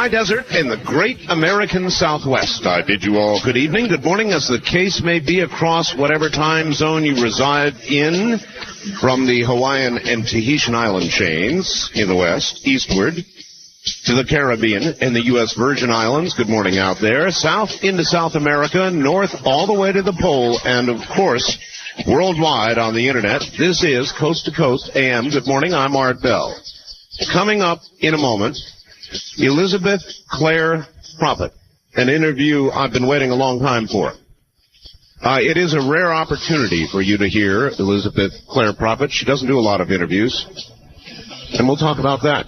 High desert in the great American Southwest. I bid you all good evening, good morning, as the case may be across whatever time zone you reside in, from the Hawaiian and Tahitian island chains in the west, eastward to the Caribbean and the U.S. Virgin Islands. Good morning out there. South into South America, north all the way to the pole, and of course, worldwide on the internet. This is Coast to Coast AM. Good morning, I'm Art Bell. Coming up in a moment, Elizabeth Clare Prophet, an interview I've been waiting a long time for. It is a rare opportunity for you to hear Elizabeth Clare Prophet. She doesn't do a lot of interviews, and we'll talk about that.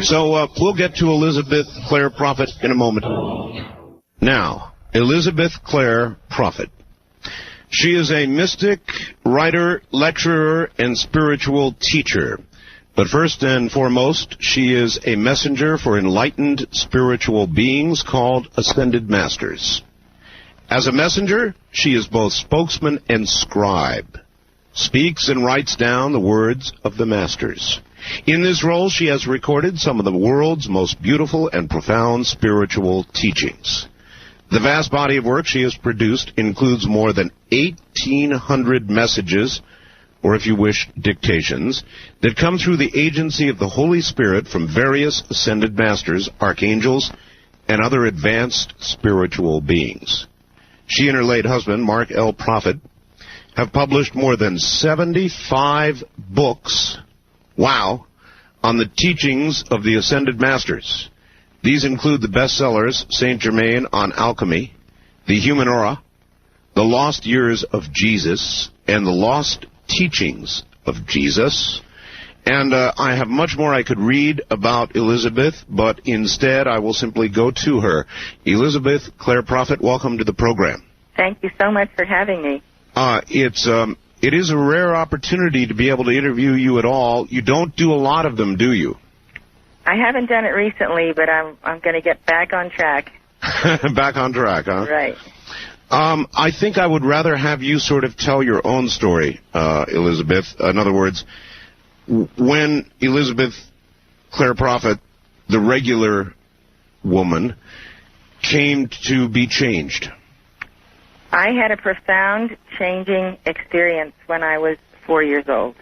So we'll get to Elizabeth Clare Prophet in a moment. Now, Elizabeth Clare Prophet. She is a mystic, writer, lecturer, and spiritual teacher. But first and foremost, she is a messenger for enlightened spiritual beings called Ascended Masters. As a messenger, she is both spokesman and scribe, speaks and writes down the words of the Masters. In this role, she has recorded some of the world's most beautiful and profound spiritual teachings. The vast body of work she has produced includes more than 1,800 messages, or if you wish, dictations, that come through the agency of the Holy Spirit from various ascended masters, archangels, and other advanced spiritual beings. She and her late husband, Mark L. Prophet, have published more than 75 books, wow, on the teachings of the ascended masters. These include the bestsellers Saint Germain on Alchemy, The Human Aura, The Lost Years of Jesus, and The Lost Teachings of Jesus. And I have much more I could read about Elizabeth, but instead I will simply go to her. Elizabeth Clare Prophet, welcome to the program. Thank you so much for having me. It is a rare opportunity to be able to interview you at all. You don't do a lot of them, do you? I haven't done it recently, but I'm going to get back on track. Back on track, huh? Right. I think I would rather have you sort of tell your own story, Elizabeth. In other words, when Elizabeth Clare Prophet, the regular woman, came to be changed. I had a profound changing experience when I was 4 years old.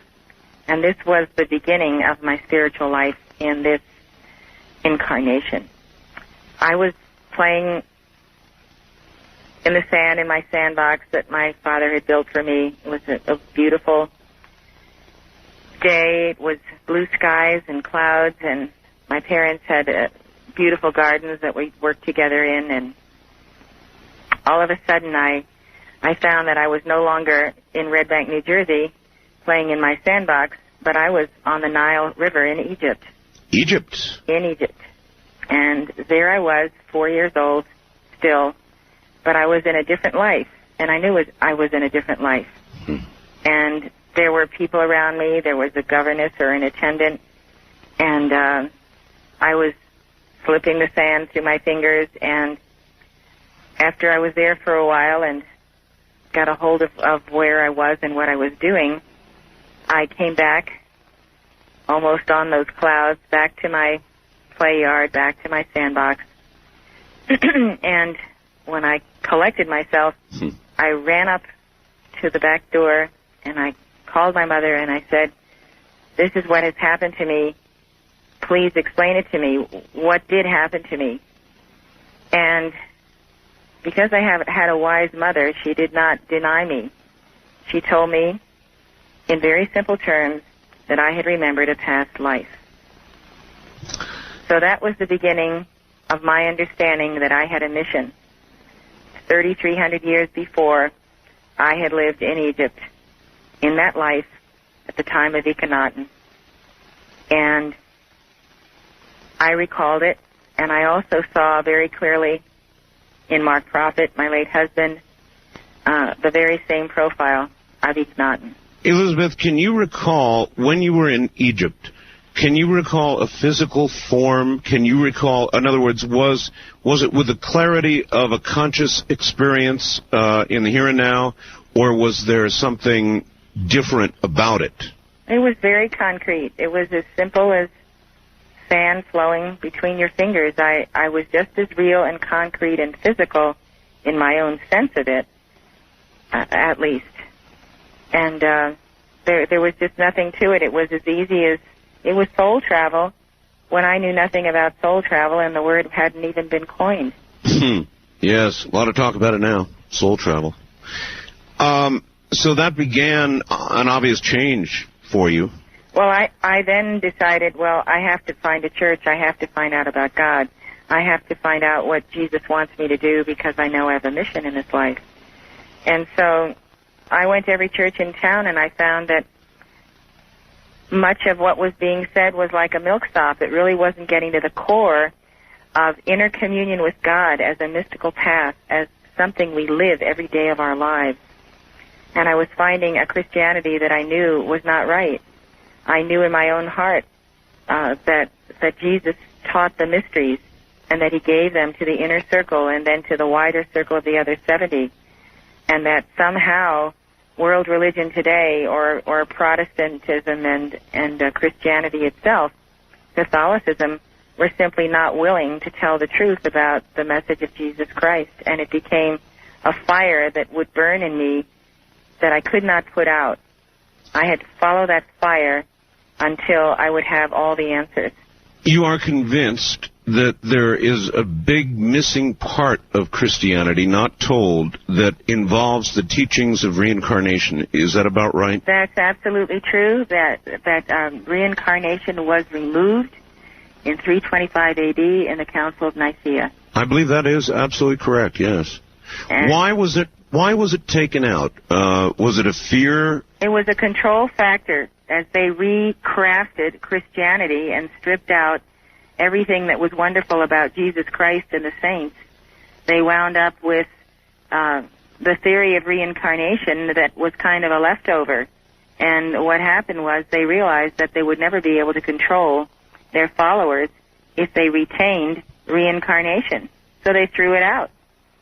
And this was the beginning of my spiritual life in this incarnation. I was playing in the sand in my sandbox that my father had built for me. It was a beautiful day. It was blue skies and clouds, and my parents had beautiful gardens that we worked together in, and all of a sudden I found that I was no longer in Red Bank, New Jersey, playing in my sandbox, but I was on the Nile River in Egypt. Egypt? In Egypt. And there I was, 4 years old, still, but I was in a different life, and I knew I was in a different life. And there were people around me. There was a governess or an attendant, and I was slipping the sand through my fingers, and after I was there for a while and got a hold of where I was and what I was doing, I came back almost on those clouds, back to my play yard, back to my sandbox. And when I collected myself, I ran up to the back door and I called my mother and I said, "This is what has happened to me. Please explain it to me. What did happen to me?" And because I have had a wise mother, she did not deny me. She told me in very simple terms that I had remembered a past life. So that was the beginning of my understanding that I had a mission. 3,300 years before, I had lived in Egypt, in that life, at the time of Akhenaten. And I recalled it, and I also saw very clearly in Mark Prophet, my late husband, the very same profile of Akhenaten. Elizabeth, can you recall when you were in Egypt, can you recall a physical form? Can you recall, in other words, was it with the clarity of a conscious experience in the here and now, or was there something different about it? It was very concrete. It was as simple as sand flowing between your fingers. I was just as real and concrete and physical in my own sense of it, at least. And there was just nothing to it. It was as easy as, it was soul travel when I knew nothing about soul travel and the word hadn't even been coined. Yes, a lot of talk about it now, soul travel. So that began an obvious change for you. Well, I then decided, well, I have to find a church. I have to find out about God. I have to find out what Jesus wants me to do because I know I have a mission in this life. And so I went to every church in town, and I found that much of what was being said was like a milksop. It really wasn't getting to the core of inner communion with God as a mystical path, as something we live every day of our lives. And I was finding a Christianity that I knew was not right. I knew in my own heart that Jesus taught the mysteries and that he gave them to the inner circle and then to the wider circle of the other 70, and that somehow world religion today, or Protestantism and Christianity itself, Catholicism, were simply not willing to tell the truth about the message of Jesus Christ, and it became a fire that would burn in me that I could not put out. I had to follow that fire until I would have all the answers. You are convinced that there is a big missing part of Christianity not told that involves the teachings of reincarnation. Is that about right? That's absolutely true, that reincarnation was removed in 325 A.D. in the Council of Nicaea. I believe that is absolutely correct, yes. And why was it taken out? Was it a fear? It was a control factor as they recrafted Christianity and stripped out everything that was wonderful about Jesus Christ and the saints. They wound up with the theory of reincarnation that was kind of a leftover. And what happened was they realized that they would never be able to control their followers if they retained reincarnation. So they threw it out.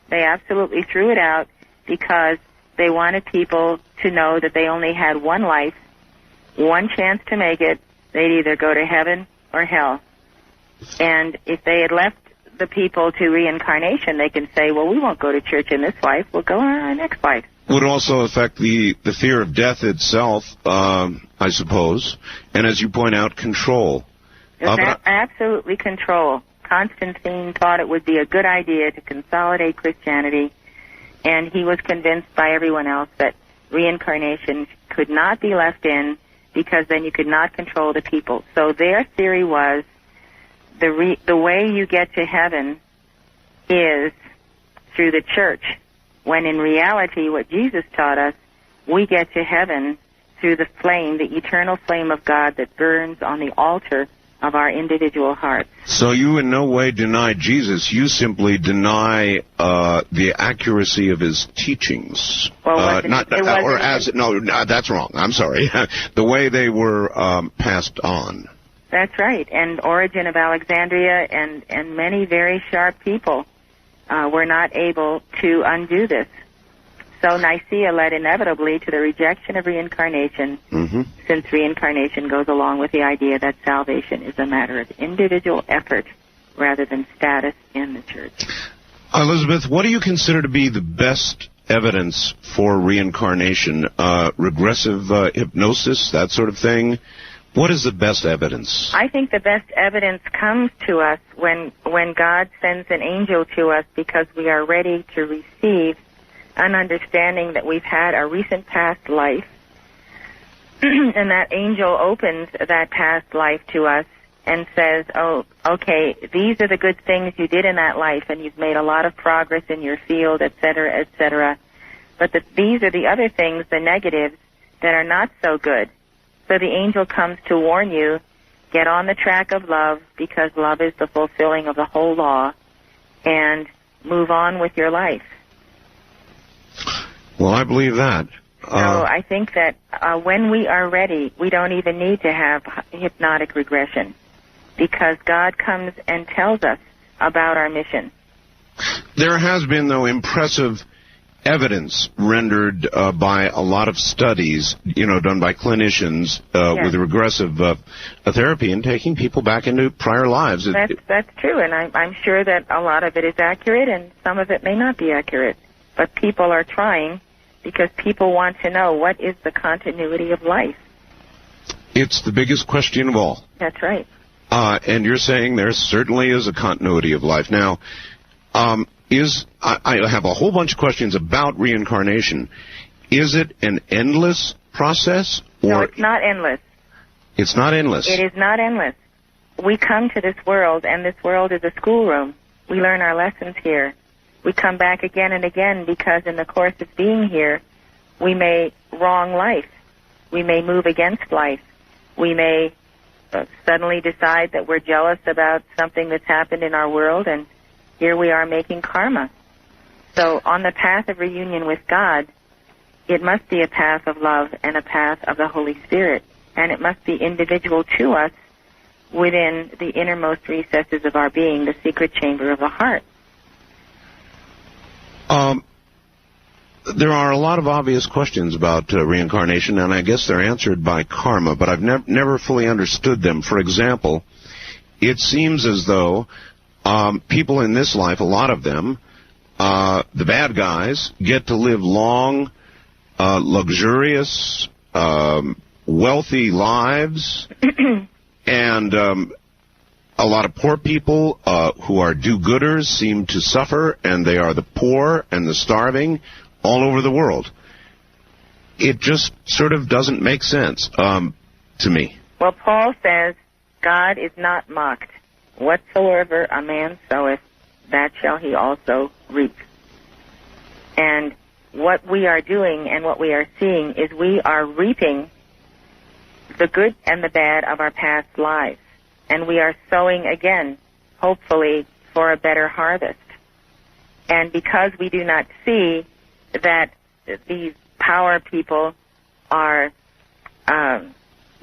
They absolutely threw it out because they wanted people to know that they only had one life, one chance to make it. They'd either go to heaven or hell. And if they had left the people to reincarnation, they can say, well, we won't go to church in this life. We'll go in our next life. Would also affect the fear of death itself, I suppose. And as you point out, control. Absolutely control. Constantine thought it would be a good idea to consolidate Christianity, and he was convinced by everyone else that reincarnation could not be left in because then you could not control the people. So their theory was the way you get to heaven is through the church, when in reality what Jesus taught us, we get to heaven through the flame, the eternal flame of God that burns on the altar of our individual hearts. So you in no way deny Jesus. You simply deny the accuracy of his teachings. Well, no, that's wrong. I'm sorry. The way they were passed on. That's right. And Origen of Alexandria and many very sharp people were not able to undo this. So Nicaea led inevitably to the rejection of reincarnation, since reincarnation goes along with the idea that salvation is a matter of individual effort rather than status in the church. Elizabeth, what do you consider to be the best evidence for reincarnation? Regressive hypnosis, that sort of thing? What is the best evidence? I think the best evidence comes to us when God sends an angel to us because we are ready to receive an understanding that we've had a recent past life, and that angel opens that past life to us and says, oh, okay, these are the good things you did in that life, and you've made a lot of progress in your field, etc., but these are the other things, the negatives, that are not so good. So the angel comes to warn you, get on the track of love, because love is the fulfilling of the whole law, and move on with your life. Well, I believe that. So I think that when we are ready, we don't even need to have hypnotic regression, because God comes and tells us about our mission. There has been, though, impressive evidence rendered by a lot of studies, done by clinicians with regressive therapy and taking people back into prior lives. That's true, and I'm sure that a lot of it is accurate, and some of it may not be accurate. But people are trying because people want to know what is the continuity of life. It's the biggest question of all. That's right. And you're saying there certainly is a continuity of life. Now, I have a whole bunch of questions about reincarnation. Is it an endless process? No, it's not endless. It's not endless. It is not endless. We come to this world, and this world is a schoolroom. We learn our lessons here. We come back again and again because in the course of being here, we may wrong life. We may move against life. We may suddenly decide that we're jealous about something that's happened in our world, and here we are making karma. So on the path of reunion with God, it must be a path of love and a path of the Holy Spirit, and it must be individual to us within the innermost recesses of our being, the secret chamber of the heart. There are a lot of obvious questions about reincarnation, and I guess they're answered by karma, but I've never fully understood them. For example, it seems as though people in this life, a lot of them, the bad guys, get to live long, luxurious, wealthy lives, and a lot of poor people who are do-gooders seem to suffer, and they are the poor and the starving all over the world. It just sort of doesn't make sense to me. Well, Paul says, God is not mocked. Whatsoever a man soweth, that shall he also reap. And what we are doing and what we are seeing is we are reaping the good and the bad of our past lives. And we are sowing again, hopefully, for a better harvest. And because we do not see that these power people are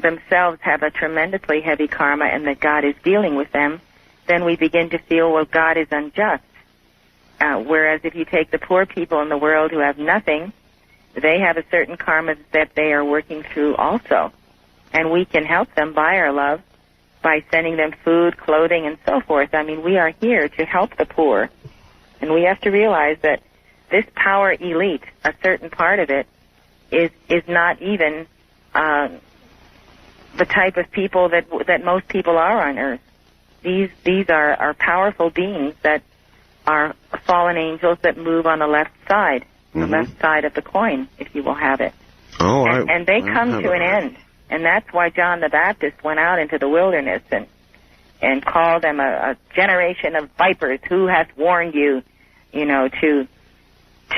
themselves have a tremendously heavy karma and that God is dealing with them, then we begin to feel, well, God is unjust. Whereas if you take the poor people in the world who have nothing, they have a certain karma that they are working through also. And we can help them by our love, by sending them food, clothing, and so forth. I mean, we are here to help the poor. And we have to realize that this power elite, a certain part of it, is not even the type of people that most people are on earth. These are powerful beings that are fallen angels that move on the left side, the left side of the coin, if you will have it. Oh, and they come to an end. And that's why John the Baptist went out into the wilderness and called them a generation of vipers. Who hath warned you,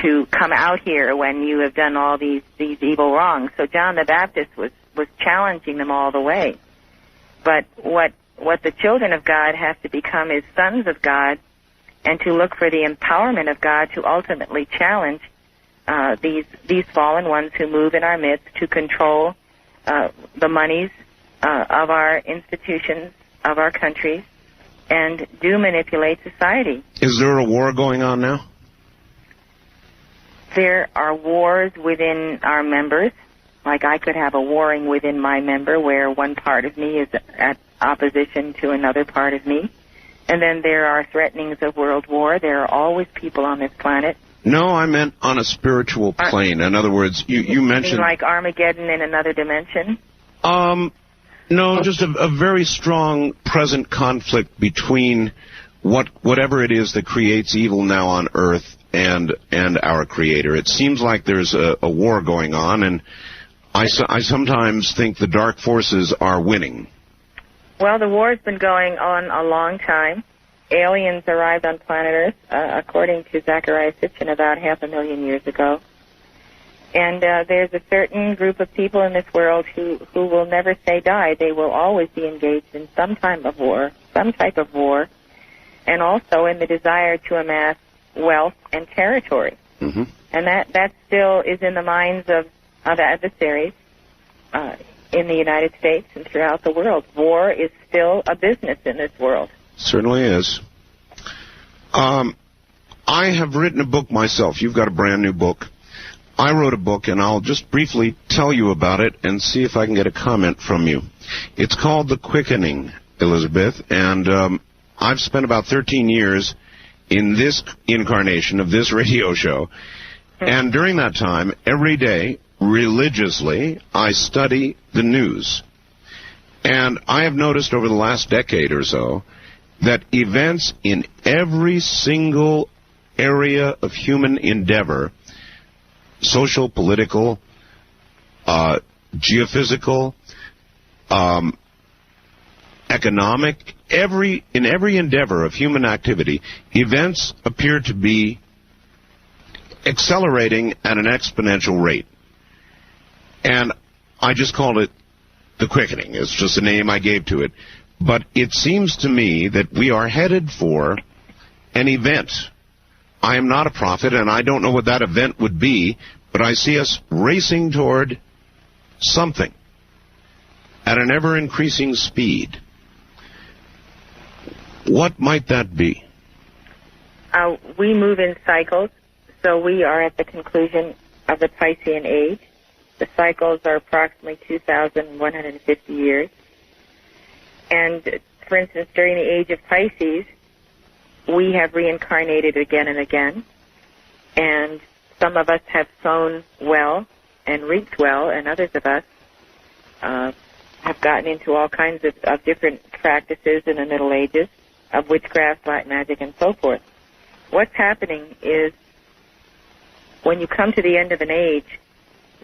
to come out here when you have done all these evil wrongs? So John the Baptist was challenging them all the way. But what the children of God have to become is sons of God, and to look for the empowerment of God to ultimately challenge these fallen ones who move in our midst to control the monies of our institutions, of our countries, and do manipulate society. Is there a war going on now? There are wars within our members. Like I could have a warring within my member where one part of me is at opposition to another part of me. And then there are threatenings of world war. There are always people on this planet. No, I meant on a spiritual plane. In other words, you mentioned... like Armageddon in another dimension? No, just a very strong present conflict between whatever it is that creates evil now on Earth and our Creator. It seems like there's a war going on, and I sometimes think the dark forces are winning. Well, the war's been going on a long time. Aliens arrived on planet Earth, according to Zecharia Sitchin, about 500,000 years ago. And there's a certain group of people in this world who will never say die. They will always be engaged in some type of war, and also in the desire to amass wealth and territory. Mm-hmm. And that still is in the minds of adversaries in the United States and throughout the world. War is still a business in this world. Certainly is. I have written a book myself. You've got a brand new book. I wrote a book, and I'll just briefly tell you about it and see if I can get a comment from you. It's called The Quickening, Elizabeth, and I've spent about 13 years in this incarnation of this radio show, and during that time, every day, religiously, I study the news. And I have noticed over the last decade or so that events in every single area of human endeavor, social, political, geophysical, economic, in every endeavor of human activity, events appear to be accelerating at an exponential rate. And I just called it The Quickening. It's just a name I gave to it. But it seems to me that we are headed for an event. I am not a prophet, and I don't know what that event would be, but I see us racing toward something at an ever-increasing speed. What might that be? We move in cycles, so we are at the conclusion of the Piscean age. The cycles are approximately 2,150 years. And, for instance, during the age of Pisces, we have reincarnated again and again. And some of us have sown well and reaped well, and others of us have gotten into all kinds of different practices in the Middle Ages, of witchcraft, black magic, and so forth. What's happening is when you come to the end of an age,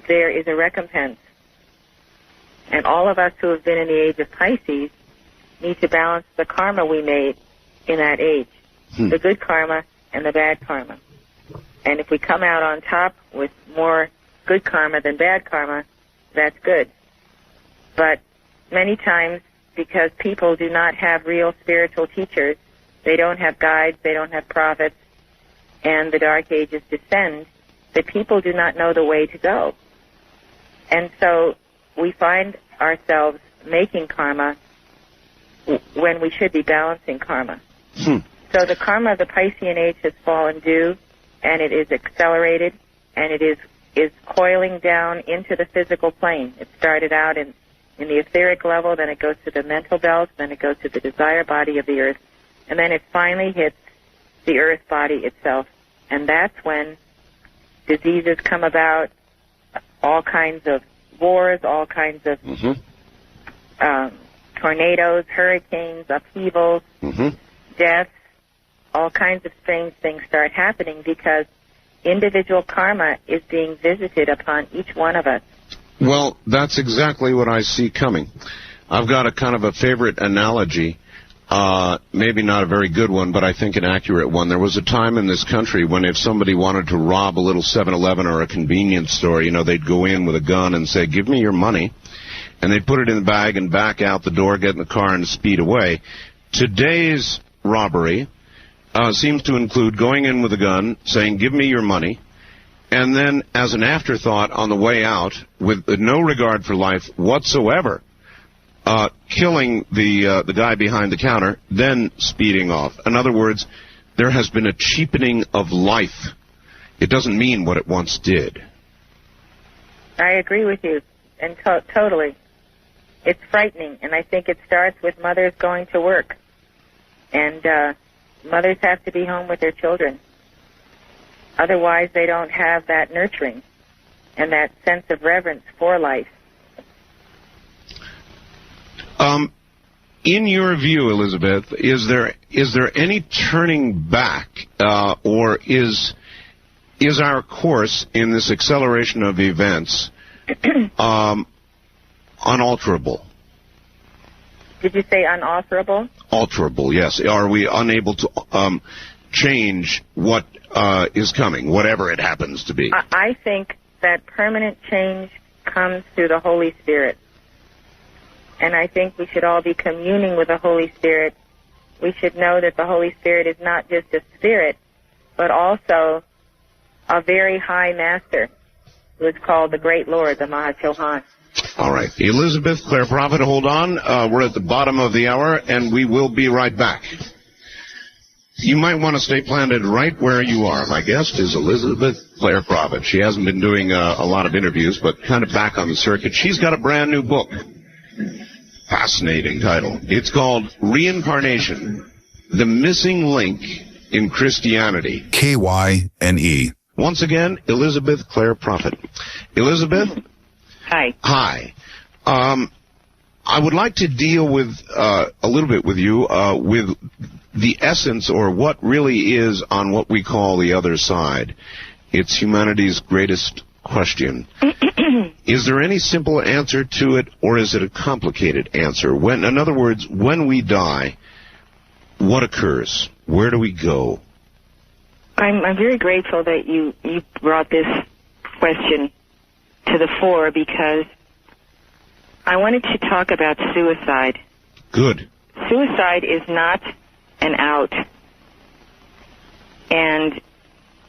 there is a recompense. And all of us who have been in the age of Pisces need to balance the karma we made in that age, the good karma and the bad karma. And if we come out on top with more good karma than bad karma, that's good. But many times, because people do not have real spiritual teachers, they don't have guides, they don't have prophets, and the Dark Ages descend, the people do not know the way to go. And so we find ourselves making karma when we should be balancing karma. So the karma of the Piscean age has fallen due, and it is accelerated, and it is coiling down into the physical plane. It started out in the etheric level, then it goes to the mental belt, then it goes to the desire body of the earth, and then it finally hits the earth body itself. And that's when diseases come about, all kinds of wars, all kinds of tornadoes, hurricanes, upheavals, deaths, all kinds of strange things start happening because individual karma is being visited upon each one of us. Well, that's exactly what I see coming. I've got a kind of a favorite analogy, maybe not a very good one, but I think an accurate one. There was a time in this country when if somebody wanted to rob a little 7-Eleven or a convenience store, you know, they'd go in with a gun and say, "Give me your money," and they'd put it in the bag and back out the door, get in the car, and speed away. Today's robbery seems to include going in with a gun, saying, "Give me your money," and then as an afterthought on the way out, with no regard for life whatsoever, killing the guy behind the counter, then speeding off. In other words, there has been a cheapening of life. It doesn't mean what it once did. I agree with you, and totally. It's frightening, and I think it starts with mothers going to work. And mothers have to be home with their children. Otherwise, they don't have that nurturing and that sense of reverence for life. In your view, Elizabeth, is there any turning back, or is our course in this acceleration of events unalterable? Did you say unalterable? Alterable, yes. Are we unable to change what is coming, whatever it happens to be? I think that permanent change comes through the Holy Spirit. And I think we should all be communing with the Holy Spirit. We should know that the Holy Spirit is not just a spirit, but also a very high master who is called the Great Lord, the Mahachohan. All right. Elizabeth Clare Prophet, hold on. We're at the bottom of the hour, and we will be right back. You might want to stay planted right where you are. My guest is Elizabeth Clare Prophet. She hasn't been doing a lot of interviews, but kind of back on the circuit. She's got a brand new book. Fascinating title. It's called Reincarnation, The Missing Link in Christianity. KYNE. Once again, Elizabeth Clare Prophet. Elizabeth? Hi. Hi. I would like to deal with, a little bit with you, with the essence or what really is on what we call the other side. It's humanity's greatest question. Is there any simple answer to it, or is it a complicated answer? In other words, when we die, what occurs? Where do we go? I'm very grateful that you brought this question to the fore, because I wanted to talk about suicide. Good. Suicide is not an out. And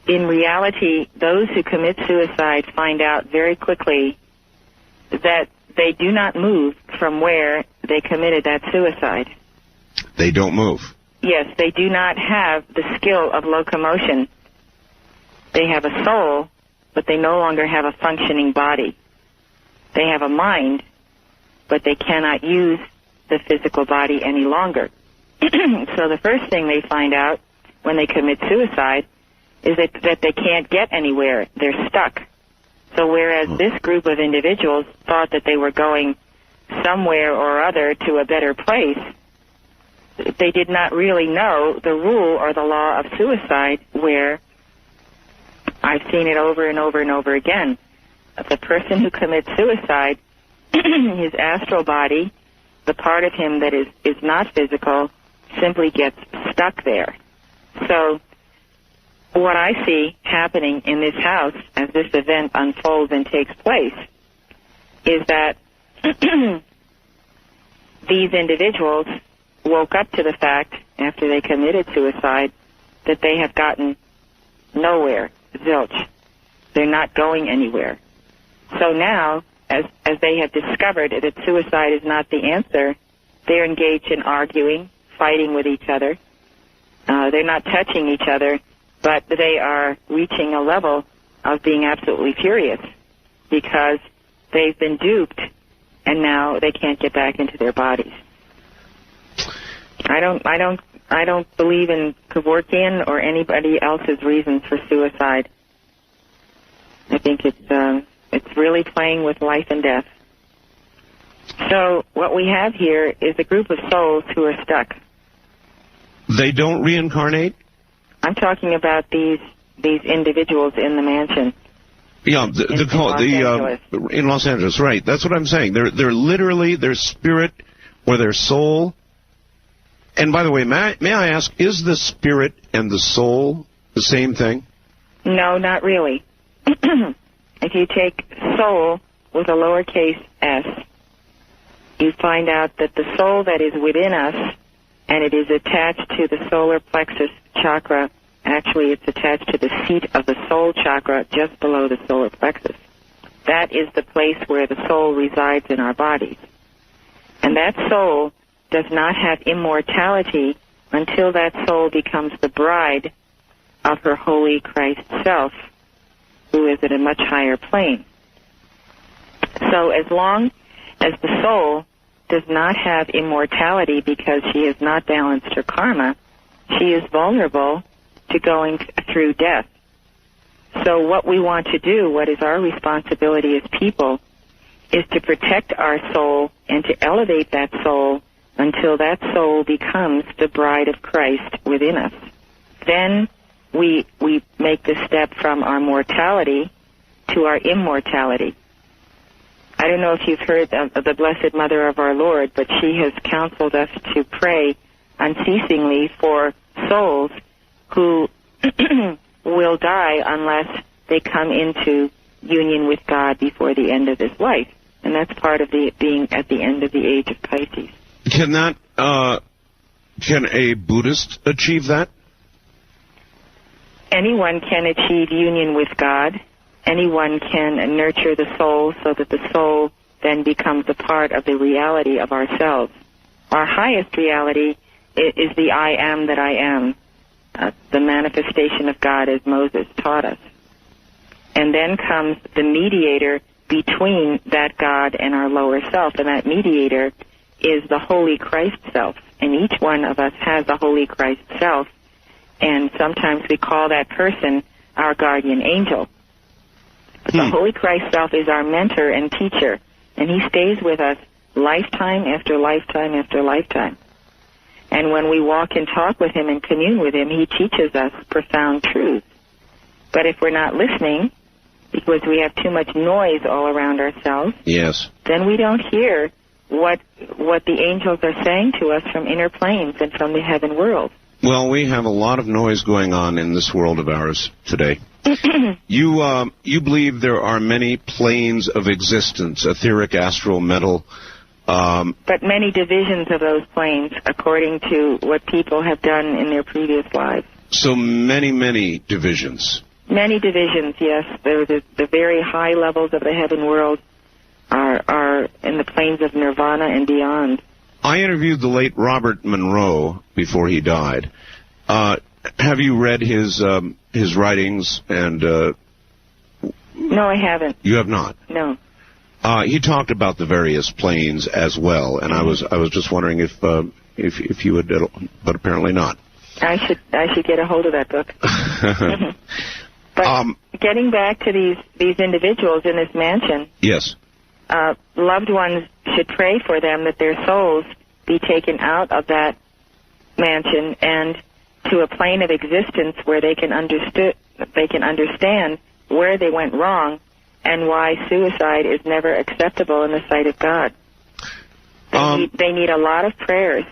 in reality, those who commit suicide find out very quickly that they do not move from where they committed that suicide. They don't move. Yes, they do not have the skill of locomotion. They have a soul, but they no longer have a functioning body. They have a mind, but they cannot use the physical body any longer. So the first thing they find out when they commit suicide is that they can't get anywhere. They're stuck. So whereas this group of individuals thought that they were going somewhere or other to a better place, they did not really know the rule or the law of suicide, where I've seen it over and over and over again. The person who commits suicide, his astral body, the part of him that is not physical, simply gets stuck there. So what I see happening in this house as this event unfolds and takes place is that these individuals woke up to the fact, after they committed suicide, that they have gotten nowhere, zilch. They're not going anywhere. So now, as they have discovered that suicide is not the answer, they're engaged in arguing, fighting with each other. They're not touching each other, but they are reaching a level of being absolutely furious because they've been duped and now they can't get back into their bodies. I don't believe in Kevorkian or anybody else's reasons for suicide. I think it's really playing with life and death. So what we have here is a group of souls who are stuck. They don't reincarnate? I'm talking about these individuals in the mansion. Yeah, in Los Angeles, right. That's what I'm saying. They're literally, their spirit or their soul. And by the way, may I ask, is the spirit and the soul the same thing? No, not really. If you take soul with a lowercase s, you find out that the soul that is within us, and it is attached to the solar plexus chakra. Actually, it's attached to the seat of the soul chakra just below the solar plexus. That is the place where the soul resides in our bodies. And that soul does not have immortality until that soul becomes the bride of her holy Christ self, who is at a much higher plane. So as long as the soul does not have immortality because she has not balanced her karma, she is vulnerable to going through death. So what we want to do, what is our responsibility as people, is to protect our soul and to elevate that soul until that soul becomes the bride of Christ within us. Then we make the step from our mortality to our immortality. I don't know if you've heard of the Blessed Mother of our Lord, but she has counseled us to pray unceasingly for souls who will die unless they come into union with God before the end of this life. And that's part of the being at the end of the age of Pisces. Can a Buddhist achieve that? Anyone can achieve union with God. Anyone can nurture the soul so that the soul then becomes a part of the reality of ourselves. Our highest reality is the I am that I am. the manifestation of God as Moses taught us. And then comes the mediator between that God and our lower self, and that mediator is the Holy Christ self. And each one of us has a Holy Christ self, and sometimes we call that person our guardian angel. But the Holy Christ self is our mentor and teacher, and he stays with us lifetime after lifetime after lifetime. And when we walk and talk with him and commune with him, he teaches us profound truths. But if we're not listening, because we have too much noise all around ourselves, yes, then we don't hear what the angels are saying to us from inner planes and from the heaven world. Well, we have a lot of noise going on in this world of ours today. You believe there are many planes of existence, etheric, astral, mental. But many divisions of those planes, according to what people have done in their previous lives. So many divisions. Many divisions, yes. The very high levels of the heaven world are in the planes of nirvana and beyond. I interviewed the late Robert Monroe before he died. Have you read his writings? And no, I haven't. You have not? No. He talked about the various planes as well, and I was just wondering if you would, but apparently not. I should get a hold of that book. But getting back to these individuals in this mansion. Yes. Loved ones should pray for them that their souls be taken out of that mansion and to a plane of existence where they can understand where they went wrong and why suicide is never acceptable in the sight of God. They need a lot of prayers.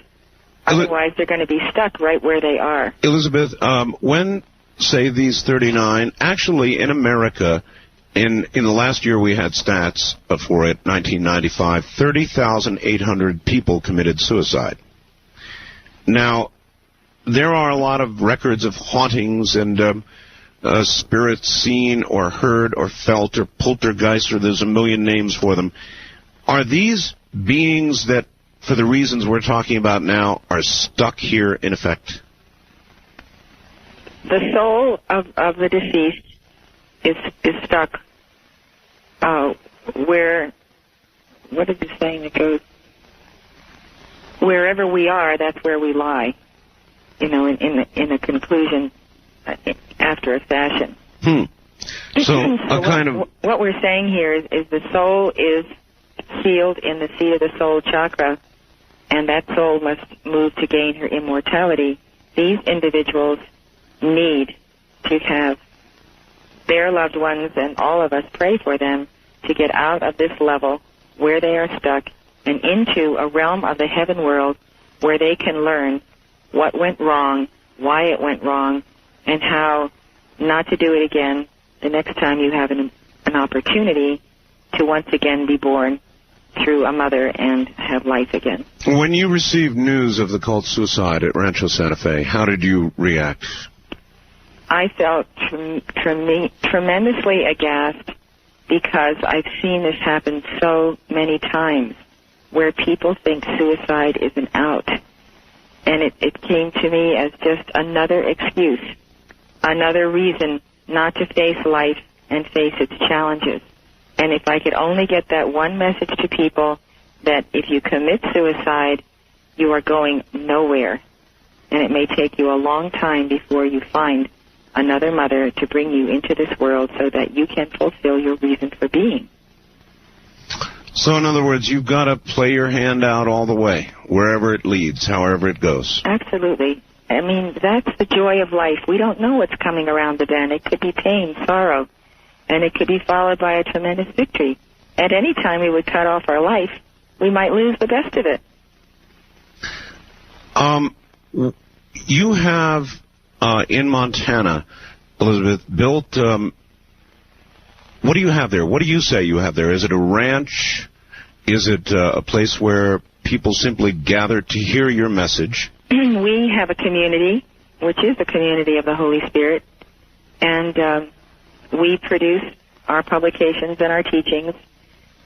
Otherwise, they're going to be stuck right where they are. Elizabeth, when, say, these 39, actually in America, in the last year we had stats for it, 1995, 30,800 people committed suicide. Now, there are a lot of records of hauntings and spirits seen or heard or felt or poltergeists, or there's a million names for them. Are these beings that, for the reasons we're talking about now, are stuck here in effect? The soul of the deceased is stuck where, what is it saying? It goes, wherever we are, that's where we lie, in a conclusion after a fashion. So a kind of... What we're saying here is the soul is sealed in the seat of the soul chakra, and that soul must move to gain her immortality. These individuals need to have their loved ones and all of us pray for them to get out of this level where they are stuck and into a realm of the heaven world where they can learn what went wrong, why it went wrong, and how not to do it again the next time you have an opportunity to once again be born through a mother and have life again. When you received news of the cult suicide at Rancho Santa Fe, how did you react? I felt tremendously aghast because I've seen this happen so many times where people think suicide is an out. And it came to me as just another excuse, another reason not to face life and face its challenges. And if I could only get that one message to people, that if you commit suicide, you are going nowhere. And it may take you a long time before you find another mother to bring you into this world so that you can fulfill your reason for being. So, in other words, you've got to play your hand out all the way, wherever it leads, however it goes. Absolutely. I mean, that's the joy of life. We don't know what's coming around the bend. It could be pain, sorrow, and it could be followed by a tremendous victory. At any time we would cut off our life, we might lose the best of it. You have, in Montana, Elizabeth, built... what do you have there? What do you say you have there? Is it a ranch? Is it a place where people simply gather to hear your message? We have a community, which is the community of the Holy Spirit, and we produce our publications and our teachings.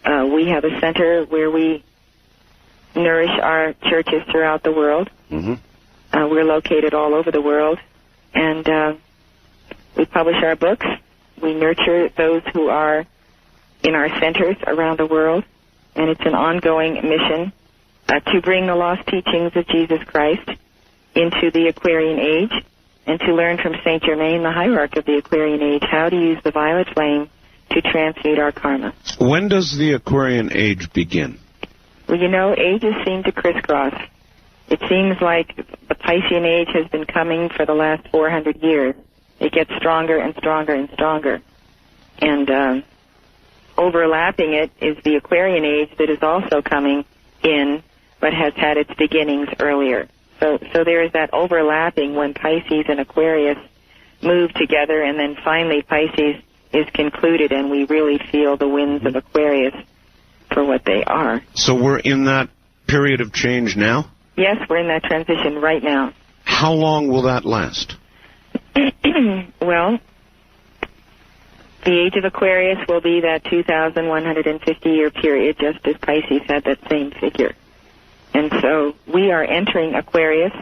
We have a center where we nourish our churches throughout the world. Mm-hmm. We're located all over the world, And we publish our books. We nurture those who are in our centers around the world. And it's an ongoing mission to bring the lost teachings of Jesus Christ into the Aquarian age, and to learn from Saint Germain, the hierarch of the Aquarian age, how to use the violet flame to transmute our karma. When does the Aquarian age begin? Well, you know, ages seem to crisscross. It seems like the Piscean age has been coming for the last 400 years. It gets stronger and stronger and stronger. And overlapping it is the Aquarian age that is also coming in, but has had its beginnings earlier. So there is that overlapping when Pisces and Aquarius move together, and then finally Pisces is concluded, and we really feel the winds of Aquarius for what they are. So we're in that period of change now? Yes, we're in that transition right now. How long will that last? Well, the age of Aquarius will be that 2,150-year period, just as Pisces had that same figure. And so we are entering Aquarius.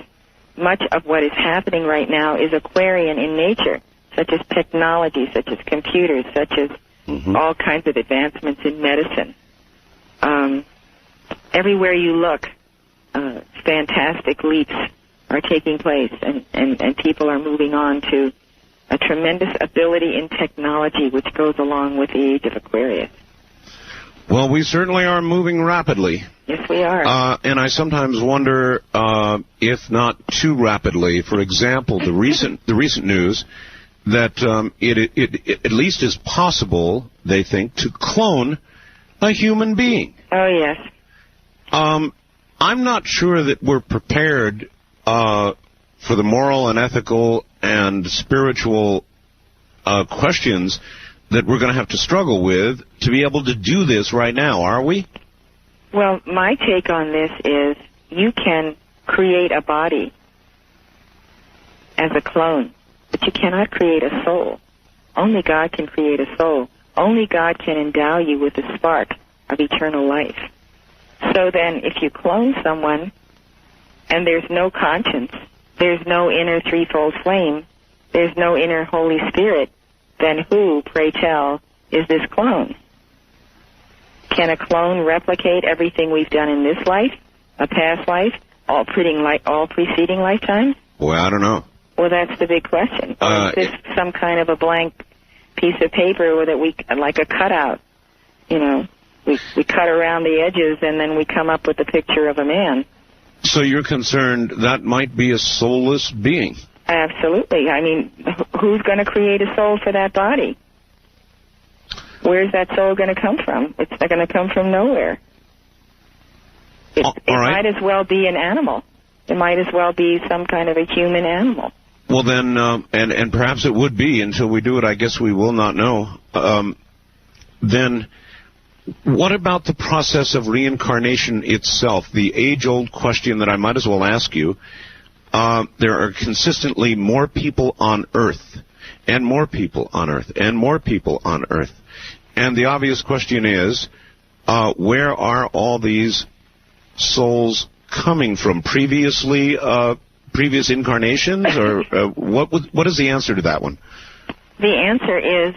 Much of what is happening right now is Aquarian in nature, such as technology, such as computers, such as all kinds of advancements in medicine. Everywhere you look, fantastic leaps are taking place, and people are moving on to a tremendous ability in technology which goes along with the age of Aquarius. Well, we certainly are moving rapidly. Yes, we are. And I sometimes wonder if not too rapidly. For example, the recent news that it at least is possible, they think, to clone a human being. Oh, yes. I'm not sure that we're prepared for the moral and ethical and spiritual questions that we're going to have to struggle with to be able to do this right now, are we? Well, my take on this is you can create a body as a clone, but you cannot create a soul. Only God can create a soul. Only God can endow you with the spark of eternal life. So then, if you clone someone and there's no conscience, there's no inner threefold flame, there's no inner Holy Spirit, then who, pray tell, is this clone? Can a clone replicate everything we've done in this life, a past life, all preceding lifetimes? Well, I don't know. Well, that's the big question. Or is this some kind of a blank piece of paper that we, like a cutout, you know, we cut around the edges and then we come up with a picture of a man? So you're concerned that might be a soulless being? Absolutely. I mean, who's going to create a soul for that body? Where's that soul going to come from? It's not going to come from nowhere. It might as well be an animal. It might as well be some kind of a human animal. Well, then, and perhaps it would be. Until we do it, I guess we will not know. Then what about the process of reincarnation itself? The age-old question that I might as well ask you. There are consistently more people on Earth, and more people on Earth, and more people on Earth. And the obvious question is, where are all these souls coming from? Previous incarnations, or what is the answer to that one? The answer is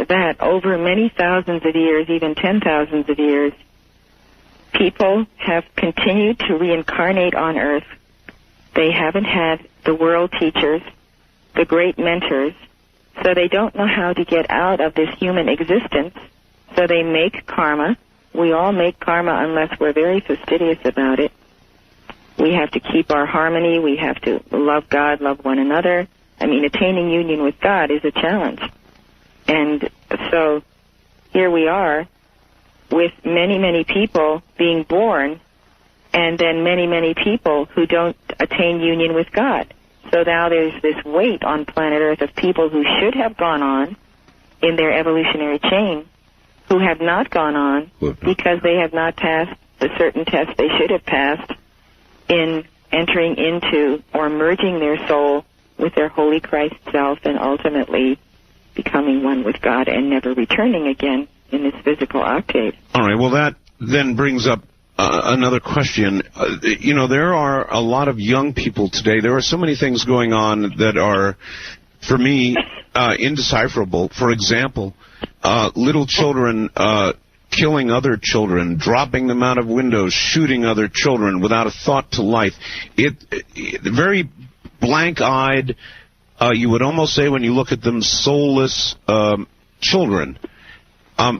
that over many thousands of years, even 10,000s of years, people have continued to reincarnate on Earth. They haven't had the world teachers, the great mentors, so they don't know how to get out of this human existence, so they make karma. We all make karma unless we're very fastidious about it. We have to keep our harmony. We have to love God, love one another. I mean, attaining union with God is a challenge. And so here we are with many, many people being born, and then many, many people who don't attain union with God. So now there's this weight on planet Earth of people who should have gone on in their evolutionary chain, who have not gone on because they have not passed the certain tests they should have passed in entering into or merging their soul with their Holy Christ self and ultimately becoming one with God and never returning again in this physical octave. All right, well, that then brings up another question. There are a lot of young people today. There are so many things going on that are, for me, indecipherable. For example, little children killing other children, dropping them out of windows, shooting other children without a thought to life. Very blank-eyed, you would almost say when you look at them, soulless children.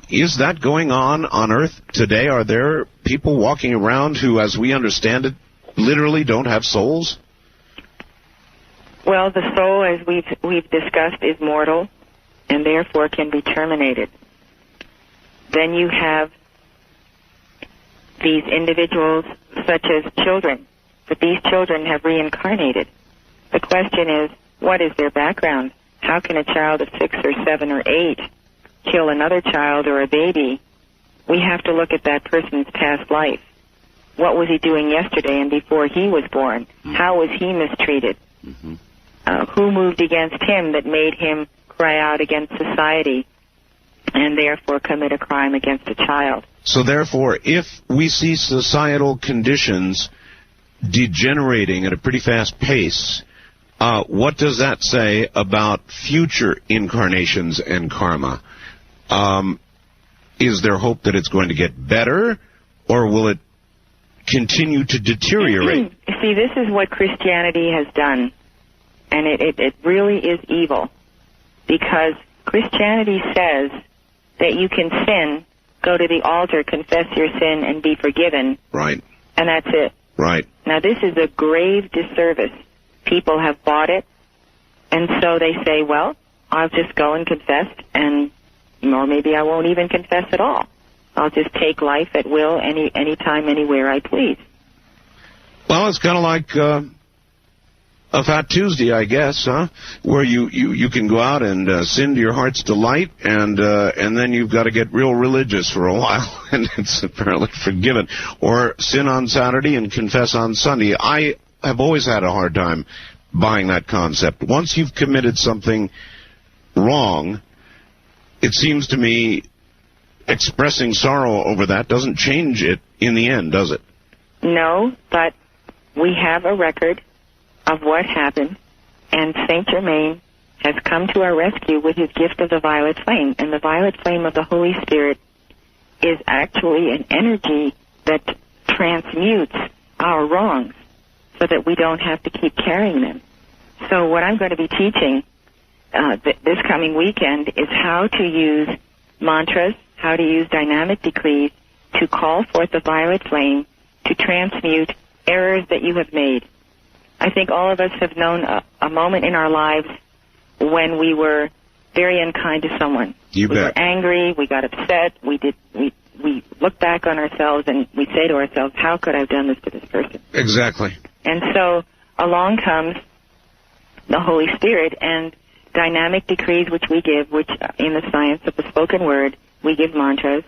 Is that going on Earth today? Are there people walking around who, as we understand it, literally don't have souls? Well, the soul, as we've discussed, is mortal and therefore can be terminated. Then you have these individuals such as children, but these children have reincarnated. The question is, what is their background? How can a child of 6 or 7 or 8 kill another child or a baby? We have to look at that person's past life. What was he doing yesterday and before he was born? How was he mistreated? Who moved against him that made him cry out against society and therefore commit a crime against a child? So therefore, if we see societal conditions degenerating at a pretty fast pace, what does that say about future incarnations and karma? Is there hope that it's going to get better, or will it continue to deteriorate? See, this is what Christianity has done, and it really is evil, because Christianity says that you can sin, go to the altar, confess your sin, and be forgiven. Right. And that's it. Right. Now, this is a grave disservice. People have bought it, and so they say, well, I'll just go and confess, or maybe I won't even confess at all. I'll just take life at will, anytime, anywhere I please. Well, it's kind of like a Fat Tuesday, I guess, huh? Where you can go out and sin to your heart's delight, and then you've got to get real religious for a while, and it's apparently forgiven. Or sin on Saturday and confess on Sunday. I have always had a hard time buying that concept. Once you've committed something wrong, it seems to me expressing sorrow over that doesn't change it in the end, does it? No, but we have a record of what happened, and Saint Germain has come to our rescue with his gift of the violet flame. And the violet flame of the Holy Spirit is actually an energy that transmutes our wrongs so that we don't have to keep carrying them. So what I'm going to be teaching this coming weekend is how to use mantras, how to use dynamic decrees to call forth the violet flame to transmute errors that you have made. I think all of us have known a moment in our lives when we were very unkind to someone. You bet. We were angry, we got upset, we look back on ourselves and we say to ourselves, how could I have done this to this person? Exactly. And so along comes the Holy Spirit and dynamic decrees which we give, which in the science of the spoken word, we give mantras,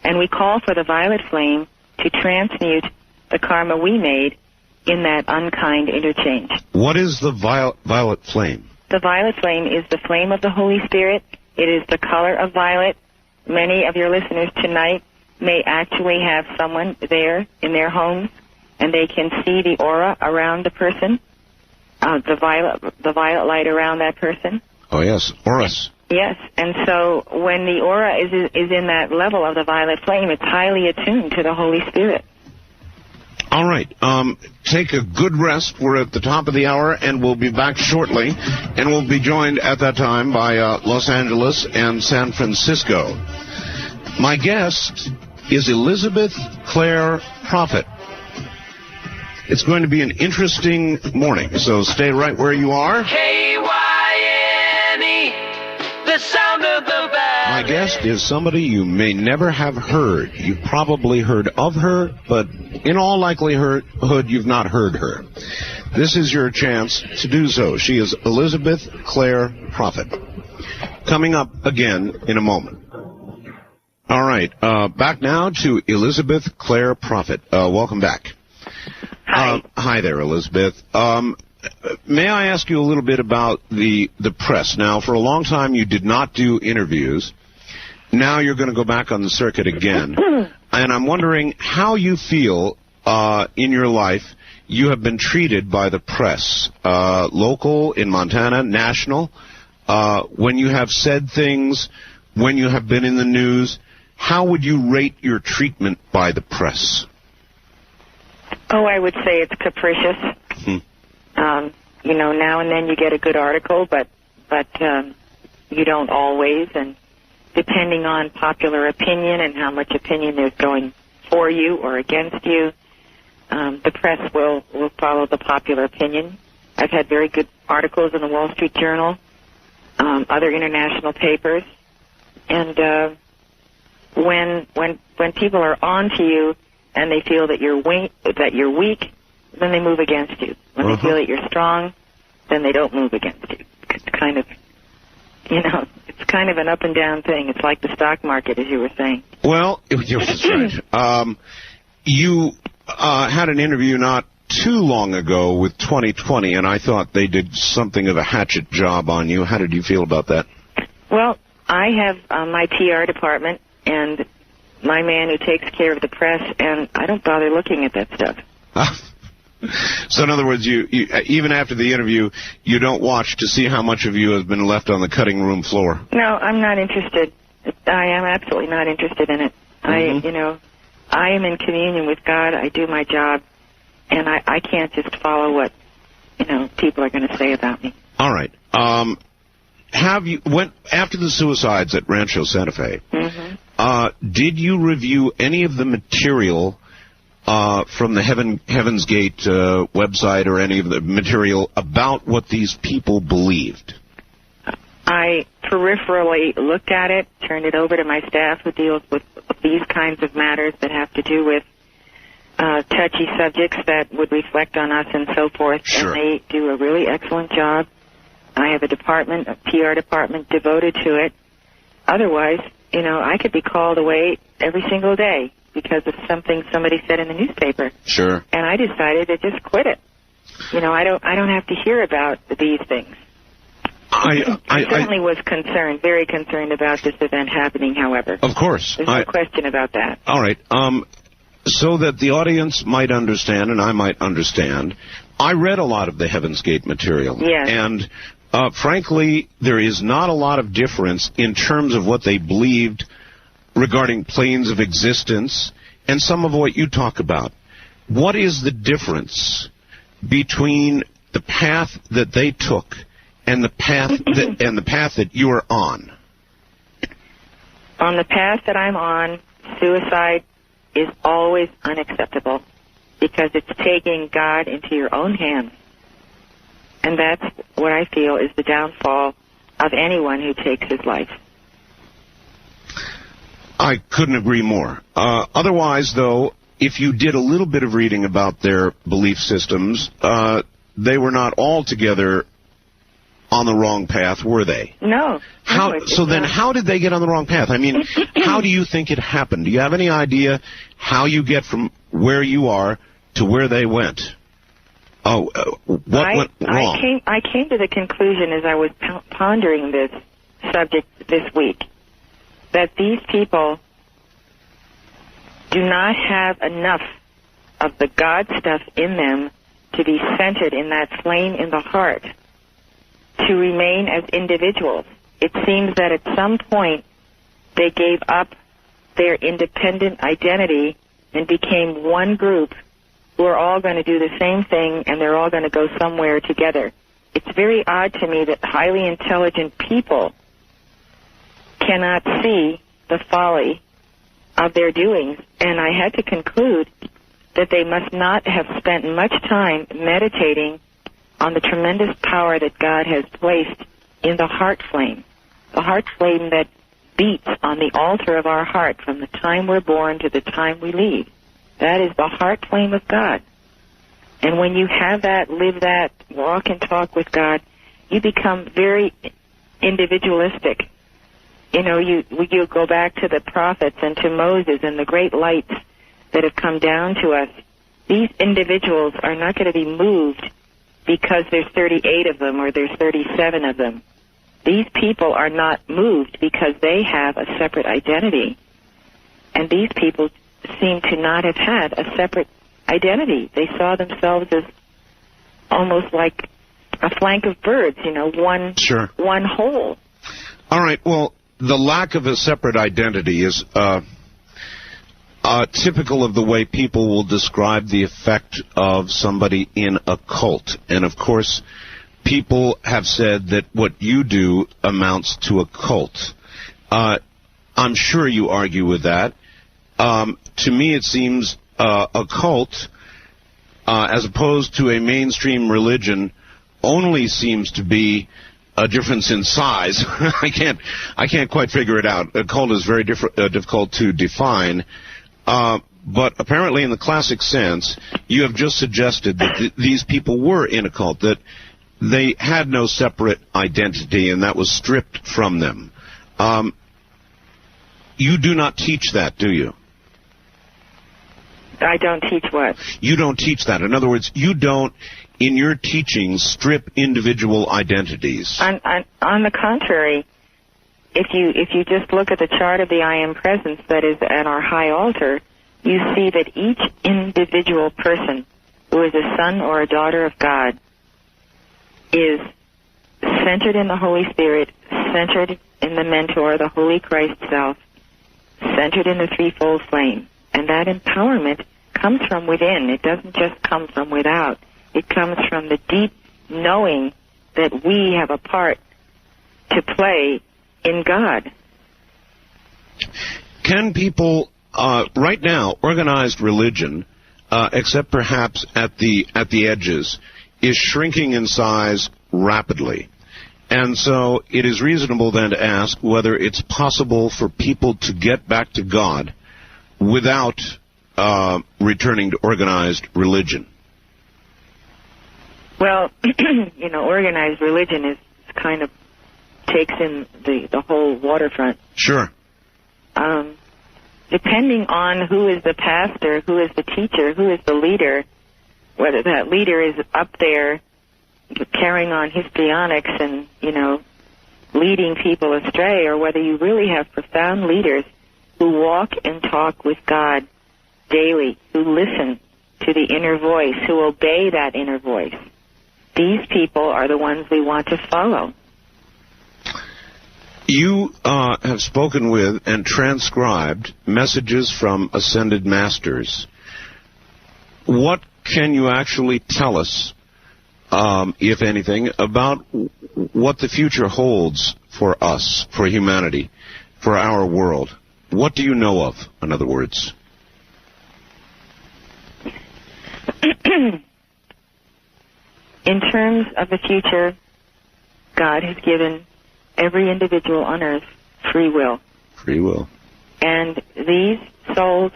and we call for the violet flame to transmute the karma we made in that unkind interchange. What is the violet flame? The violet flame is the flame of the Holy Spirit. It is the color of violet. Many of your listeners tonight may actually have someone there in their homes, and they can see the aura around the person, the violet light around that person. Oh, yes, auras. Yes, and so when the aura is in that level of the violet flame, it's highly attuned to the Holy Spirit. All right. Take a good rest. We're at the top of the hour, and we'll be back shortly. And we'll be joined at that time by Los Angeles and San Francisco. My guest is Elizabeth Clare Prophet. It's going to be an interesting morning, so stay right where you are. K-Y-N-E, the sound of the valley. My guest is somebody you may never have heard. You've probably heard of her, but in all likelihood, you've not heard her. This is your chance to do so. She is Elizabeth Clare Prophet. Coming up again in a moment. All right, back now to Elizabeth Clare Prophet. Welcome back. Hi. Hi there, Elizabeth. May I ask you a little bit about the press? Now, for a long time, you did not do interviews. Now you're going to go back on the circuit again. and I'm wondering how you feel in your life you have been treated by the press, local, in Montana, national, when you have said things, when you have been in the news. How would you rate your treatment by the press? Oh, I would say it's capricious. You know, now and then you get a good article, but you don't always. And depending on popular opinion and how much opinion there's going for you or against you, the press will follow the popular opinion. I've had very good articles in the Wall Street Journal, other international papers, and when people are on to you and they feel that you're weak, then they move against you. When they feel that you're strong, then they don't move against you. It's kind of, it's kind of an up and down thing. It's like the stock market, as you were saying. Well, that's right. You had an interview not too long ago with 2020, and I thought they did something of a hatchet job on you. How did you feel about that? Well, I have my PR department and my man who takes care of the press, and I don't bother looking at that stuff. So in other words, you even after the interview, you don't watch to see how much of you has been left on the cutting room floor? No, I'm not interested. I am absolutely not interested in it. I am in communion with God. I do my job, and I can't just follow what, people are going to say about me. All right. After the suicides at Rancho Santa Fe, did you review any of the material from the Heaven's Gate website or any of the material about what these people believed? I peripherally looked at it, turned it over to my staff who deals with these kinds of matters that have to do with touchy subjects that would reflect on us and so forth. Sure. And they do a really excellent job. I have a department, a PR department devoted to it. Otherwise, I could be called away every single day because of something somebody said in the newspaper. Sure. And I decided to just quit it. I don't have to hear about these things. I certainly was concerned, very concerned about this event happening, however. Of course. There's no question about that. All right. So that the audience might understand and I might understand, I read a lot of the Heaven's Gate material. Yes. And frankly, there is not a lot of difference in terms of what they believed regarding planes of existence and some of what you talk about. What is the difference between the path that they took and the path that you are on? On the path that I'm on, suicide is always unacceptable because it's taking God into your own hands. And that's what I feel is the downfall of anyone who takes his life. I couldn't agree more. Otherwise, though, if you did a little bit of reading about their belief systems, they were not altogether on the wrong path, were they? No. Then how did they get on the wrong path? I mean, how do you think it happened? Do you have any idea how you get from where you are to where they went? What went wrong? I came to the conclusion as I was pondering this subject this week that these people do not have enough of the God stuff in them to be centered in that flame in the heart to remain as individuals. It seems that at some point they gave up their independent identity and became one group who are all going to do the same thing and they're all going to go somewhere together. It's very odd to me that highly intelligent people cannot see the folly of their doings, and I had to conclude that they must not have spent much time meditating on the tremendous power that God has placed in the heart flame that beats on the altar of our heart from the time we're born to the time we leave. That is the heart flame of God. And when you have that, live that, walk and talk with God, you become very individualistic. You go back to the prophets and to Moses and the great lights that have come down to us. These individuals are not going to be moved because there's 38 of them or there's 37 of them. These people are not moved because they have a separate identity. And these people seem to not have had a separate identity. They saw themselves as almost like a flank of birds, one whole. All right, well, the lack of a separate identity is typical of the way people will describe the effect of somebody in a cult. And, of course, people have said that what you do amounts to a cult. I'm sure you argue with that. To me, it seems a cult, as opposed to a mainstream religion, only seems to be a difference in size. I can't quite figure it out. A cult is very difficult to define. But apparently, in the classic sense, you have just suggested that these people were in a cult, that they had no separate identity, and that was stripped from them. You do not teach that, do you? I don't teach what? You don't teach that. In other words, you don't, in your teachings, strip individual identities. On the contrary, if you just look at the chart of the I Am Presence that is at our high altar, you see that each individual person who is a son or a daughter of God is centered in the Holy Spirit, centered in the Mentor, the Holy Christ Self, centered in the threefold flame. And that empowerment comes from within. It doesn't just come from without. It comes from the deep knowing that we have a part to play in God. Can people, right now, organized religion, except perhaps at the edges, is shrinking in size rapidly. And so it is reasonable then to ask whether it's possible for people to get back to God without returning to organized religion. Well, organized religion is kind of takes in the whole waterfront. Sure. Depending on who is the pastor, who is the teacher, who is the leader, whether that leader is up there carrying on histrionics and, leading people astray, or whether you really have profound leaders who walk and talk with God daily, who listen to the inner voice, who obey that inner voice. These people are the ones we want to follow. You have spoken with and transcribed messages from ascended masters. What can you actually tell us, if anything, about what the future holds for us, for humanity, for our world? What do you know of, in other words? In terms of the future, God has given every individual on earth free will. Free will. And these souls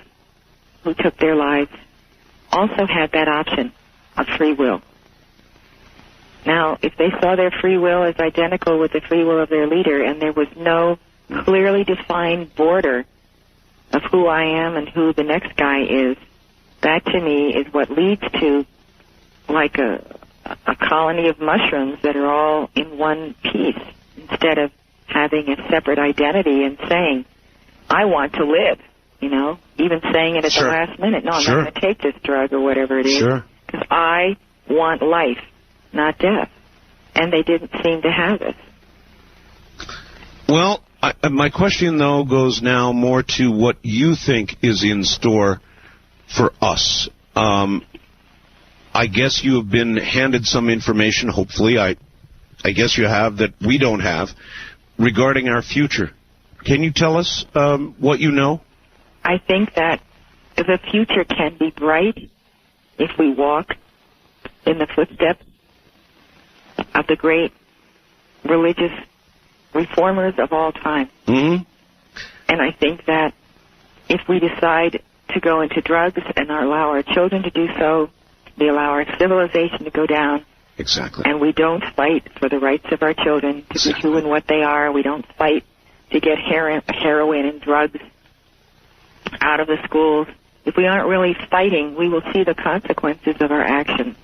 who took their lives also had that option of free will. Now, if they saw their free will as identical with the free will of their leader, and there was no clearly defined border of who I am and who the next guy is, that to me is what leads to like a colony of mushrooms that are all in one piece, instead of having a separate identity and saying, I want to live, even saying it at the last minute. No, I'm not going to take this drug or whatever it is, because I want life, not death. And they didn't seem to have it. Well, my question, though, goes now more to what you think is in store for us. I guess you have been handed some information, hopefully, I guess you have, that we don't have, regarding our future. Can you tell us what you know? I think that the future can be bright if we walk in the footsteps of the great religious reformers of all time. Mm-hmm. And I think that if we decide to go into drugs and allow our children to do so, we allow our civilization to go down. Exactly. And we don't fight for the rights of our children to be who and what they are. We don't fight to get heroin and drugs out of the schools. If we aren't really fighting, we will see the consequences of our actions.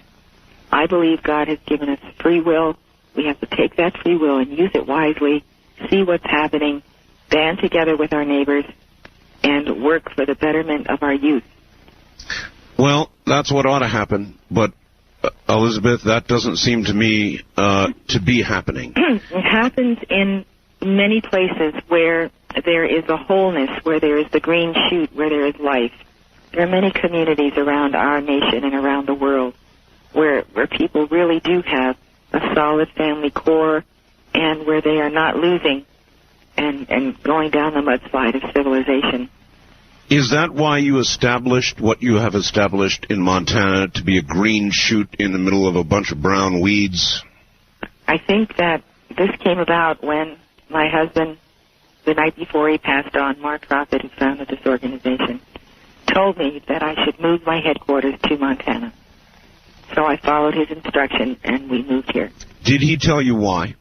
I believe God has given us free will. We have to take that free will and use it wisely, see what's happening, band together with our neighbors, and work for the betterment of our youth. Well, that's what ought to happen, but Elizabeth, that doesn't seem to me to be happening. It happens in many places where there is a wholeness, where there is the green shoot, where there is life. There are many communities around our nation and around the world where people really do have a solid family core, and where they are not losing and going down the mudslide of civilization. Is that why you established what you have established in Montana to be a green shoot in the middle of a bunch of brown weeds? I think that this came about when my husband, the night before he passed on, Mark Prophet, who founded this organization, told me that I should move my headquarters to Montana. So I followed his instruction, and we moved here. Did he tell you why?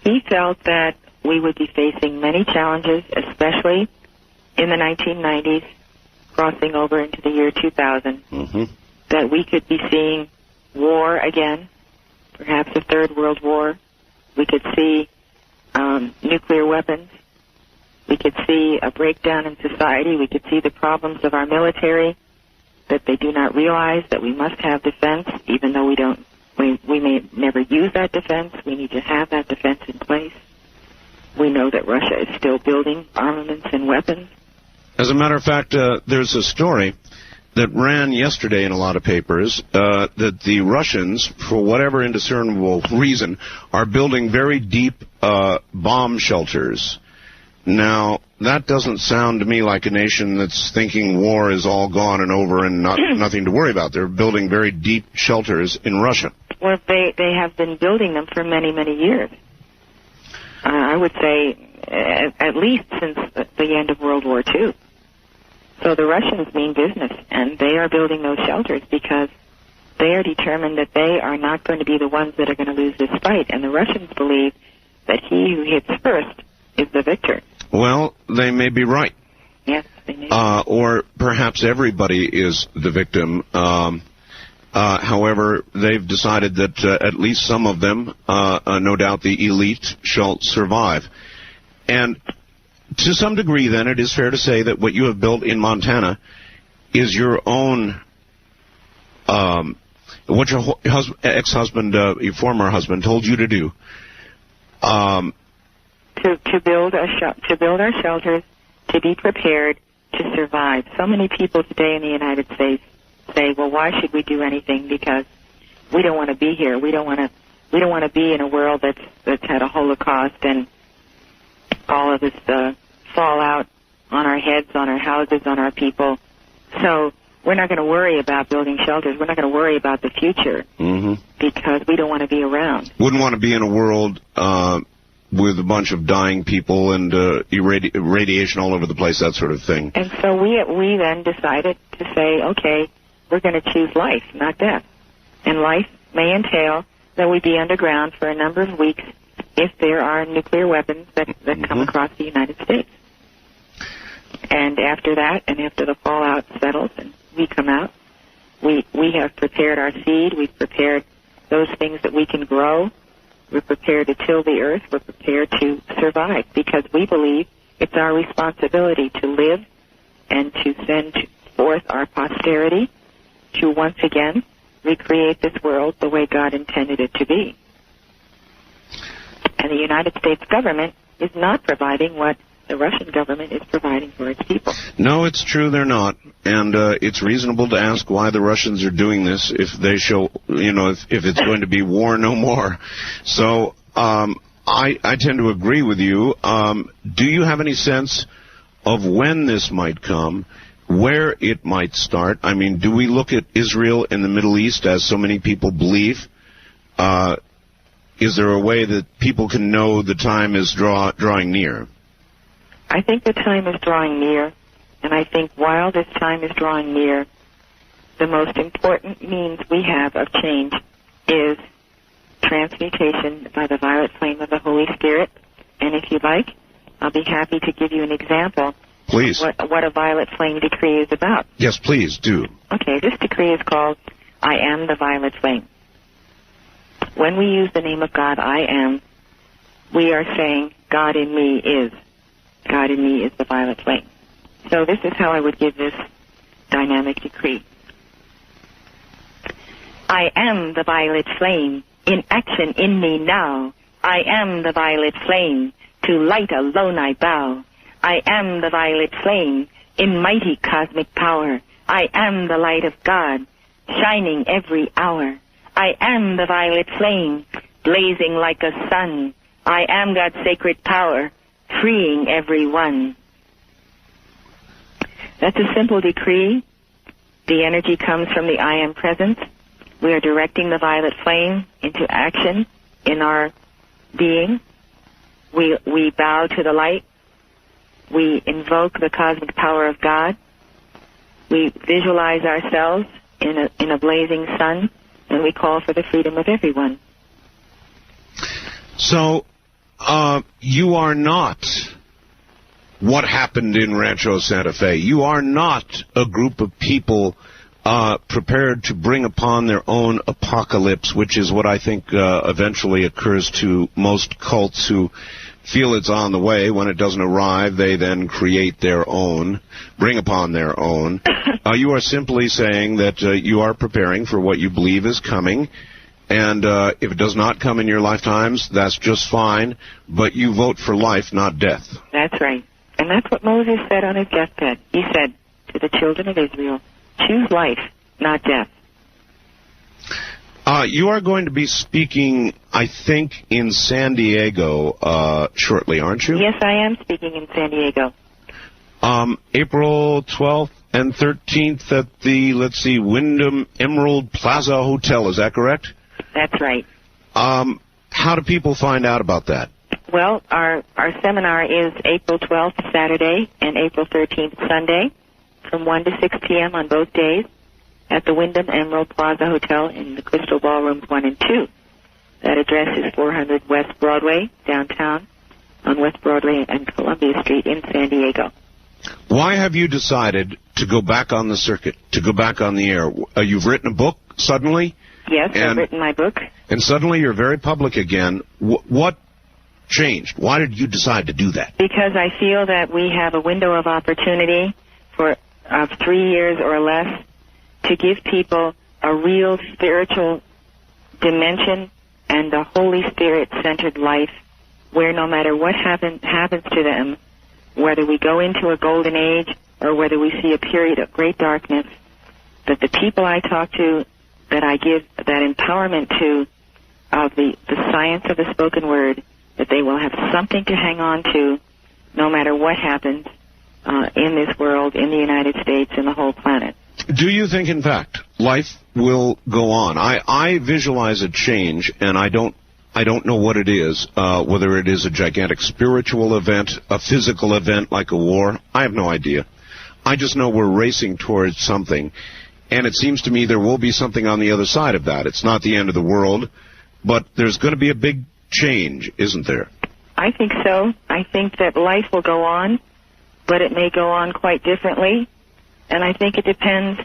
He felt that we would be facing many challenges, especially in the 1990s, crossing over into the year 2000, that we could be seeing war again, perhaps a third world war. We could see nuclear weapons. We could see a breakdown in society. We could see the problems of our military, that they do not realize that we must have defense, even though we may never use that defense. We need to have that defense in place. We know that Russia is still building armaments and weapons. As a matter of fact, there's a story that ran yesterday in a lot of papers that the Russians, for whatever indiscernible reason, are building very deep bomb shelters. Now, that doesn't sound to me like a nation that's thinking war is all gone and over and nothing to worry about. They're building very deep shelters in Russia. Well, they have been building them for many, many years. I would say at least since the end of World War II. So the Russians mean business, and they are building those shelters because they are determined that they are not going to be the ones that are going to lose this fight. And the Russians believe that he who hits first is the victor. Well, they may be right. Yes, they may. Or perhaps everybody is the victim. However, they've decided that at least some of them, no doubt the elite, shall survive. And to some degree, then, it is fair to say that what you have built in Montana is your own, what your ex-husband, your former husband, told you to do. To build our shelters, to be prepared to survive. So many people today in the United States say, "Well, why should we do anything? Because we don't want to be here. We don't want to be in a world that's had a Holocaust and all of this fallout on our heads, on our houses, on our people. So we're not going to worry about building shelters. We're not going to worry about the future because we don't want to be around." Wouldn't want to be in a world with a bunch of dying people and radiation all over the place, that sort of thing. And so we then decided to say, okay, we're going to choose life, not death. And life may entail that we be underground for a number of weeks if there are nuclear weapons that come across the United States. And after that, and after the fallout settles and we come out, we have prepared our seed. We've prepared those things that we can grow. We're prepared to till the earth. We're prepared to survive because we believe it's our responsibility to live and to send forth our posterity to once again recreate this world the way God intended it to be. And the United States government is not providing what the Russian government is providing for its people. No, it's true they're not. And it's reasonable to ask why the Russians are doing this if they show, if it's going to be war no more. So I tend to agree with you. Do you have any sense of when this might come, where it might start? I mean, do we look at Israel and the Middle East as so many people believe? Is there a way that people can know the time is drawing near? I think the time is drawing near, and I think while this time is drawing near, the most important means we have of change is transmutation by the violet flame of the Holy Spirit. And if you like, I'll be happy to give you an example. Please. What a violet flame decree is about. Yes, please, do. Okay, this decree is called, I am the violet flame. When we use the name of God, I am, we are saying, God in me is. God in me is the violet flame. So this is how I would give this dynamic decree. I am the violet flame, in action in me now. I am the violet flame, to light alone I bow. I am the violet flame, in mighty cosmic power. I am the light of God, shining every hour. I am the violet flame, blazing like a sun. I am God's sacred power, freeing everyone. That's a simple decree. The energy comes from the I am presence. We are directing the violet flame into action in our being. We bow to the light. We invoke the cosmic power of God. We visualize ourselves in a blazing sun, and we call for the freedom of everyone. So, you are not what happened in Rancho Santa Fe. You are not a group of people prepared to bring upon their own apocalypse, which is what I think eventually occurs to most cults who feel it's on the way. When it doesn't arrive, they then create their own, bring upon their own. You are simply saying that you are preparing for what you believe is coming, and if it does not come in your lifetimes, that's just fine, but you vote for life, not death. That's right. And that's what Moses said on his deathbed. He said to the children of Israel, choose life, not death. You are going to be speaking, I think, in San Diego shortly, aren't you? Yes, I am speaking in San Diego. April 12th and 13th at the, Wyndham Emerald Plaza Hotel. Is that correct? That's right. How do people find out about that? Well, our seminar is April 12th, Saturday, and April 13th, Sunday, from 1 to 6 p.m. on both days at the Wyndham Emerald Plaza Hotel in the Crystal Ballrooms 1 and 2. That address is 400 West Broadway, downtown, on West Broadway and Columbia Street in San Diego. Why have you decided to go back on the circuit, to go back on the air? You've written a book suddenly? Yes, I've written my book. And suddenly you're very public again. What changed? Why did you decide to do that? Because I feel that we have a window of opportunity of 3 years or less to give people a real spiritual dimension and a Holy Spirit-centered life where no matter what happens to them, whether we go into a golden age or whether we see a period of great darkness, that the people I talk to, that I give that empowerment to, of the science of the spoken word, that they will have something to hang on to no matter what happens in this world, in the United States, in the whole planet. Do you think, in fact, life will go on? I visualize a change, and I don't know what it is, whether it is a gigantic spiritual event, a physical event like a war. I have no idea. I just know we're racing towards something, and it seems to me there will be something on the other side of that. It's not the end of the world, but there's going to be a big change, isn't there? I think so. I think that life will go on, but it may go on quite differently. And I think it depends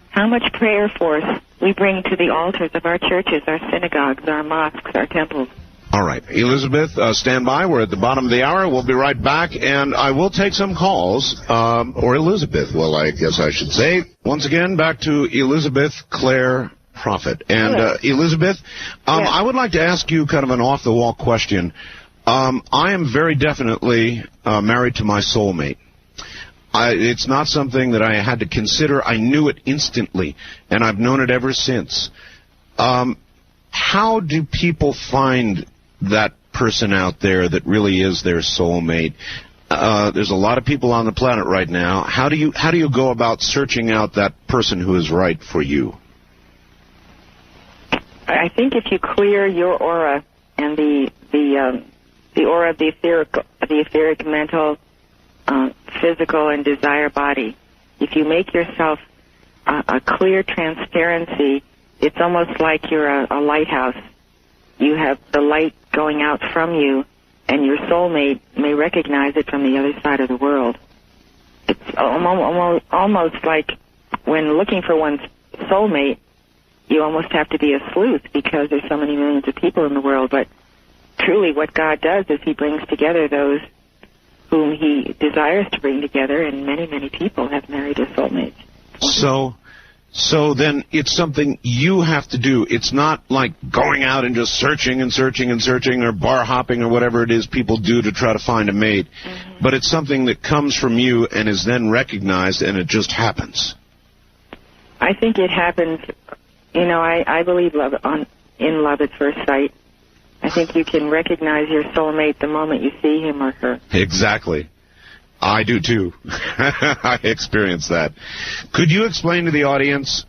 how much prayer force we bring to the altars of our churches, our synagogues, our mosques, our temples. All right. Elizabeth, stand by. We're at the bottom of the hour. We'll be right back, and I will take some calls. Or Elizabeth, well, I guess I should say. Once again, back to Elizabeth Clare Prophet. And, Elizabeth, yes. I would like to ask you kind of an off-the-wall question. I am very definitely married to my soulmate. It's not something that I had to consider. I knew it instantly, and I've known it ever since. How do people find that person out there that really is their soulmate? There's a lot of people on the planet right now. How do you go about searching out that person who is right for you? I think if you clear your aura and the aura of the etheric, mental, physical, and desire body, if you make yourself a clear transparency, it's almost like you're a lighthouse. You have the light going out from you, and your soulmate may recognize it from the other side of the world. It's almost like when looking for one's soulmate, you almost have to be a sleuth because there's so many millions of people in the world. But truly what God does is he brings together those whom he desires to bring together, and many, many people have married their soulmates. So then it's something you have to do. It's not like going out and just searching and searching and searching, or bar hopping, or whatever it is people do to try to find a mate. Mm-hmm. But it's something that comes from you and is then recognized, and it just happens. I think it happens. You know, I believe in love at first sight. I think you can recognize your soulmate the moment you see him or her. Exactly. I do, too. I experienced that. Could you explain to the audience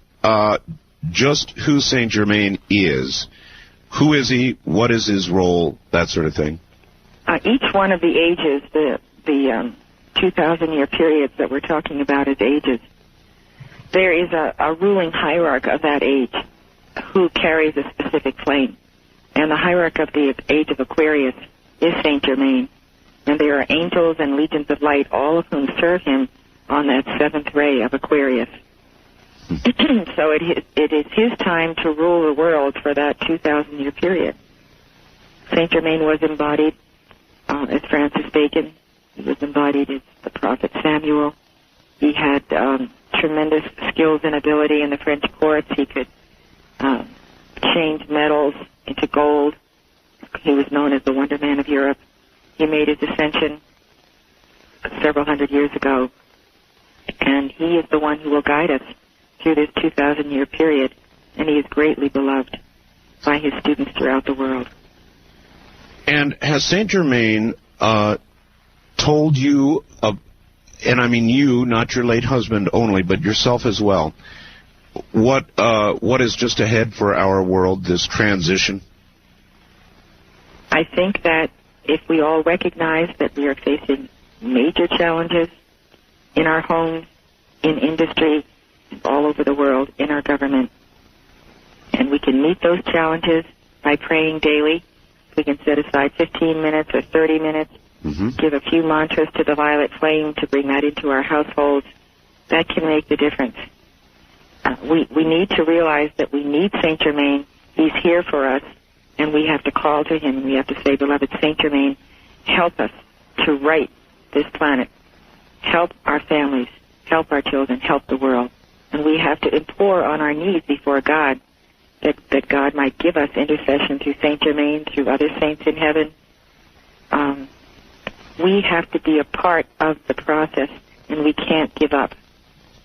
just who Saint Germain is? Who is he? What is his role? That sort of thing. Each one of the ages, the 2,000-year periods that we're talking about as ages, there is a ruling hierarch of that age who carries a specific flame. And the hierarch of the age of Aquarius is Saint Germain. And there are angels and legions of light, all of whom serve him on that seventh ray of Aquarius. So it is his time to rule the world for that 2,000-year period. Saint Germain was embodied as Francis Bacon. He was embodied as the prophet Samuel. He had tremendous skills and ability in the French courts. He could change metals into gold. He was known as the Wonder Man of Europe. He made his ascension several hundred years ago, and he is the one who will guide us through this 2,000-year period, and he is greatly beloved by his students throughout the world. And has Saint Germain told you, and I mean you, not your late husband only, but yourself as well, what is just ahead for our world, this transition? I think that if we all recognize that we are facing major challenges in our homes, in industry, all over the world, in our government, and we can meet those challenges by praying daily. We can set aside 15 minutes or 30 minutes, give a few mantras to the violet flame to bring that into our households. That can make the difference. We need to realize that we need Saint Germain. He's here for us. And we have to call to him, and we have to say, beloved Saint Germain, help us to right this planet. Help our families. Help our children. Help the world. And we have to implore on our knees before God that God might give us intercession through Saint Germain, through other saints in heaven. We have to be a part of the process, and we can't give up.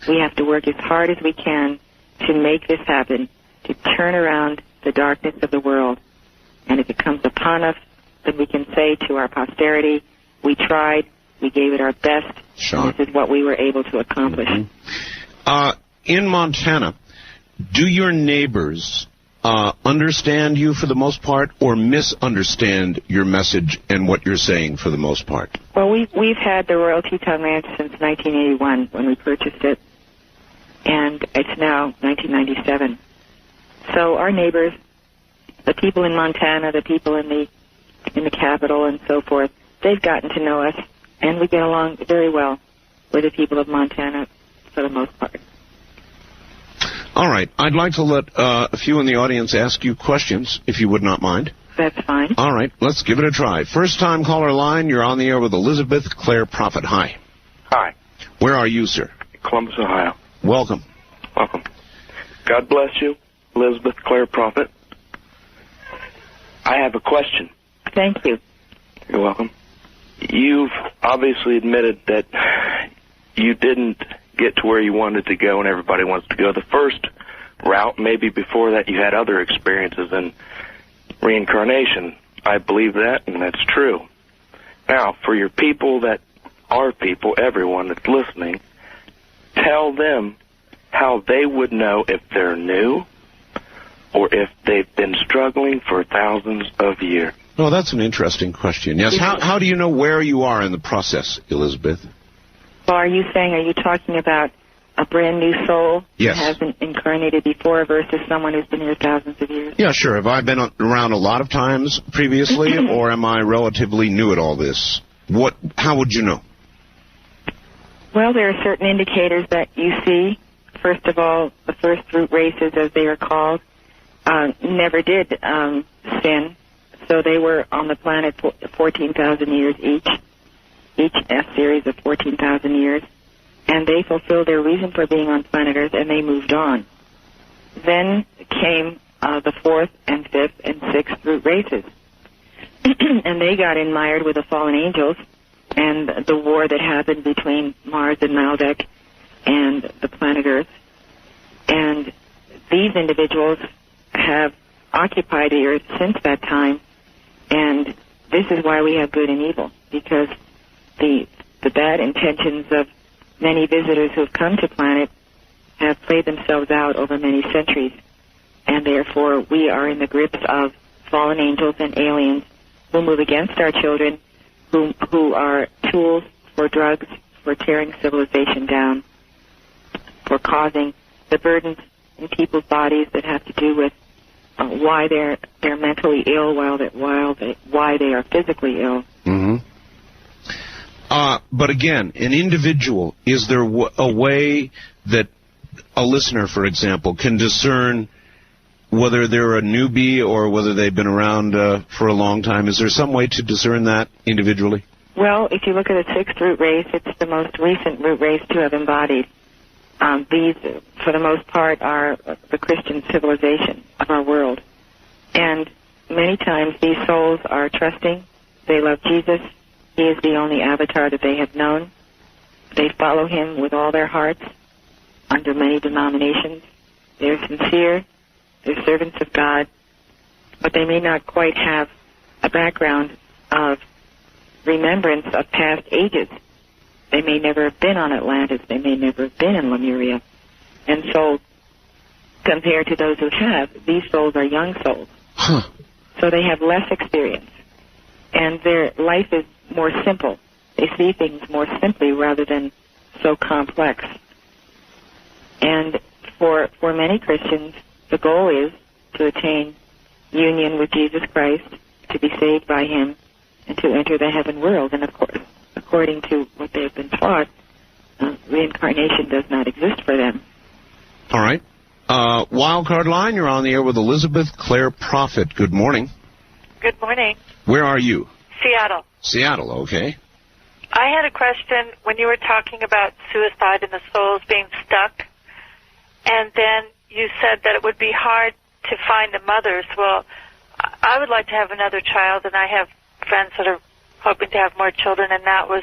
We have to work as hard as we can to make this happen, to turn around the darkness of the world. And if it comes upon us, then we can say to our posterity, we tried, we gave it our best, and this is what we were able to accomplish. In Montana, do your neighbors understand you for the most part, or misunderstand your message and what you're saying for the most part? Well, we've had the Royal Teton Ranch since 1981 when we purchased it, and it's now 1997. So our neighbors, the people in Montana, the people in the capital and so forth, they've gotten to know us, and we get along very well with the people of Montana for the most part. All right. I'd like to let a few in the audience ask you questions, if you would not mind. That's fine. All right. Let's give it a try. First-time caller line, you're on the air with Elizabeth Clare Prophet. Hi. Hi. Where are you, sir? Columbus, Ohio. Welcome. Welcome. God bless you, Elizabeth Clare Prophet. I have a question. Thank you. You're welcome. You've obviously admitted that you didn't get to where you wanted to go and everybody wants to go. The first route, maybe before that you had other experiences in reincarnation. I believe that, and that's true. Now, for your people that are people, everyone that's listening, tell them how they would know if they're new or if they've been struggling for thousands of years. Oh, that's an interesting question. Yes. How do you know where you are in the process, Elizabeth? Well, are you talking about a brand new soul yes. that hasn't incarnated before versus someone who's been here thousands of years? Yeah, sure. Have I been around a lot of times previously, or am I relatively new at all this? How would you know? Well, there are certain indicators that you see. First of all, the first root races, as they are called, never did sin, so they were on the planet for 14,000 years each. each a series of 14,000 years, and they fulfilled their reason for being on planet Earth, and they moved on. Then came the fourth and fifth and sixth root races, and they got mired with the fallen angels and the war that happened between Mars and Maldek and the planet Earth. And these individuals have occupied the Earth since that time, and this is why we have good and evil, because the bad intentions of many visitors who have come to planet have played themselves out over many centuries, and therefore we are in the grips of fallen angels and aliens who move against our children, who are tools for drugs, for tearing civilization down, for causing the burdens in people's bodies that have to do with why they're mentally ill why they are physically ill. Mm-hmm. But again, an individual, is there a way that a listener, for example, can discern whether they're a newbie or whether they've been around for a long time? Is there some way to discern that individually? Well, if you look at the sixth root race, it's the most recent root race to have embodied. These, for the most part, are the Christian civilization of our world. And many times these souls are trusting. They love Jesus. He is the only avatar that they have known. They follow him with all their hearts under many denominations. They're sincere. They're servants of God. But they may not quite have a background of remembrance of past ages. They may never have been on Atlantis. They may never have been in Lemuria. And so, compared to those who have, these souls are young souls. Huh. So they have less experience. And their life is more simple. They see things more simply rather than so complex. And for many Christians, the goal is to attain union with Jesus Christ, to be saved by him, and to enter the heaven world. And of course, according to what they've been taught, reincarnation does not exist for them. All right. Wildcard line, you're on the air with Elizabeth Clare Prophet. Good morning. Good morning. Where are you? Seattle. Seattle, okay. I had a question when you were talking about suicide and the souls being stuck, and then you said that it would be hard to find the mothers. Well, I would like to have another child, and I have friends that are hoping to have more children, and I was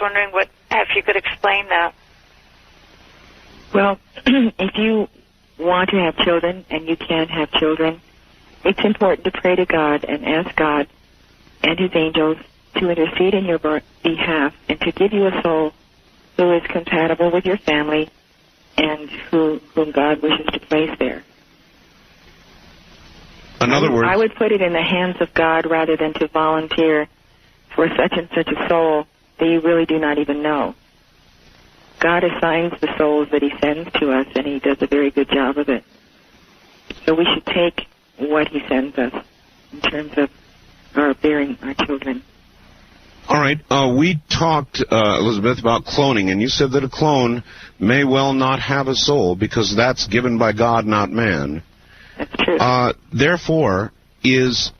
wondering if you could explain that. Well, if you want to have children and you can't have children, it's important to pray to God and ask God and his angels to intercede in your behalf and to give you a soul who is compatible with your family and whom God wishes to place there. In other words, I would put it in the hands of God rather than to volunteer for such and such a soul that you really do not even know. God assigns the souls that he sends to us, and he does a very good job of it. So we should take what he sends us in terms of our bearing our children. all right. We talked, Elizabeth, about cloning, and you said that a clone may well not have a soul because that's given by God, not man. That's true. Therefore, is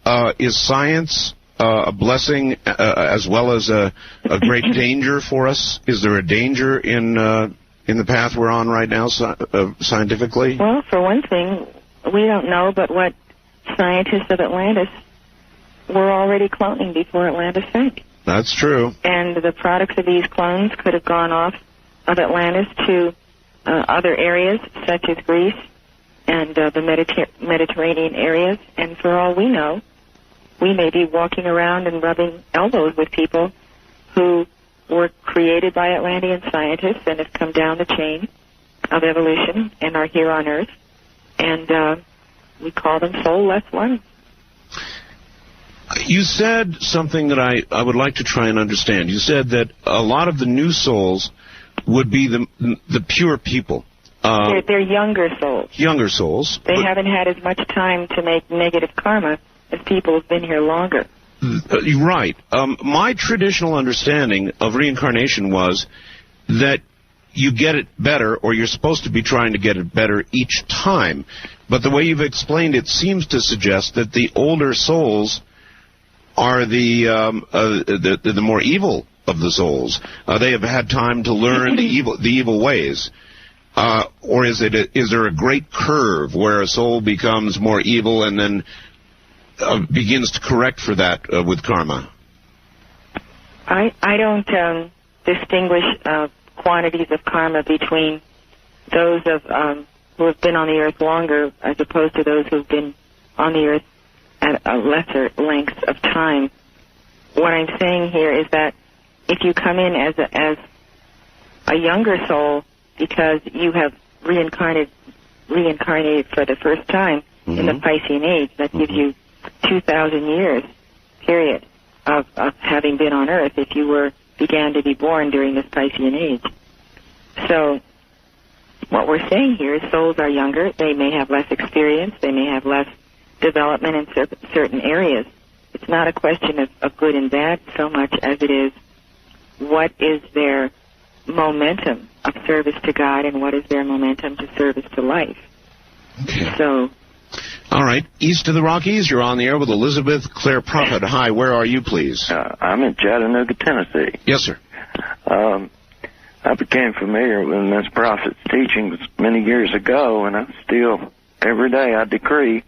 science a blessing as well as a great danger for us? Is there a danger in the path we're on right now, scientifically? Well, for one thing, we don't know, but what scientists of Atlantis were already cloning before Atlantis sank. That's true. And the products of these clones could have gone off of Atlantis to other areas, such as Greece and the Mediterranean areas. And for all we know, we may be walking around and rubbing elbows with people who were created by Atlantean scientists and have come down the chain of evolution and are here on Earth. And we call them soulless ones. You said something that I would like to try and understand. You said that a lot of the new souls would be the pure people. They're younger souls. Younger souls. They haven't had as much time to make negative karma as people who've been here longer. You're right. My traditional understanding of reincarnation was that you get it better, or you're supposed to be trying to get it better each time. But the way you've explained it seems to suggest that the older souls are the more evil of the souls. They have had time to learn the evil ways. Or is there a great curve where a soul becomes more evil and then begins to correct for that with karma? I don't distinguish quantities of karma between those of who have been on the earth longer as opposed to those who have been on the earth at a lesser length of time. What I'm saying here is that if you come in as a younger soul because you have reincarnated for the first time in the Piscean age, that gives you 2,000 years period of having been on earth if you began to be born during this Piscean age. So what we're saying here is souls are younger. They may have less experience. They may have less development in certain areas. It's not a question of good and bad so much as it is what is their momentum of service to God and what is their momentum to service to life. Okay. So, all right. East of the Rockies, you're on the air with Elizabeth Clare Prophet. Hi, where are you, please? I'm in Chattanooga, Tennessee. Yes, sir. I became familiar with Miss Prophet's teachings many years ago, and I still, every day I decree,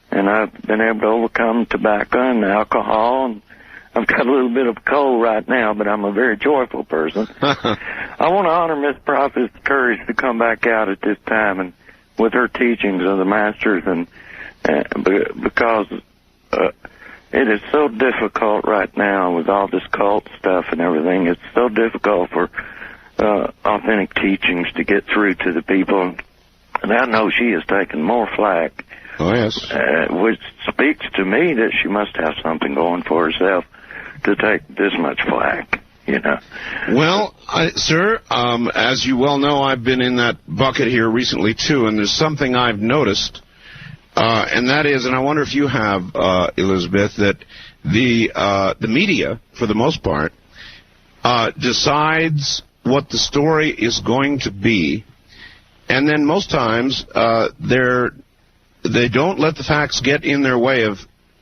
and I've been able to overcome tobacco and alcohol, and I've got a little bit of a cold right now, but I'm a very joyful person. I want to honor Miss Prophet's courage to come back out at this time and with her teachings of the masters, and because it is so difficult right now with all this cult stuff and everything. It's so difficult for authentic teachings to get through to the people. And I know she has taken more flack. Oh, yes. Which speaks to me that she must have something going for herself to take this much flack, you know. Well, sir, as you well know, I've been in that bucket here recently, too, and there's something I've noticed, and that is, and I wonder if you have, Elizabeth, that the media, for the most part, decides what the story is going to be, and then most times they don't let the facts get in their way of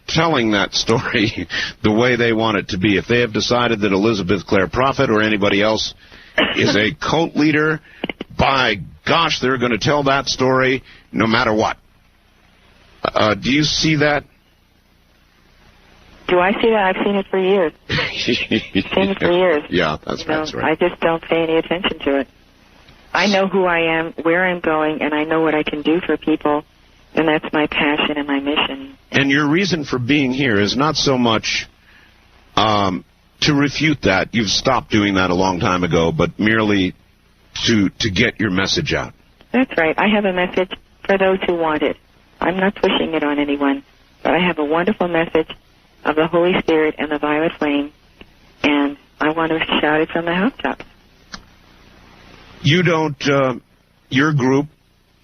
telling that story the way they want it to be. If they have decided that Elizabeth Clare Prophet or anybody else is a cult leader, by gosh, they're going to tell that story no matter what. Do you see that? Do I see that? I've seen it for years. Seen it for years. Yeah, that's right. I just don't pay any attention to it. I know who I am, where I'm going, and I know what I can do for people, and that's my passion and my mission. And your reason for being here is not so much to refute that. You've stopped doing that a long time ago, but merely to get your message out. That's right. I have a message for those who want it. I'm not pushing it on anyone, but I have a wonderful message of the Holy Spirit and the violet flame, and I want to shout it from the housetops. You don't, your group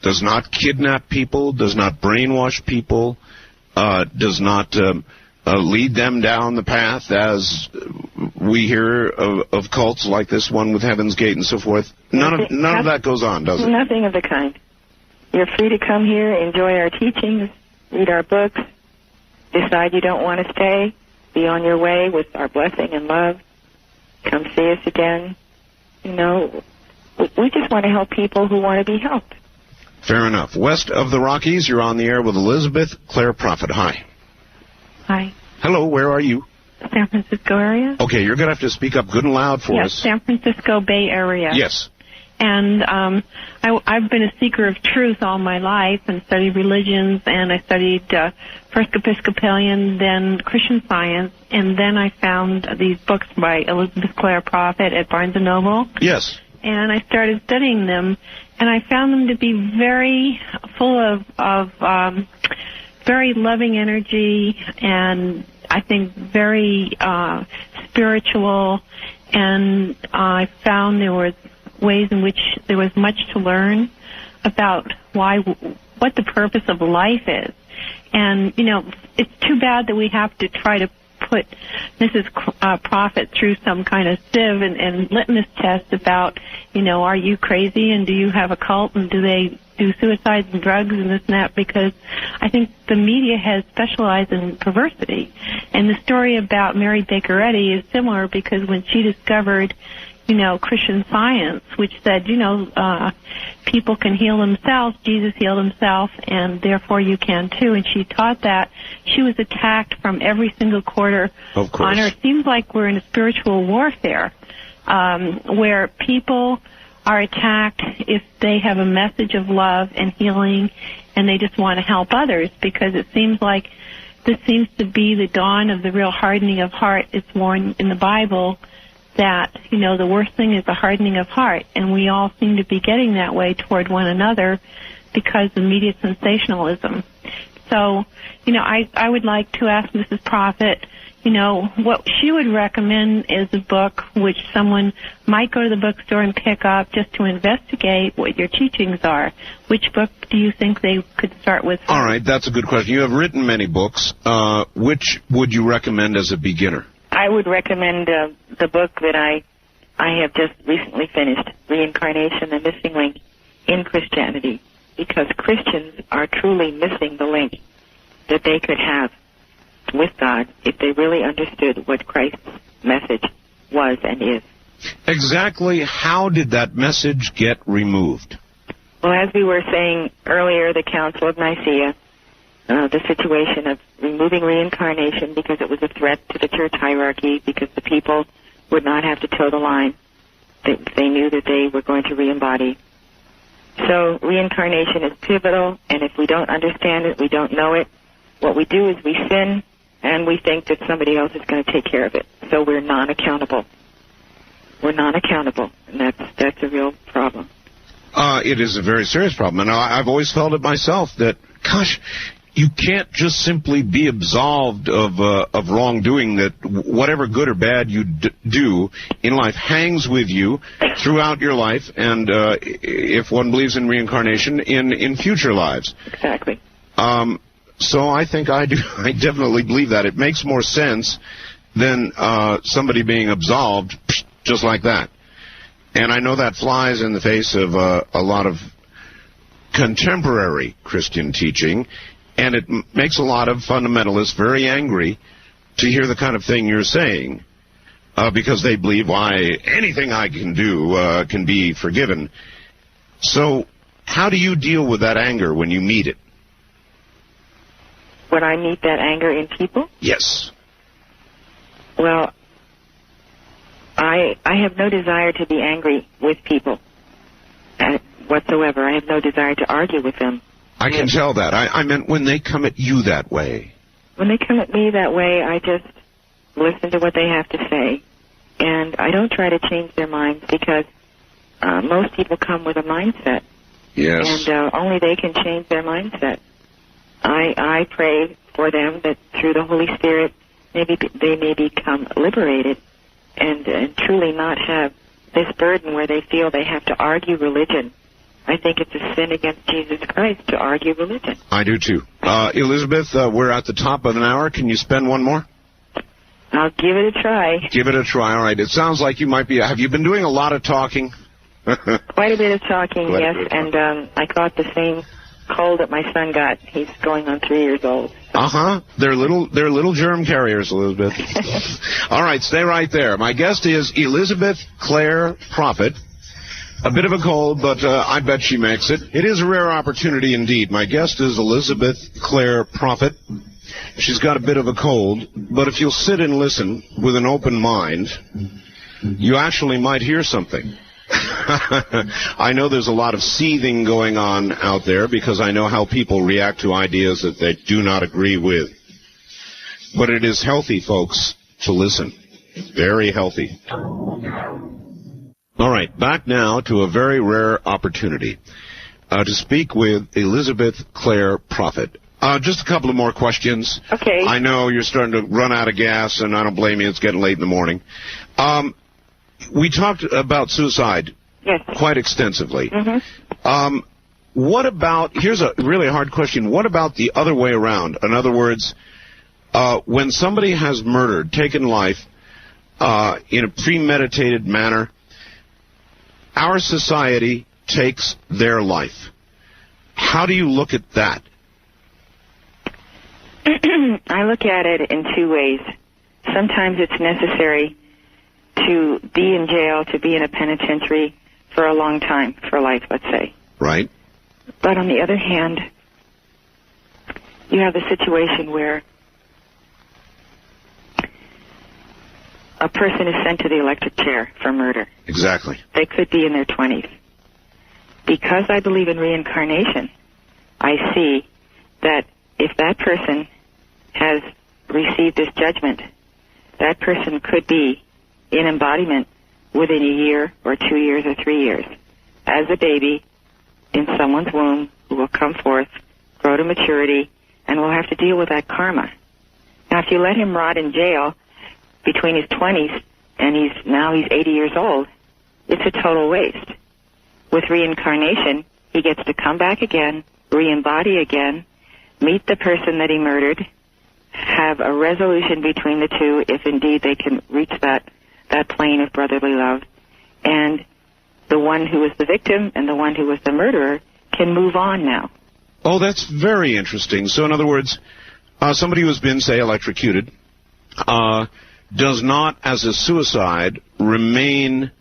does not kidnap people, does not brainwash people, does not lead them down the path as we hear of cults like this one with Heaven's Gate and so forth. None of that goes on, does it? Nothing of the kind. You're free to come here, enjoy our teachings, read our books, decide you don't want to stay, be on your way with our blessing and love, come see us again. You know, we just want to help people who want to be helped. Fair enough. West of the Rockies, you're on the air with Elizabeth Clare Prophet. Hi. Hi. Hello, where are you? San Francisco area. Okay, you're going to have to speak up good and loud for us. Yes, San Francisco Bay Area. Yes. And I've been a seeker of truth all my life and studied religions, and I studied first Episcopalian, then Christian Science, and then I found these books by Elizabeth Clare Prophet at Barnes & Noble. Yes. And I started studying them, and I found them to be very full of very loving energy, and I think very spiritual, and I found there were ways in which there was much to learn about what the purpose of life is. And, you know, it's too bad that we have to try to put Mrs. Prophet through some kind of sieve and litmus test about, you know, are you crazy and do you have a cult and do they do suicides and drugs and this and that, because I think the media has specialized in perversity. And the story about Mary Baker Eddy is similar, because when she discovered, Christian Science, which said, people can heal themselves, Jesus healed himself, and therefore you can too. And she taught that. She was attacked from every single quarter on Earth. Seems like we're in a spiritual warfare, where people are attacked if they have a message of love and healing, and they just want to help others, because it seems like this seems to be the dawn of the real hardening of heart. It's warned in the Bible that, the worst thing is the hardening of heart, and we all seem to be getting that way toward one another because of media sensationalism. So, I would like to ask Mrs. Prophet, what she would recommend is a book which someone might go to the bookstore and pick up just to investigate what your teachings are. Which book do you think they could start with? All right, that's a good question. You have written many books. Which would you recommend as a beginner? I would recommend the book that I have just recently finished, Reincarnation, the Missing Link in Christianity, because Christians are truly missing the link that they could have with God if they really understood what Christ's message was and is. Exactly how did that message get removed? Well, as we were saying earlier, the Council of Nicaea, the situation of removing reincarnation because it was a threat to the church hierarchy, because the people would not have to toe the line. They knew that they were going to re-embody. So reincarnation is pivotal, and if we don't understand it, we don't know it, what we do is we sin, and we think that somebody else is going to take care of it. So we're non-accountable. We're non-accountable, and that's a real problem. It is a very serious problem, and I've always felt it myself that, gosh, you can't just simply be absolved of wrongdoing, that whatever good or bad you do in life hangs with you throughout your life, and if one believes in reincarnation, in future lives. Exactly. So I think I do. I definitely believe that. It makes more sense than somebody being absolved just like that. And I know that flies in the face of a lot of contemporary Christian teaching, and it makes a lot of fundamentalists very angry to hear the kind of thing you're saying, because they believe, why, anything I can do can be forgiven. So how do you deal with that anger when you meet it? When I meet that anger in people? Yes. Well, I have no desire to be angry with people whatsoever. I have no desire to argue with them. I can tell that. I meant when they come at you that way. When they come at me that way, I just listen to what they have to say. And I don't try to change their minds, because most people come with a mindset. Yes. And only they can change their mindset. I pray for them that through the Holy Spirit, maybe they may become liberated and truly not have this burden where they feel they have to argue religion. I think it's a sin against Jesus Christ to argue religion. I do too. Elizabeth, we're at the top of an hour. Can you spend one more? I'll give it a try. Give it a try. All right. It sounds like you might be. Have you been doing a lot of talking? Quite a bit of talking, yes. And I caught the same cold that my son got. He's going on 3 years old. They're little germ carriers, Elizabeth. All right, stay right there. My guest is Elizabeth Clare Prophet. A bit of a cold, but I bet she makes it. It is a rare opportunity indeed. My guest is Elizabeth Clare Prophet. She's got a bit of a cold, but if you'll sit and listen with an open mind, you actually might hear something. I know there's a lot of seething going on out there, because I know how people react to ideas that they do not agree with. But it is healthy, folks, to listen. Very healthy. All right, back now to a very rare opportunity to speak with Elizabeth Clare Prophet. Just a couple of more questions. Okay. I know you're starting to run out of gas, and I don't blame you. It's getting late in the morning. We talked about suicide quite extensively. Mm-hmm. What about, here's a really hard question, what about the other way around? In other words, when somebody has murdered, taken life in a premeditated manner, our society takes their life. How do you look at that? I look at it in two ways. Sometimes it's necessary to be in jail, to be in a penitentiary for a long time, for life, let's say. Right. But on the other hand, you have the situation where a person is sent to the electric chair for murder. Exactly. They could be in their 20s. Because I believe in reincarnation, I see that if that person has received this judgment, that person could be in embodiment within a year or 2 years or 3 years as a baby in someone's womb who will come forth, grow to maturity, and will have to deal with that karma. Now, if you let him rot in jail between his 20s and he's 80 years old, it's a total waste. With reincarnation, he gets to come back again, re-embody again, meet the person that he murdered, have a resolution between the two if indeed they can reach that plane of brotherly love, and the one who was the victim and the one who was the murderer can move on now. Oh, that's very interesting. So in other words, somebody who has been, say, electrocuted does not, as a suicide, remain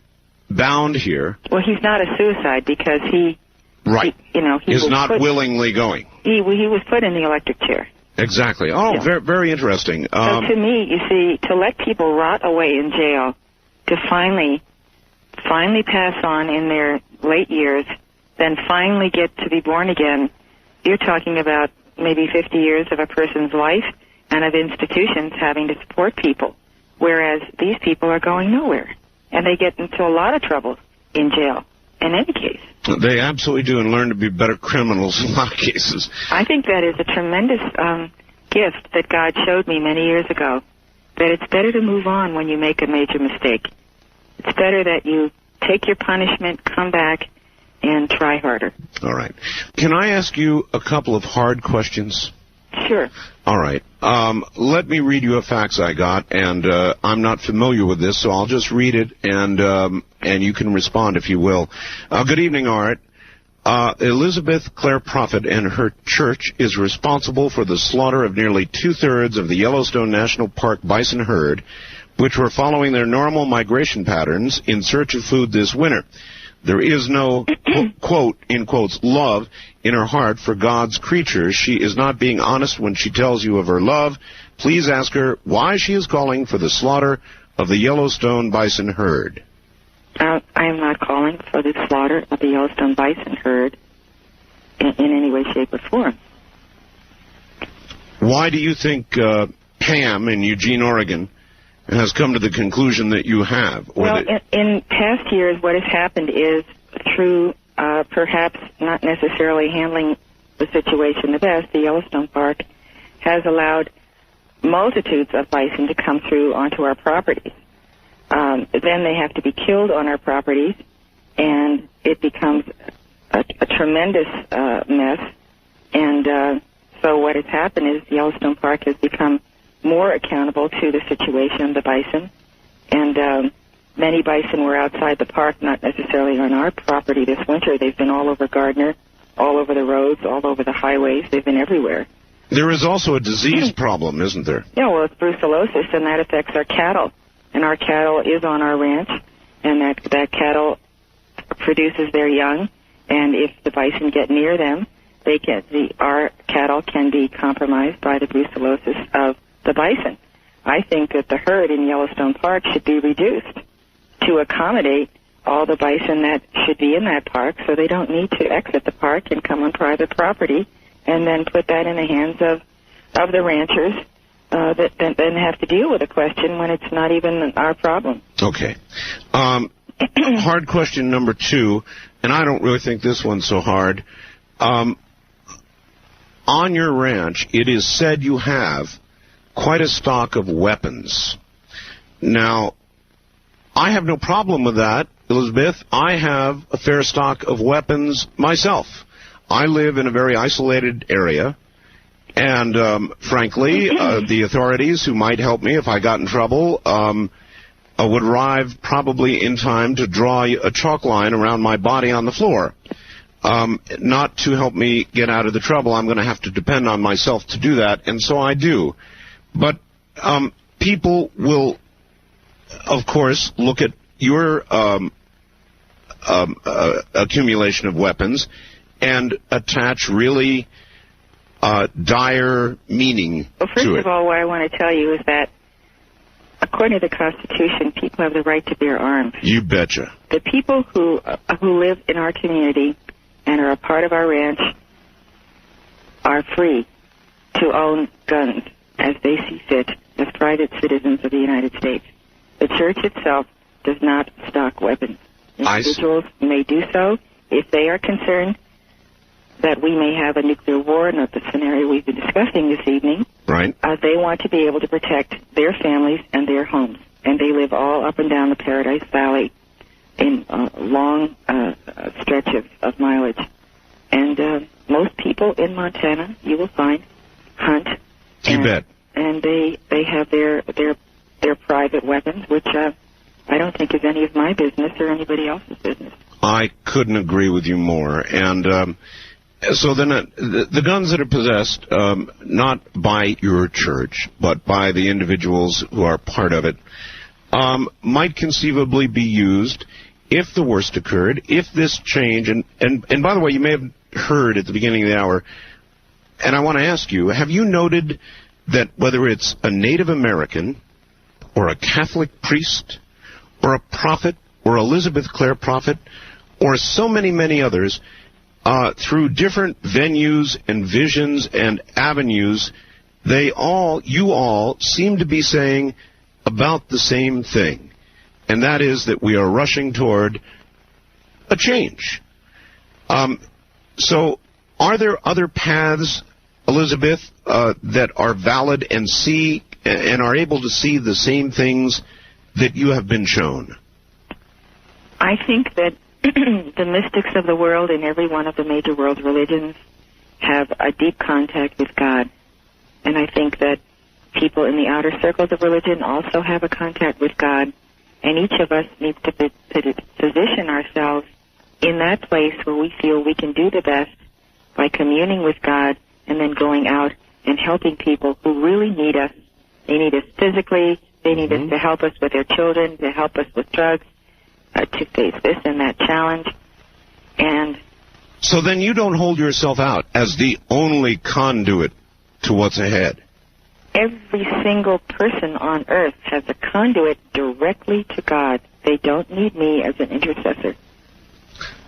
bound here. Well, he's not a suicide because he is not willingly going. He was put in the electric chair. Exactly. Oh, yeah. Very interesting. So to me, you see, to let people rot away in jail, to finally pass on in their late years, then finally get to be born again, you're talking about maybe 50 years of a person's life and of institutions having to support people, whereas these people are going nowhere, and they get into a lot of trouble in jail in any case. They absolutely do, and learn to be better criminals in a lot of cases. I think that is a tremendous gift that God showed me many years ago, that it's better to move on when you make a major mistake. It's better that you take your punishment, come back, and try harder. All right. Can I ask you a couple of hard questions? Sure. All right. Let me read you a fax I got, and I'm not familiar with this, so I'll just read it, and you can respond if you will. Good evening, Art. Elizabeth Clare Prophet and her church is responsible for the slaughter of nearly 2/3 of the Yellowstone National Park bison herd, which were following their normal migration patterns in search of food this winter. There is no, quote, in quotes, love in her heart for God's creatures. She is not being honest when she tells you of her love. Please ask her why she is calling for the slaughter of the Yellowstone bison herd. I am not calling for the slaughter of the Yellowstone bison herd in any way, shape, or form. Why do you think Pam in Eugene, Oregon, has come to the conclusion that you have? Well, in past years, what has happened is through perhaps not necessarily handling the situation the best, the Yellowstone Park has allowed multitudes of bison to come through onto our properties. Then they have to be killed on our properties, and it becomes a tremendous mess. And so what has happened is Yellowstone Park has become more accountable to the situation of the bison. And many bison were outside the park, not necessarily on our property this winter. They've been all over Gardner, all over the roads, all over the highways. They've been everywhere. There is also a disease problem, isn't there? Yeah, well, it's brucellosis, and that affects our cattle. And our cattle is on our ranch, and that cattle produces their young. And if the bison get near them, our cattle can be compromised by the brucellosis of the bison. I think that the herd in Yellowstone Park should be reduced to accommodate all the bison that should be in that park, so they don't need to exit the park and come on private property and then put that in the hands of the ranchers that then have to deal with the question when it's not even our problem. Okay. Hard question number 2, and I don't really think this one's so hard. On your ranch, it is said you have quite a stock of weapons. Now, I have no problem with that, Elizabeth. I have a fair stock of weapons myself. I live in a very isolated area, and frankly, the authorities who might help me if I got in trouble would arrive probably in time to draw a chalk line around my body on the floor. not to help me get out of the trouble. I'm going to have to depend on myself to do that, and so I do. But people will, of course, look at your accumulation of weapons and attach really dire meaning well, first to it. of all, what I want to tell you is that according to the Constitution, people have the right to bear arms. You betcha. The people who live in our community and are a part of our ranch are free to own guns as they see fit as private citizens of the United States. The church itself does not stock weapons. Individuals may do so if they are concerned that we may have a nuclear war, not the scenario we've been discussing this evening. Right. They want to be able to protect their families and their homes. And they live all up and down the Paradise Valley in long stretches of mileage. And most people in Montana, you will find, hunt. You bet. And they have their private weapons, which I don't think is any of my business or anybody else's business. I couldn't agree with you more. And so then the guns that are possessed, not by your church, but by the individuals who are part of it, might conceivably be used if the worst occurred, if this change, and by the way, you may have heard at the beginning of the hour, and I want to ask you, have you noted that whether it's a Native American or a Catholic priest or a prophet or Elizabeth Clare Prophet or so many others, through different venues and visions and avenues, you all seem to be saying about the same thing, and that is that we are rushing toward a change. So are there other paths, Elizabeth, that are valid and are able to see the same things that you have been shown? I think that the mystics of the world in every one of the major world religions have a deep contact with God. And I think that people in the outer circles of religion also have a contact with God. And each of us needs to position ourselves in that place where we feel we can do the best by communing with God and then going out and helping people who really need us. They need us physically. They need us to help us with their children, to help us with drugs, to face this and that challenge. And so then you don't hold yourself out as the only conduit to what's ahead. Every single person on earth has a conduit directly to God. They don't need me as an intercessor.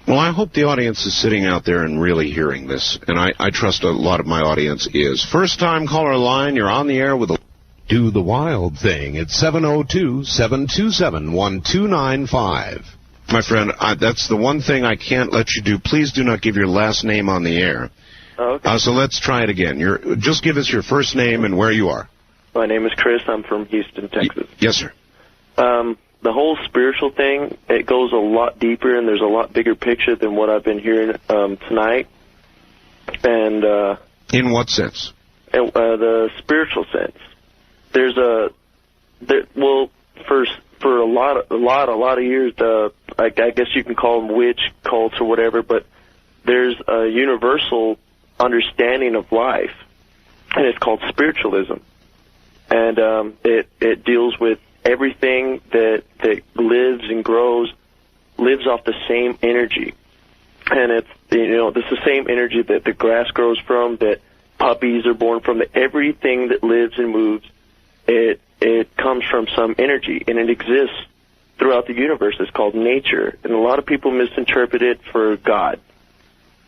Well, I hope the audience is sitting out there and really hearing this, and I trust a lot of my audience is. First-time caller line, you're on the air with Do the Wild Thing. It's 702-727-1295. My friend, that's the one thing I can't let you do. Please do not give your last name on the air. Oh, okay. So let's try it again. Just give us your first name and where you are. My name is Chris. I'm from Houston, Texas. Yes, sir. The whole spiritual thing, it goes a lot deeper, and there's a lot bigger picture than what I've been hearing tonight. And in what sense? The spiritual sense. For a lot of years, I guess you can call them witch cults or whatever, but there's a universal understanding of life, and it's called spiritualism. And it deals with everything that lives and grows, lives off the same energy. And it's the same energy that the grass grows from, that puppies are born from, that everything that lives and moves, it comes from some energy, and it exists throughout the universe. It's called nature, and a lot of people misinterpret it for God.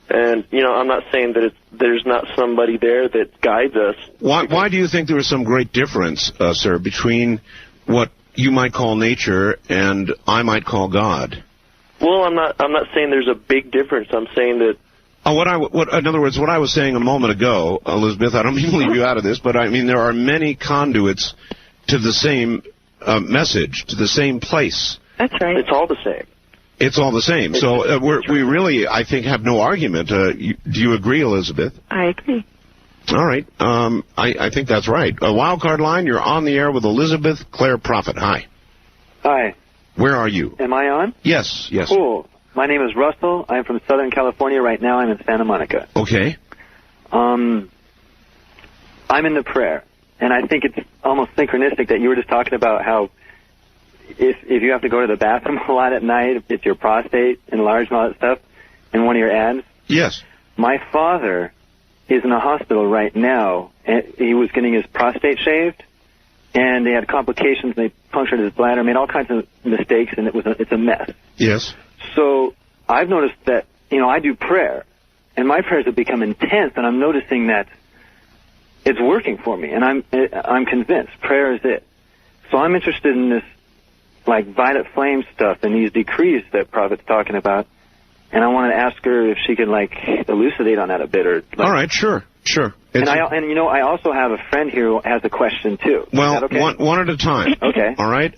And, I'm not saying that there's not somebody there that guides us. Why do you think there is some great difference, sir, between what you might call nature and I might call God? Well, I'm not saying there's a big difference. I'm saying that. In other words, what I was saying a moment ago, Elizabeth, I don't mean to leave you out of this, but I mean there are many conduits to the same message, to the same place. That's right. It's all the same. It's all the same. So we really, I think, have no argument. Do you agree, Elizabeth? I agree. All right. I think that's right. Wildcard line, you're on the air with Elizabeth Clare Prophet. Hi. Hi. Where are you? Am I on? Yes. Cool. My name is Russell. I'm from Southern California. Right now I'm in Santa Monica. Okay. I'm into prayer. And I think it's almost synchronistic that you were just talking about how if you have to go to the bathroom a lot at night, if your prostate enlarged and all that stuff, in one of your ads. Yes. My father is in a hospital right now, and he was getting his prostate shaved, and they had complications, and they punctured his bladder, made all kinds of mistakes, and it's a mess. Yes. So I've noticed that, I do prayer, and my prayers have become intense, and I'm noticing that it's working for me, and I'm convinced prayer is it. So I'm interested in this, like, violet flame stuff and these decrees that Prophet's talking about, and I wanted to ask her if she could, like, elucidate on that a bit. All right, sure. And I also have a friend here who has a question, too. Well, okay? one at a time. Okay. All right.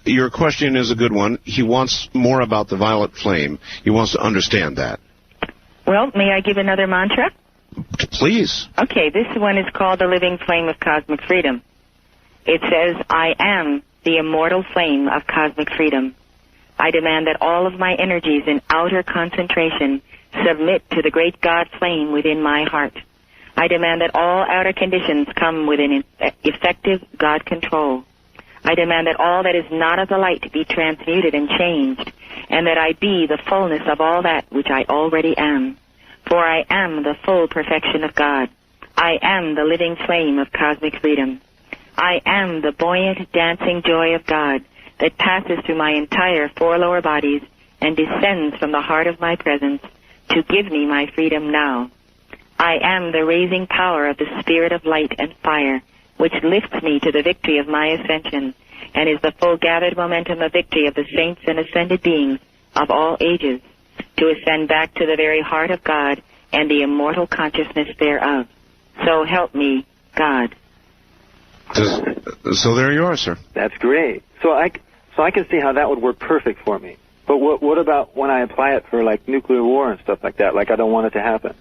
Your question is a good one. He wants more about the violet flame. He wants to understand that. Well, may I give another mantra? Please. Okay, this one is called the living flame of cosmic freedom. It says, I am the immortal flame of cosmic freedom. I demand that all of my energies in outer concentration submit to the great God flame within my heart. I demand that all outer conditions come within effective God control. I demand that all that is not of the light be transmuted and changed, and that I be the fullness of all that which I already am. For I am the full perfection of God. I am the living flame of cosmic freedom. I am the buoyant, dancing joy of God that passes through my entire four lower bodies and descends from the heart of my presence to give me my freedom now. I am the raising power of the spirit of light and fire, which lifts me to the victory of my ascension, and is the full gathered momentum of victory of the saints and ascended beings of all ages, to ascend back to the very heart of God and the immortal consciousness thereof. So help me, God. So there you are, sir. That's great. So I can see how that would work perfect for me. But what about when I apply it for, like, nuclear war and stuff like that? Like, I don't want it to happen.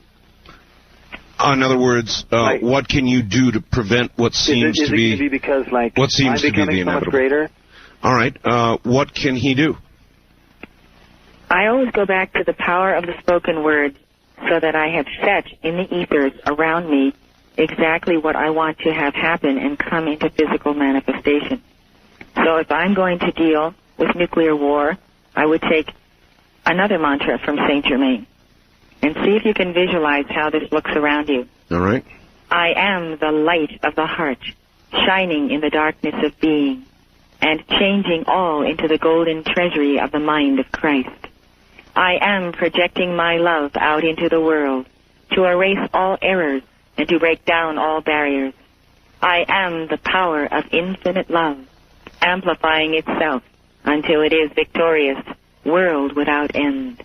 In other words, what can you do to prevent what seems to be... Is it because, like, what seems I'm to be the becoming so much inevitable? greater? All right. What can he do? I always go back to the power of the spoken word, so that I have set in the ethers around me exactly what I want to have happen and come into physical manifestation. So if I'm going to deal with nuclear war, I would take another mantra from Saint Germain and see if you can visualize how this looks around you. All right. I am the light of the heart, shining in the darkness of being, and changing all into the golden treasury of the mind of Christ. I am projecting my love out into the world to erase all errors and to break down all barriers. I am the power of infinite love, amplifying itself until it is victorious, world without end.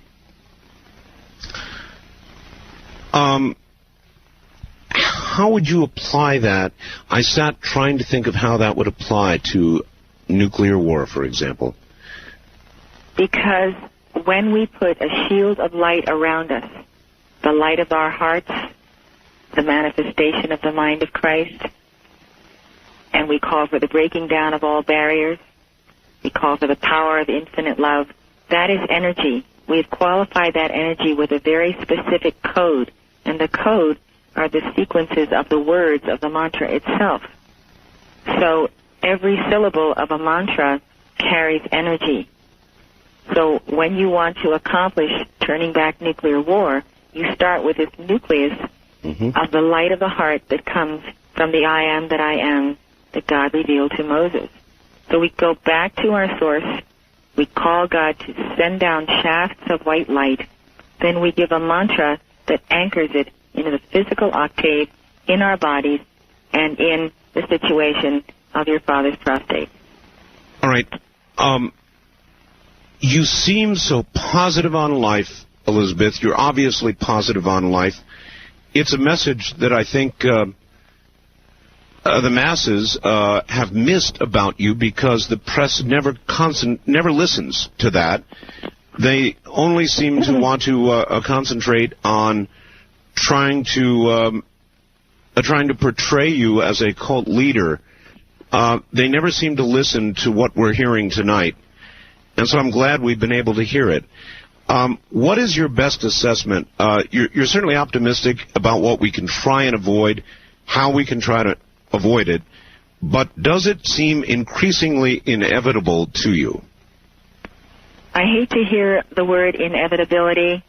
How would you apply that? I sat trying to think of how that would apply to nuclear war, for example. Because when we put a shield of light around us, the light of our hearts, the manifestation of the mind of Christ, and we call for the breaking down of all barriers, we call for the power of infinite love, that is energy. We've qualified that energy with a very specific code, and the code are the sequences of the words of the mantra itself. So every syllable of a mantra carries energy. So when you want to accomplish turning back nuclear war, you start with this nucleus of the light of the heart that comes from the I am that I am that God revealed to Moses. So we go back to our source, we call God to send down shafts of white light, then we give a mantra that anchors it into the physical octave in our bodies and in the situation of your father's prostate. All right. You seem so positive on life, Elizabeth. You're obviously positive on life. It's a message that I think the masses have missed about you because the press never listens to that. They only seem to want to concentrate on trying to portray you as a cult leader. They never seem to listen to what we're hearing tonight. And so I'm glad we've been able to hear it. What is your best assessment? You're certainly optimistic about what we can try and avoid, how we can try to avoid it, but does it seem increasingly inevitable to you? I hate to hear the word inevitability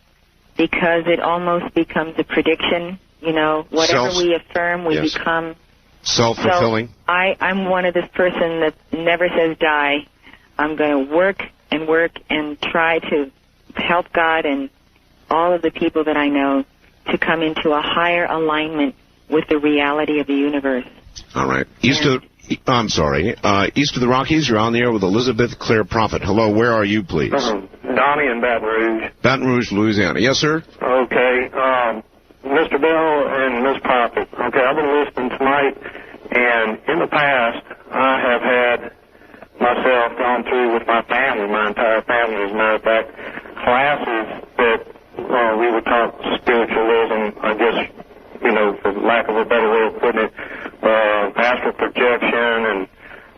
because it almost becomes a prediction. You know, whatever we affirm, we become self-fulfilling. So I'm one of this person that never says die. I'm going to work and try to help God and all of the people that I know to come into a higher alignment with the reality of the universe. All right. East of the Rockies, you're on the air with Elizabeth Clare Prophet. Hello, where are you, please? Donnie in Baton Rouge. Baton Rouge, Louisiana. Yes, sir? Okay. Mr. Bell and Ms. Prophet. Okay, I've been listening tonight, and in the past, I have had myself gone through with my family, my entire family, as a matter of fact, classes that we would talk spiritualism, I guess, you know, for lack of a better way of putting it, astral projection and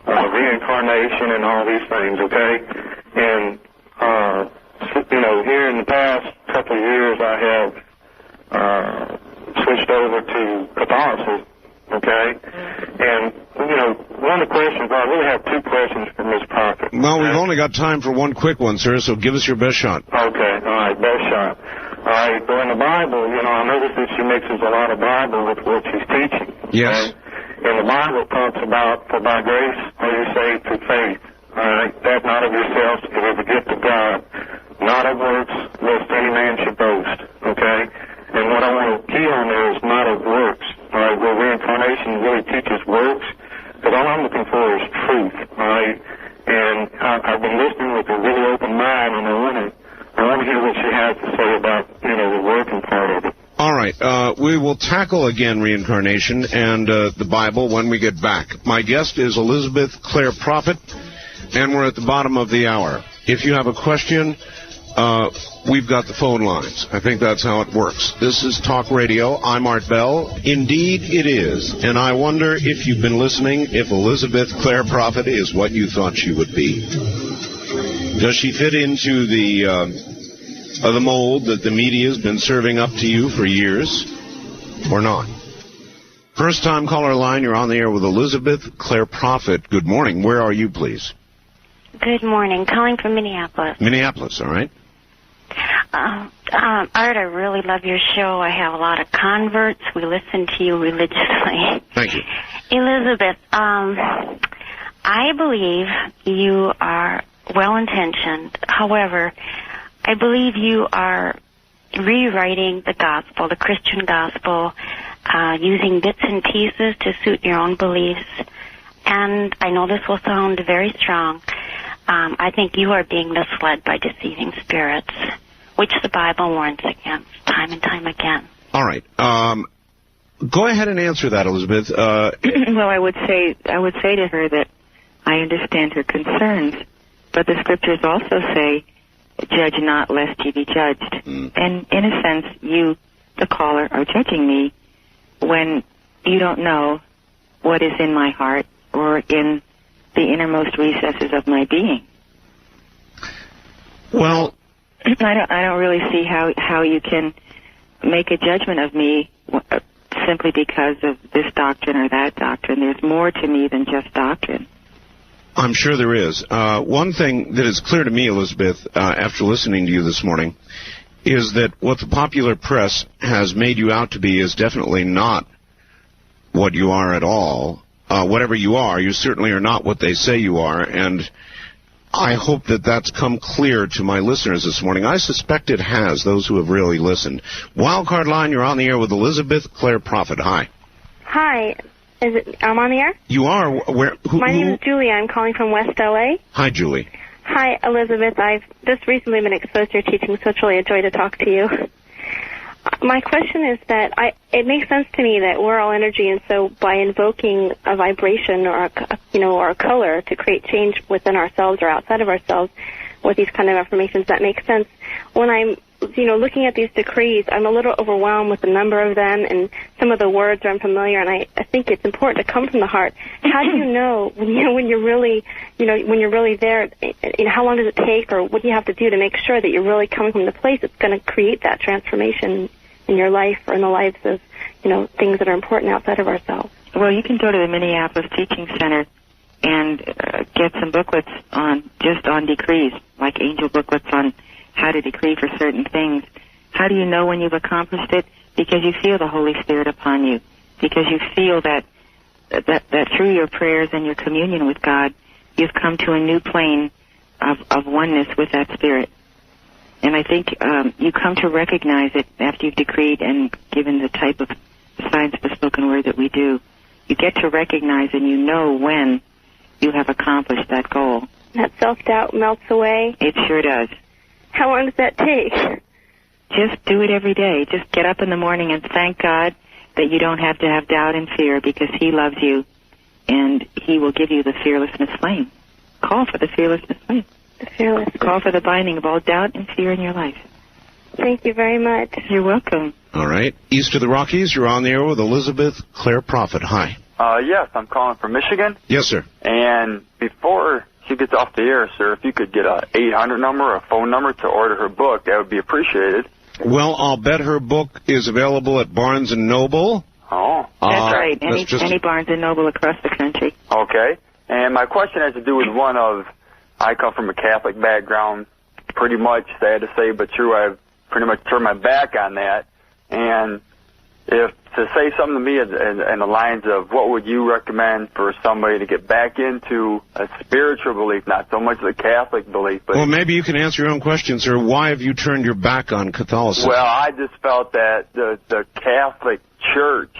reincarnation and all these things, okay? And, you know, here in the past couple of years, I have switched over to Catholicism, okay? And, you know, one of the questions, I really have two questions for Ms. Prophet. Well, we've only got time for one quick one, sir, so give us your best shot. Okay, all right, best shot. All right, well, in the Bible, you know, I notice that she mixes a lot of Bible with what she's teaching. Yes. Okay? And the Bible talks about, for by grace are you saved through faith. All right, that not of yourselves, it is a gift of God, not of works, lest any man should boast. Okay? And what I want to key on there is not of works. All right, where reincarnation really teaches works, because all I'm looking for is truth. All right? And I've been listening with a really open mind, and I want to hear what she has to say about, you know, the working part of it. All right. We will tackle again reincarnation and the Bible when we get back. My guest is Elizabeth Clare Prophet, and we're at the bottom of the hour. If you have a question, we've got the phone lines. I think that's how it works. This is Talk Radio. I'm Art Bell. Indeed, it is. And I wonder if you've been listening, if Elizabeth Clare Prophet is what you thought she would be. Does she fit into the mold that the media has been serving up to you for years, or not? First-time caller line, you're on the air with Elizabeth Clare Prophet. Good morning. Where are you, please? Good morning. Calling from Minneapolis. Minneapolis, all right. Art, I really love your show. I have a lot of converts. We listen to you religiously. Thank you. Elizabeth, I believe you are well-intentioned. However, I believe you are rewriting the gospel, the Christian gospel, using bits and pieces to suit your own beliefs. And I know this will sound very strong. I think you are being misled by deceiving spirits, which the Bible warns against time and time again. All right. Go ahead and answer that, Elizabeth. Well, I would say to her that I understand her concerns, but the scriptures also say, judge not lest ye be judged. And in a sense, you, the caller, are judging me when you don't know what is in my heart or in the innermost recesses of my being. Well, I don't really see how you can make a judgment of me simply because of this doctrine or that doctrine. There's more to me than just doctrine. I'm sure there is. One thing that is clear to me, Elizabeth, after listening to you this morning, is that what the popular press has made you out to be is definitely not what you are at all. Whatever you are, you certainly are not what they say you are, and I hope that that's come clear to my listeners this morning. I suspect it has, those who have really listened. Wildcard line, you're on the air with Elizabeth Clare Prophet. Hi. Hi. I'm on the air? You are. My name is Julie. I'm calling from West L.A. Hi, Julie. Hi, Elizabeth. I've just recently been exposed to your teaching, so it's really a joy to talk to you. My question is that it makes sense to me that we're all energy, and so by invoking a vibration or a color to create change within ourselves or outside of ourselves with these kind of affirmations, that makes sense. When I'm looking at these decrees, I'm a little overwhelmed with the number of them, and some of the words are unfamiliar, and I think it's important to come from the heart. How do you know when you're really there? How long does it take, or what do you have to do to make sure that you're really coming from the place that's going to create that transformation in your life or in the lives of things that are important outside of ourselves? Well, you can go to the Minneapolis Teaching Center and get some booklets on decrees, like angel booklets on how to decree for certain things. How do you know when you've accomplished it? Because you feel the Holy Spirit upon you. Because you feel that through your prayers and your communion with God, you've come to a new plane of oneness with that Spirit. And I think you come to recognize it after you've decreed and given the type of signs of the spoken word that we do. You get to recognize and you know when you have accomplished that goal. That self-doubt melts away? It sure does. How long does that take? Just do it every day. Just get up in the morning and thank God that you don't have to have doubt and fear, because He loves you and He will give you the fearlessness flame. Call for the fearlessness flame. The fearlessness. Call for the binding of all doubt and fear in your life. Thank you very much. You're welcome. All right. East of the Rockies, you're on the air with Elizabeth Clare Prophet. Hi. Yes, I'm calling from Michigan. Yes, sir. And before she gets off the air, sir, if you could get a 800 number, a phone number to order her book, that would be appreciated. Well, I'll bet her book is available at Barnes & Noble. Oh. That's right. Any Barnes & Noble across the country. Okay. And my question has to do with one of, I come from a Catholic background, pretty much, sad to say, but true, I've pretty much turned my back on that. And if to say something to me in the lines of what would you recommend for somebody to get back into a spiritual belief, not so much the Catholic belief. But well, maybe you can answer your own question, sir. Why have you turned your back on Catholicism? Well, I just felt that the Catholic Church,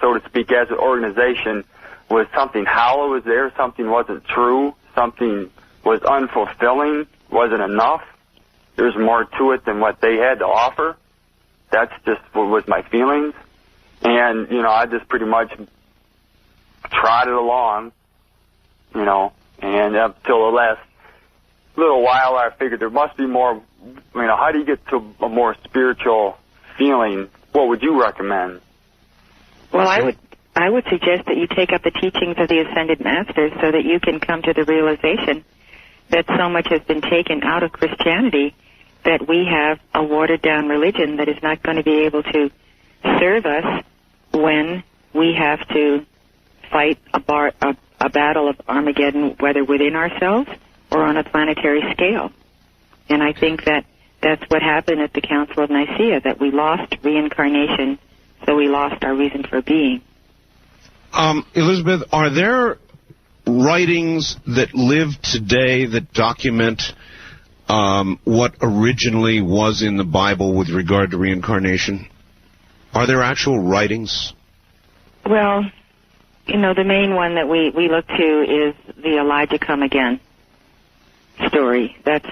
so to speak, as an organization, was something hollow was there, something wasn't true, something was unfulfilling, wasn't enough. There's more to it than what they had to offer. That's just what was my feelings. And, I just pretty much trotted along, and up till the last little while I figured there must be more, how do you get to a more spiritual feeling? What would you recommend? Well, I would suggest that you take up the teachings of the Ascended Masters so that you can come to the realization that so much has been taken out of Christianity that we have a watered-down religion that is not going to be able to serve us when we have to fight a battle of Armageddon, whether within ourselves or on a planetary scale. And I think that that's what happened at the Council of Nicaea, that we lost reincarnation, so we lost our reason for being. Elizabeth, are there writings that live today that document what originally was in the Bible with regard to reincarnation? Are there actual writings? Well, the main one that we look to is the Elijah Come Again story. That's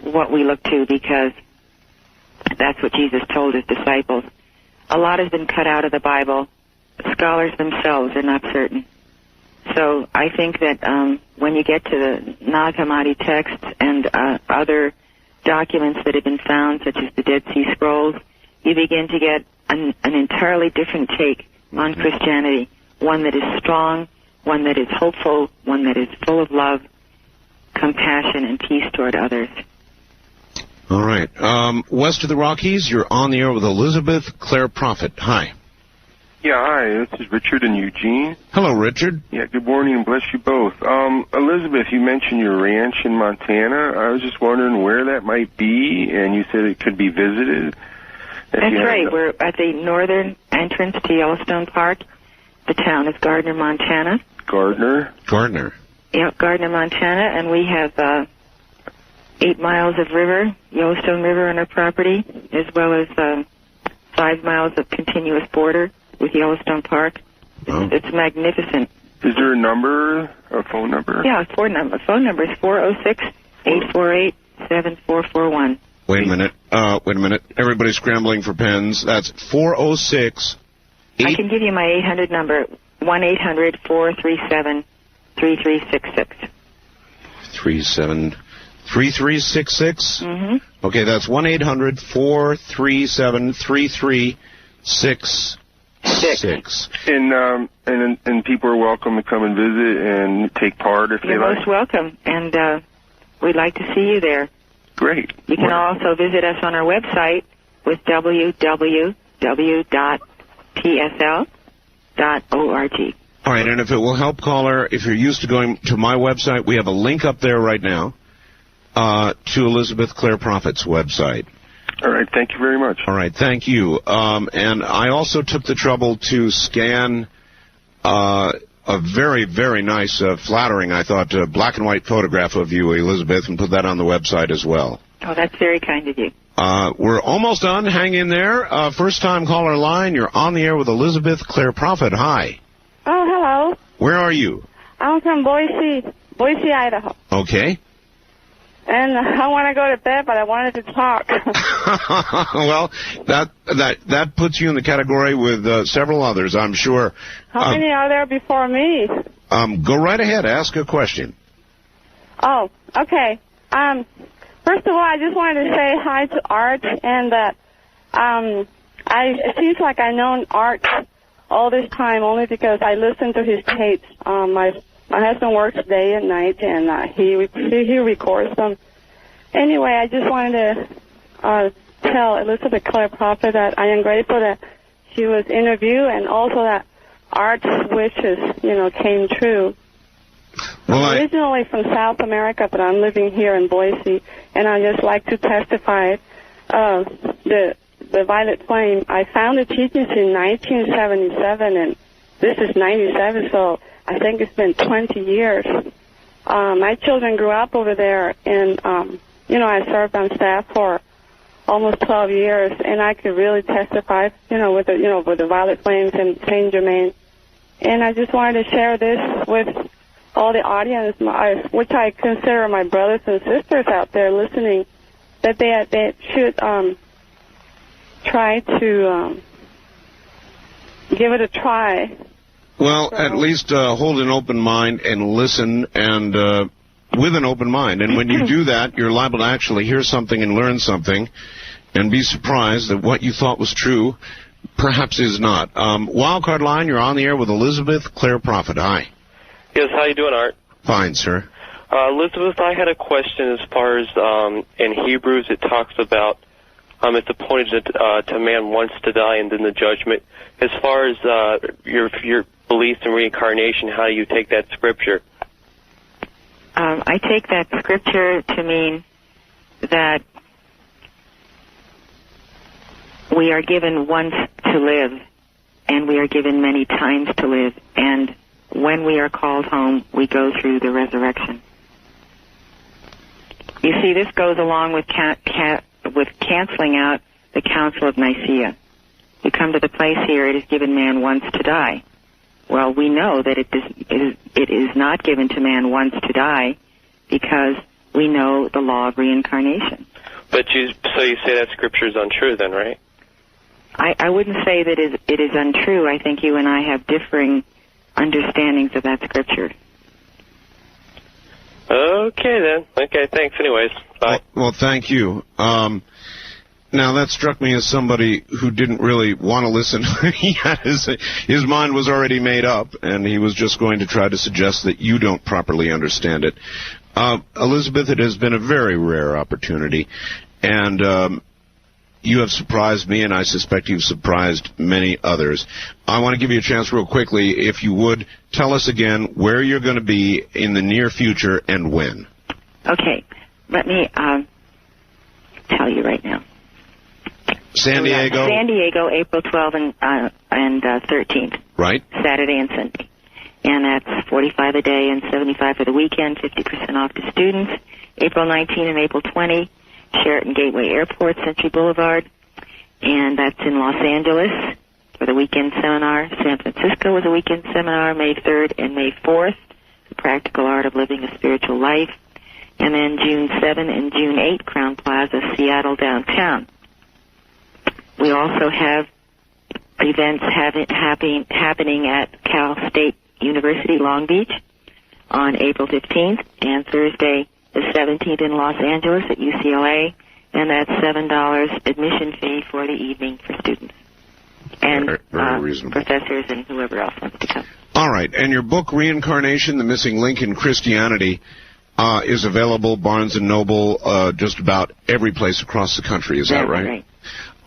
what we look to, because that's what Jesus told his disciples. A lot has been cut out of the Bible. Scholars themselves are not certain. So I think that when you get to the Nag Hammadi texts and other documents that have been found, such as the Dead Sea Scrolls, you begin to get an entirely different take on Christianity, one that is strong, one that is hopeful, one that is full of love, compassion, and peace toward others. All right. West of the Rockies, you're on the air with Elizabeth Clare Prophet. Hi. Yeah, hi, this is Richard in Eugene. Hello, Richard. Yeah, good morning and bless you both. Elizabeth, you mentioned your ranch in Montana. I was just wondering where that might be, and you said it could be visited. That's right. We're at the northern entrance to Yellowstone Park. The town is Gardner, Montana. Gardner? Yeah, Gardner, Montana, and we have 8 miles of river, Yellowstone River, on our property, as well as 5 miles of continuous border with Yellowstone Park. It's magnificent. Is there a phone number? Yeah, phone number is 406-848-7441. Wait a minute. Everybody's scrambling for pens. That's 406. I can give you my 800 number, 1-800-437-3366. 3366? Okay, that's 1-800-437-3366. And people are welcome to come and visit and take part if they like. You're most welcome, and we'd like to see you there. Great. You can also visit us on our website with www.psl.org. All right, and if it will help, caller, if you're used to going to my website, we have a link up there right now to Elizabeth Clare Prophet's website. All right, thank you very much. All right, thank you. And I also took the trouble to scan a very, very nice, flattering, I thought, black and white photograph of you, Elizabeth, and put that on the website as well. Oh, that's very kind of you. We're almost done. Hang in there. First-time caller line. You're on the air with Elizabeth Clare Prophet. Hi. Oh, hello. Where are you? I'm from Boise, Idaho. Okay. And I want to go to bed, but I wanted to talk. Well, that puts you in the category with several others, I'm sure. How many are there before me? Go right ahead. Ask a question. Oh, okay. First of all, I just wanted to say hi to Art, and that it seems like I've known Art all this time only because I listen to his tapes. My husband works day and night, and he records them. Anyway, I just wanted to tell Elizabeth Clare Prophet that I am grateful that she was interviewed, and also that Art's wishes, came true. Well, I'm originally from South America, but I'm living here in Boise, and I just like to testify the Violet Flame. I found the teachings in 1977, and this is 97, so I think it's been 20 years. My children grew up over there, and, I served on staff for almost 12 years, and I could really testify, with the Violet Flames and Saint Germain. And I just wanted to share this with all the audience, which I consider my brothers and sisters out there listening, that they should try to give it a try. Well, at least hold an open mind and listen, and with an open mind. And when you do that, you're liable to actually hear something and learn something and be surprised that what you thought was true perhaps is not. Wildcard line, you're on the air with Elizabeth Clare Prophet. Hi. Yes, how you doing, Art? Fine, sir. Elizabeth, I had a question as far as in Hebrews it talks about it's appointed to man once to die and then the judgment. As far as your beliefs in reincarnation, how do you take that scripture? I take that scripture to mean that we are given once to live, and we are given many times to live, and when we are called home, we go through the resurrection. You see, this goes along with canceling out the Council of Nicaea. You come to the place here, it is given man once to die. Well, we know that it is not given to man once to die because we know the law of reincarnation. So you say that scripture is untrue then, right? I wouldn't say that it is untrue. I think you and I have differing understandings of that scripture. Okay, then. Okay, thanks anyways. Bye. Well, thank you. Now, that struck me as somebody who didn't really want to listen. His mind was already made up, and he was just going to try to suggest that you don't properly understand it. Elizabeth, it has been a very rare opportunity, and you have surprised me, and I suspect you've surprised many others. I want to give you a chance real quickly, if you would, tell us again where you're going to be in the near future and when. Okay, let me tell you right now. San Diego? San Diego, April 12th and 13th. Right. Saturday and Sunday. And that's $45 a day and $75 for the weekend, 50% off to students. April 19 and April 20, Sheraton Gateway Airport, Century Boulevard. And that's in Los Angeles for the weekend seminar. San Francisco was a weekend seminar, May 3rd and May 4th, The Practical Art of Living a Spiritual Life. And then June 7 and June 8, Crowne Plaza, Seattle downtown. We also have events happening at Cal State University, Long Beach on April 15th and Thursday, the 17th in Los Angeles at UCLA, and that's $7 admission fee for the evening for students and very reasonable. professors and whoever else wants to come. All right, and your book, Reincarnation, The Missing Link in Christianity, is available, Barnes & Noble, just about every place across the country. Is that right? Right.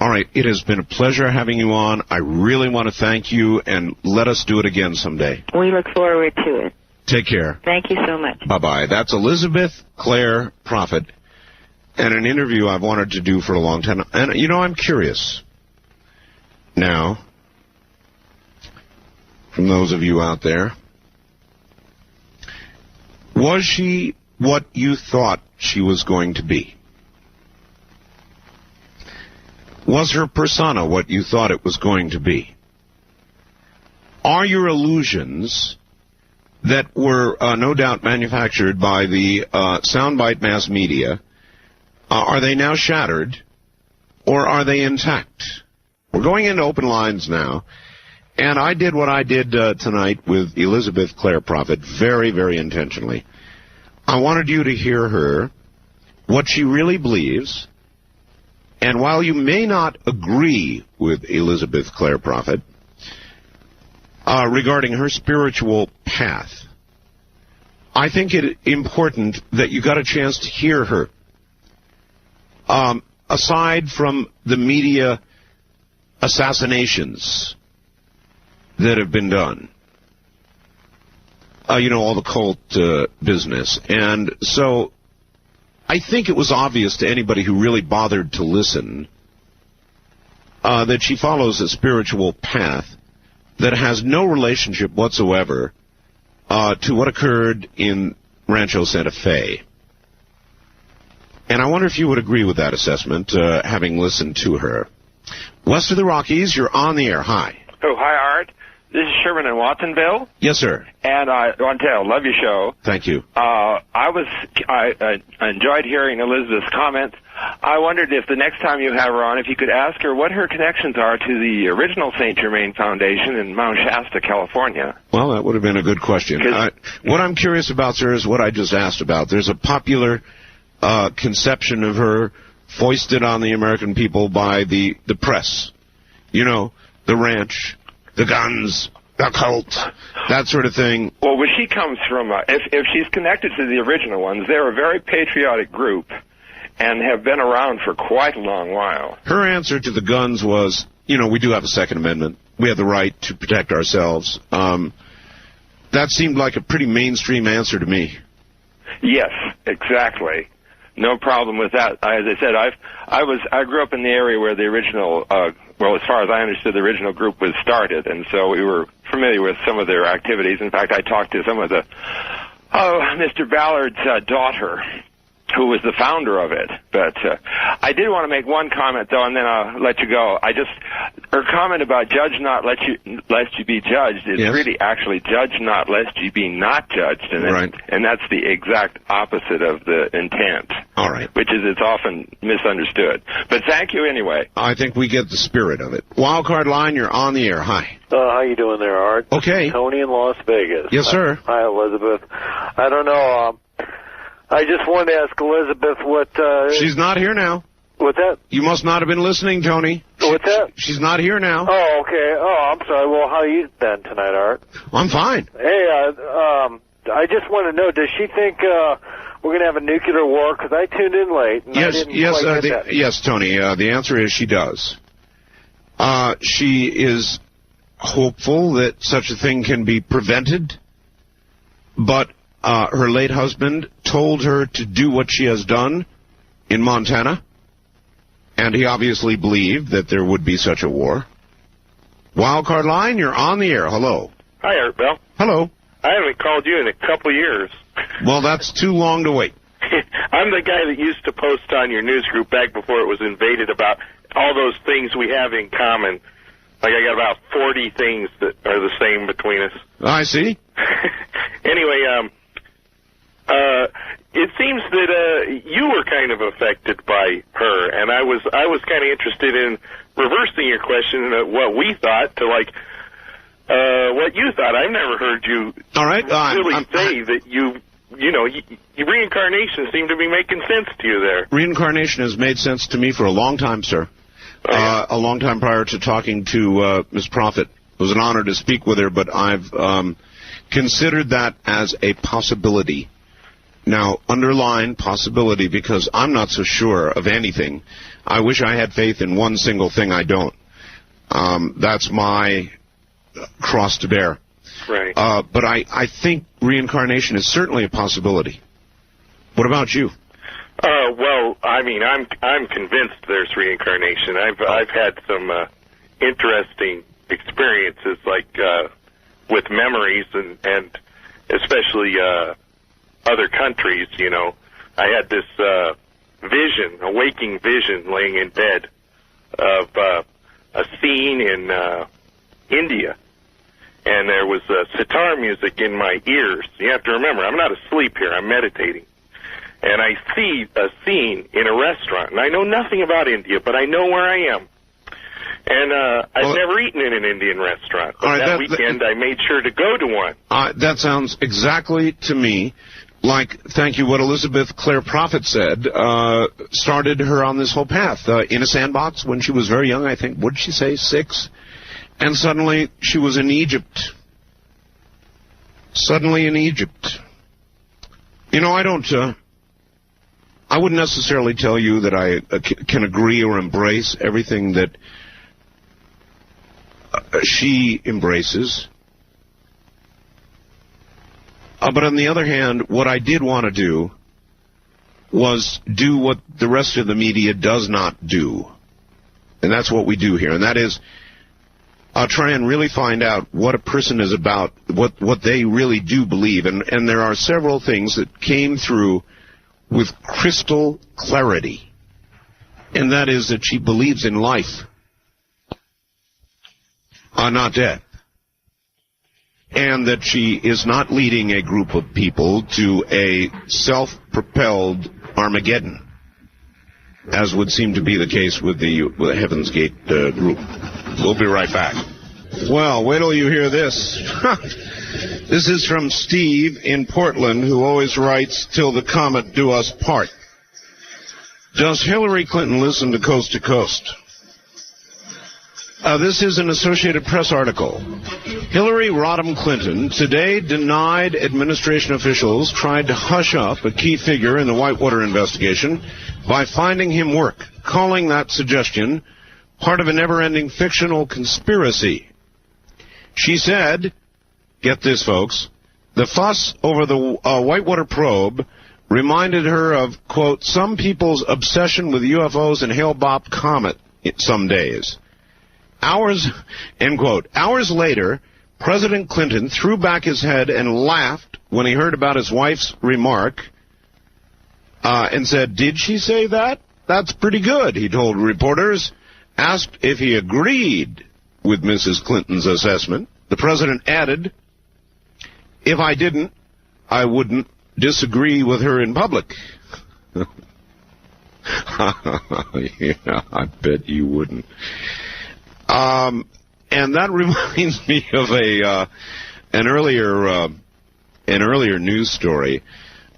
All right, it has been a pleasure having you on. I really want to thank you, and let us do it again someday. We look forward to it. Take care. Thank you so much. Bye-bye. That's Elizabeth Clare Prophet, and an interview I've wanted to do for a long time. And, you know, I'm curious now, from those of you out there, was she what you thought she was going to be? Was her persona what you thought it was going to be? Are your illusions that were no doubt manufactured by the soundbite mass media, are they now shattered, or are they intact? We're going into open lines now, and I did what I did tonight with Elizabeth Clare Prophet very, very intentionally. I wanted you to hear her, what she really believes, and while you may not agree with Elizabeth Clare Prophet regarding her spiritual path, I think it important that you got a chance to hear her. Aside from the media assassinations that have been done, you know, all the cult business. And so I think it was obvious to anybody who really bothered to listen that she follows a spiritual path that has no relationship whatsoever to what occurred in Rancho Santa Fe. And I wonder if you would agree with that assessment, having listened to her. West of the Rockies, you're on the air. Hi. Oh, hi, Art. This is Sherman in Watsonville. Yes, sir. And I want to tell you, I love your show. Thank you. I enjoyed hearing Elizabeth's comments. I wondered if the next time you have her on, if you could ask her what her connections are to the original St. Germain Foundation in Mount Shasta, California. Well, that would have been a good question. What I'm curious about, sir, is what I just asked about. There's a popular conception of her foisted on the American people by the press. You know, the ranch, the guns, the cult, that sort of thing. Well, where she comes from, if she's connected to the original ones, they're a very patriotic group and have been around for quite a long while. Her answer to the guns was, you know, we do have a Second Amendment. We have the right to protect ourselves. That seemed like a pretty mainstream answer to me. Yes, exactly. No problem with that. As I said, I grew up in the area where the original, well, as far as I understood, the original group was started, and so we were familiar with some of their activities. In fact, I talked to some of the, Mr. Ballard's daughter, who was the founder of it. But I did want to make one comment, though, and then I'll let you go. Her comment about judge not lest you be judged is really actually judge not lest you be not judged, and that's the exact opposite of the intent. All right. Which is it's often misunderstood. But thank you anyway. I think we get the spirit of it. Wildcard line, you're on the air. Hi. How you doing there, Art? Okay. Tony in Las Vegas. Yes, sir. Hi, Elizabeth. I don't know. I just wanted to ask Elizabeth what... She's not here now. What's that? You must not have been listening, Tony. What's that? She's not here now. Oh, okay. Oh, I'm sorry. Well, how are you then tonight, Art? I'm fine. Hey, I just want to know, does she think we're going to have a nuclear war? Because I tuned in late. And Yes, Tony. The answer is she does. She is hopeful that such a thing can be prevented, but her late husband told her to do what she has done in Montana, and he obviously believed that there would be such a war. Wildcard line, you're on the air. Hello. Hi, Art Bell. Hello. I haven't called you in a couple of years. Well, that's too long to wait. I'm the guy that used to post on your news group back before it was invaded about all those things we have in common. Like, I got about 40 things that are the same between us. I see. Anyway, it seems that you were kind of affected by her, and I was kind of interested in reversing your question at what we thought to what you thought. I've never heard you really say that you reincarnation seemed to be making sense to you there. Reincarnation has made sense to me for a long time, sir. A long time prior to talking to Ms. Prophet. It was an honor to speak with her, but I've considered that as a possibility. Now, underline possibility, because I'm not so sure of anything. I wish I had faith in one single thing. I don't. That's my cross to bear. Right. But I think reincarnation is certainly a possibility. What about you? Well, I mean, I'm convinced there's reincarnation. I've had some interesting experiences, like with memories and especially other countries. I had this vision, a waking vision, laying in bed of a scene in India. And there was sitar music in my ears. You have to remember, I'm not asleep here. I'm meditating. And I see a scene in a restaurant. And I know nothing about India, but I know where I am. And I've never eaten in an Indian restaurant. But that weekend, I made sure to go to one. That sounds exactly to me like, thank you, what Elizabeth Clare Prophet said, started her on this whole path. In a sandbox when she was very young, I think. What did she say, 6? And suddenly she was in Egypt. Suddenly in Egypt. I wouldn't necessarily tell you that I can agree or embrace everything that she embraces. But on the other hand, what I did want to do was do what the rest of the media does not do. And that's what we do here. And that is, I'll try and really find out what a person is about, what they really do believe. And there are several things that came through with crystal clarity. And that is that she believes in life, not death. And that she is not leading a group of people to a self-propelled Armageddon, as would seem to be the case with the Heaven's Gate group. We'll be right back. Well, wait till you hear this. This is from Steve in Portland, who always writes, "Till the comet do us part." Does Hillary Clinton listen to Coast to Coast? This is an Associated Press article. Hillary Rodham Clinton today denied administration officials tried to hush up a key figure in the Whitewater investigation by finding him work, calling that suggestion part of a never-ending fictional conspiracy. She said, get this, folks, the fuss over the Whitewater probe reminded her of, quote, some people's obsession with UFOs and Hale-Bopp comet some days. Hours, end quote. Hours later, President Clinton threw back his head and laughed when he heard about his wife's remark and said, did she say that? That's pretty good, he told reporters. Asked if he agreed with Mrs. Clinton's assessment, the president added, if I didn't, I wouldn't disagree with her in public. Yeah, I bet you wouldn't. And that reminds me of an earlier news story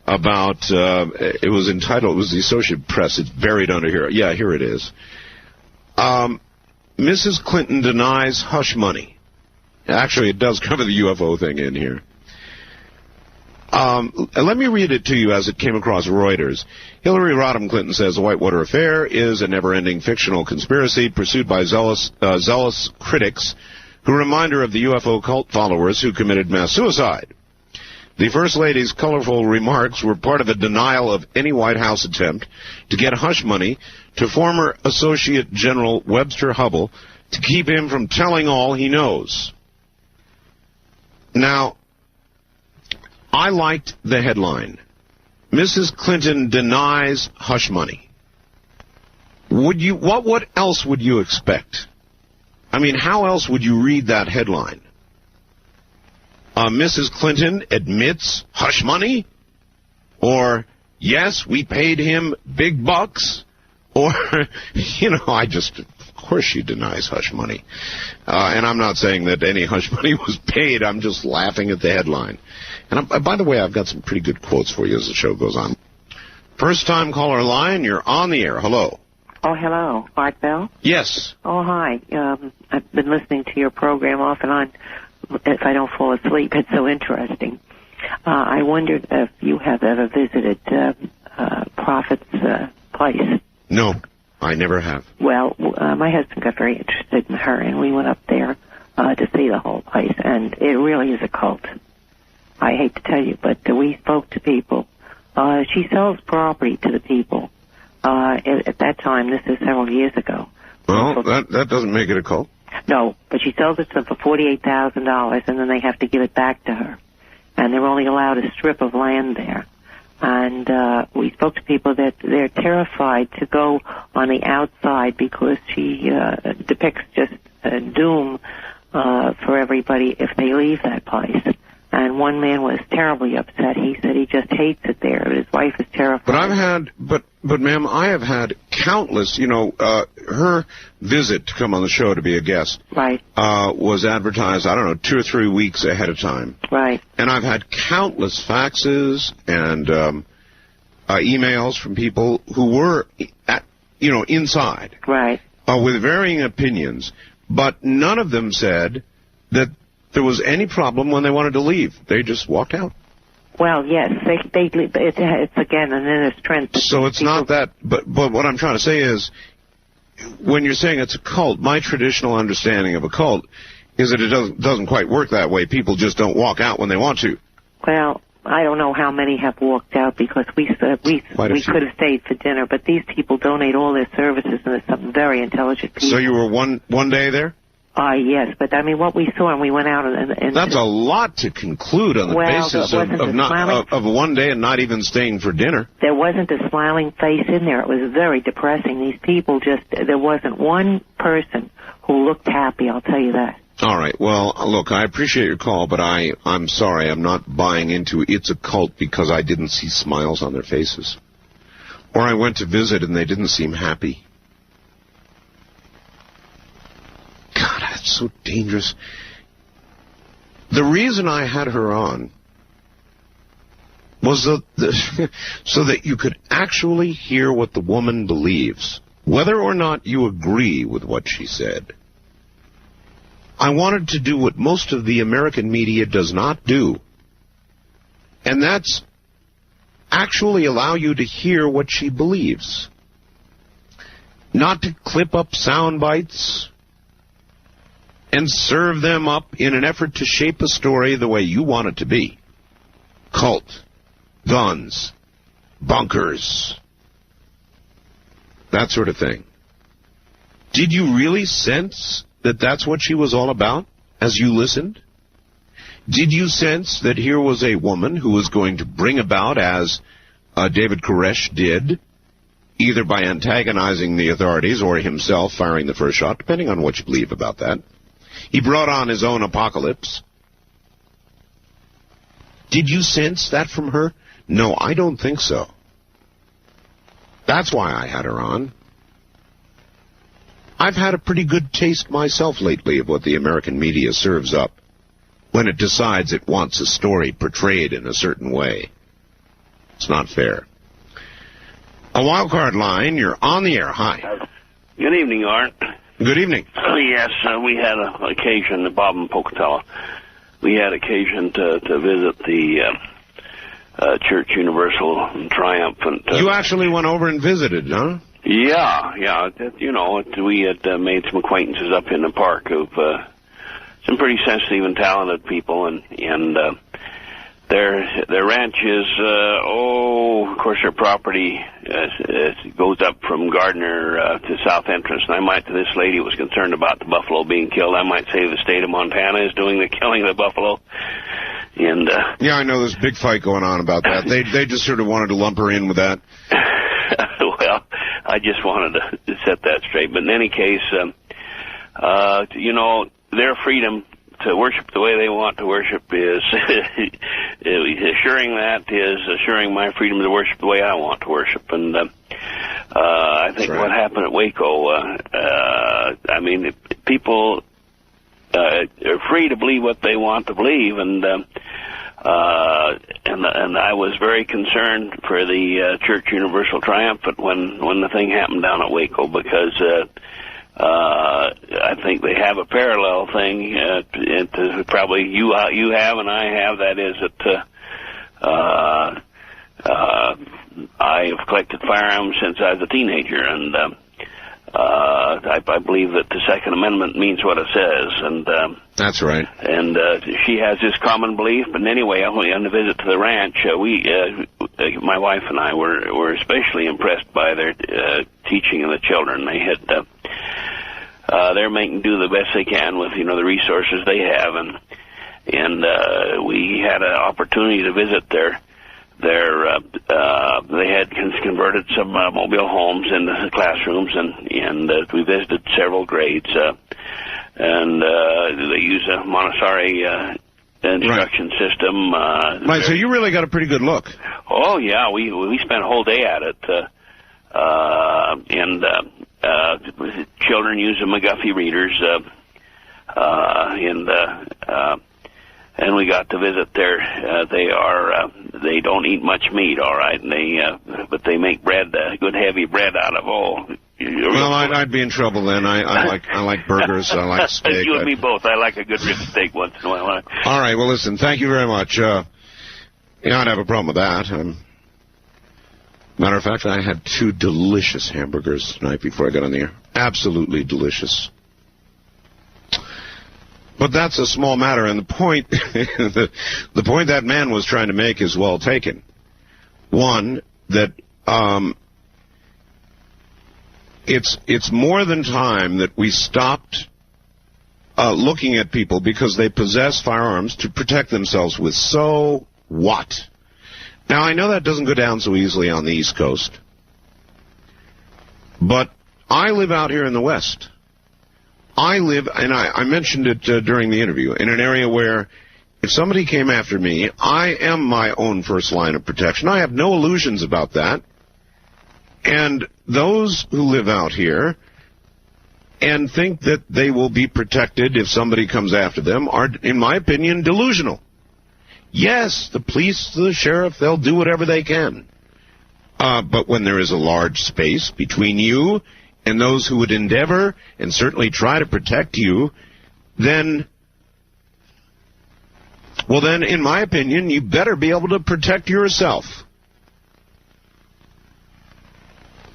about it was the Associated Press. It's buried under here. Yeah, here it is. Mrs. Clinton denies hush money. Actually, it does cover the UFO thing in here. Let me read it to you as it came across Reuters. Hillary Rodham Clinton says the Whitewater affair is a never-ending fictional conspiracy pursued by zealous critics who remind her of the UFO cult followers who committed mass suicide. The First Lady's colorful remarks were part of a denial of any White House attempt to get hush money to former Associate General Webster Hubbell to keep him from telling all he knows. Now, I liked the headline. Mrs. Clinton denies hush money. What else would you expect? I mean, how else would you read that headline? Mrs. Clinton admits hush money? Or, yes, we paid him big bucks? Or, course she denies hush money. And I'm not saying that any hush money was paid. I'm just laughing at the headline. And by the way, I've got some pretty good quotes for you as the show goes on. First-time caller line, you're on the air. Hello. Oh, hello. Art Bell? Yes. Oh, hi. I've been listening to your program off and on. If I don't fall asleep, it's so interesting. I wondered if you have ever visited Prophet's place. No, I never have. Well, my husband got very interested in her, and we went up there to see the whole place, and it really is a cult. I hate to tell you, but we spoke to people. She sells property to the people. At that time, this is several years ago. Well, that doesn't make it a cult. No, but she sells it to them for $48,000, and then they have to give it back to her. And they're only allowed a strip of land there. And we spoke to people that they're terrified to go on the outside because she depicts just doom for everybody if they leave that place. And one man was terribly upset. He said he just hates it there. His wife is terrified. But ma'am, I have had countless, her visit to come on the show to be a guest. Right. Was advertised, 2 or 3 weeks ahead of time. Right. And I've had countless faxes and emails from people who were inside. Right. With varying opinions, but none of them said that there was any problem when they wanted to leave. They just walked out. Well, yes, it's again an inner strength. So it's not that, but what I'm trying to say is, when you're saying it's a cult, my traditional understanding of a cult is that it doesn't quite work that way. People just don't walk out when they want to. Well, I don't know how many have walked out because we could have stayed for dinner, but these people donate all their services, and there's some very intelligent people. So you were one day there? Yes, but I mean, what we saw, and we went out and that's a lot to conclude on the basis of 1 day and not even staying for dinner. There wasn't a smiling face in there. It was very depressing. These people there wasn't one person who looked happy, I'll tell you that. All right. Well, look, I appreciate your call, but I'm sorry. I'm not buying into it's a cult because I didn't see smiles on their faces. Or I went to visit and they didn't seem happy. God, that's so dangerous. The reason I had her on was so that you could actually hear what the woman believes, whether or not you agree with what she said. I wanted to do what most of the American media does not do, and that's actually allow you to hear what she believes. Not to clip up sound bites and serve them up in an effort to shape a story the way you want it to be. Cult, guns, bunkers, that sort of thing. Did you really sense that that's what she was all about as you listened? Did you sense that here was a woman who was going to bring about, as David Koresh did, either by antagonizing the authorities or himself firing the first shot, depending on what you believe about that? He brought on his own apocalypse. Did you sense that from her? No, I don't think so. That's why I had her on. I've had a pretty good taste myself lately of what the American media serves up when it decides it wants a story portrayed in a certain way. It's not fair. A wildcard line, you're on the air. Hi. Good evening, Art. Good evening. Yes, we had an occasion, Bob and Pocatello, we had occasion to visit the Church Universal Triumphant. You actually went over and visited, huh? Yeah. We had made some acquaintances up in the park of some pretty sensitive and talented people, and their ranch is, of course, their property goes up from Gardner to South Entrance. And I might, to this lady who was concerned about the buffalo being killed, I might say the state of Montana is doing the killing of the buffalo. And yeah, I know there's a big fight going on about that. They just sort of wanted to lump her in with that. Well, I just wanted to set that straight. But in any case, their freedom to worship the way they want to worship is assuring my freedom to worship the way I want to worship. And I think what happened at Waco, I mean, people are free to believe what they want to believe, and I was very concerned for the Church Universal Triumphant when the thing happened down at Waco, because I think they have a parallel thing to probably you have and I have. That is that I have collected firearms since I was a teenager, and I believe that the Second Amendment means what it says, and that's right. And she has this common belief. But anyway, on the visit to the ranch, my wife and I were especially impressed by their teaching of the children. They had they're making do the best they can with the resources they have, and we had an opportunity to visit they had converted some mobile homes into classrooms, and we visited several grades, and they use a Montessori instruction system. Right, so you really got a pretty good look. Oh yeah, we spent a whole day at it, and children use the McGuffey readers, and we got to visit there. They don't eat much meat, all right, and but they make bread, good heavy bread out of all. Well, I'd be in trouble then. I like burgers. I like steak. You and me both. I like a good rib steak once in a while. All right. Well, listen. Thank you very much. I'd have a problem with that. Matter of fact, I had 2 delicious hamburgers tonight before I got on the air. Absolutely delicious. But that's a small matter, and the point the point that man was trying to make is well taken. One, that it's more than time that we stopped looking at people because they possess firearms to protect themselves with. So what? Now, I know that doesn't go down so easily on the East Coast, but I live out here in the West. I live, and I mentioned it during the interview, in an area where if somebody came after me, I am my own first line of protection. I have no illusions about that. And those who live out here and think that they will be protected if somebody comes after them are, in my opinion, delusional. Yes, the police, the sheriff, they'll do whatever they can. But when there is a large space between you and those who would endeavor and certainly try to protect you, then, in my opinion, you better be able to protect yourself.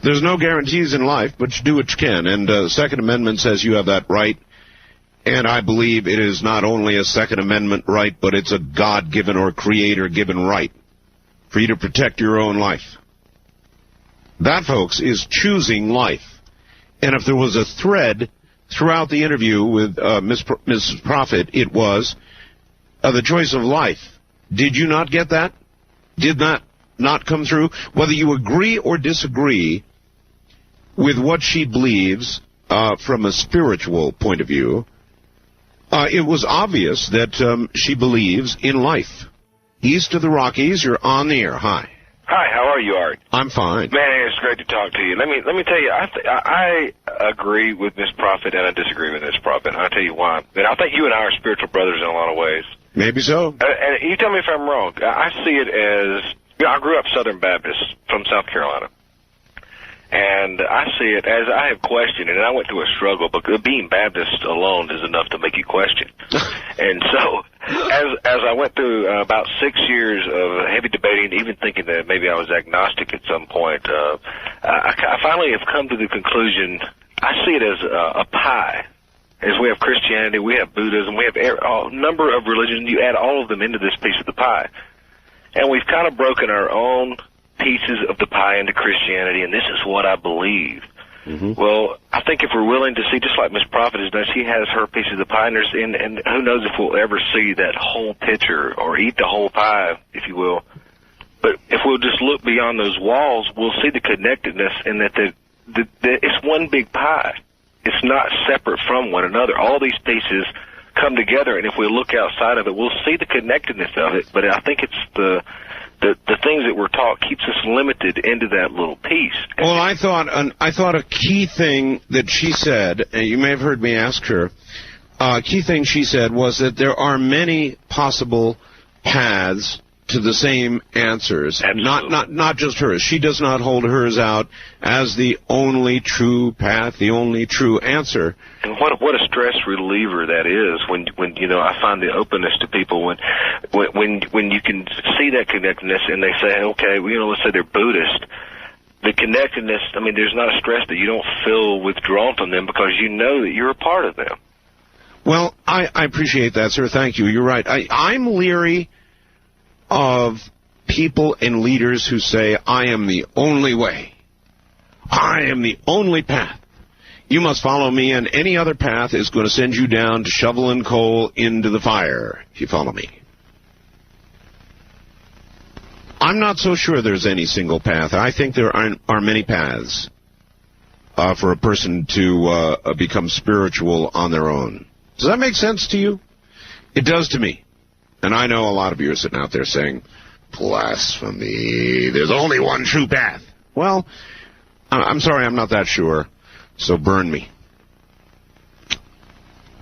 There's no guarantees in life, but you do what you can. And the Second Amendment says you have that right. And I believe it is not only a Second Amendment right, but it's a God-given or Creator-given right for you to protect your own life. That, folks, is choosing life. And if there was a thread throughout the interview with Mrs. Prophet, it was the choice of life. Did you not get that? Did that not come through? Whether you agree or disagree with what she believes from a spiritual point of view, it was obvious that she believes in life. East of the Rockies, you're on the air. Hi. Hi, how are you, Art? I'm fine. Man, it's great to talk to you. Let me tell you, I agree with Miss Prophet and I disagree with Miss Prophet. I'll tell you why. And I think you and I are spiritual brothers in a lot of ways. Maybe so. And you tell me if I'm wrong. I see it as, I grew up Southern Baptist from South Carolina. And I see it as I have questioned, and I went through a struggle, but being Baptist alone is enough to make you question. And so, as I went through about 6 years of heavy debating, even thinking that maybe I was agnostic at some point, I finally have come to the conclusion, I see it as a pie. As we have Christianity, we have Buddhism, we have a number of religions, you add all of them into this piece of the pie. And we've kind of broken our own pieces of the pie into Christianity, and this is what I believe. Mm-hmm. Well, I think if we're willing to see, just like Miss Prophet has done, she has her piece of the pie, and who knows if we'll ever see that whole picture or eat the whole pie, if you will. But if we'll just look beyond those walls, we'll see the connectedness, and that it's one big pie. It's not separate from one another. All these pieces come together, and if we look outside of it, we'll see the connectedness of it. But I think it's the the things that we're taught keeps us limited into that little piece. Well, I thought a key thing that she said, and you may have heard me ask her, key thing she said was that there are many possible paths to the same answers. Not just hers. She does not hold hers out as the only true path, the only true answer. And what a stress reliever that is when I find the openness to people when you can see that connectedness and they say, okay, let's say they're Buddhist. The connectedness, there's not a stress that you don't feel withdrawn from them because you know that you're a part of them. Well, I appreciate that, sir. Thank you. You're right. I'm leery of people and leaders who say, I am the only way. I am the only path. You must follow me, and any other path is going to send you down to shovel and coal into the fire, if you follow me. I'm not so sure there's any single path. I think there are many paths for a person to become spiritual on their own. Does that make sense to you? It does to me. And I know a lot of you are sitting out there saying, blasphemy, there's only one true path. Well, I'm sorry, I'm not that sure, so burn me.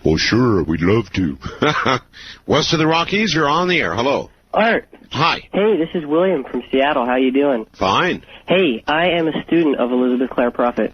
Well, sure, we'd love to. West of the Rockies, you're on the air. Hello. Art. Hi. Hey, this is William from Seattle. How you doing? Fine. Hey, I am a student of Elizabeth Clare Prophet.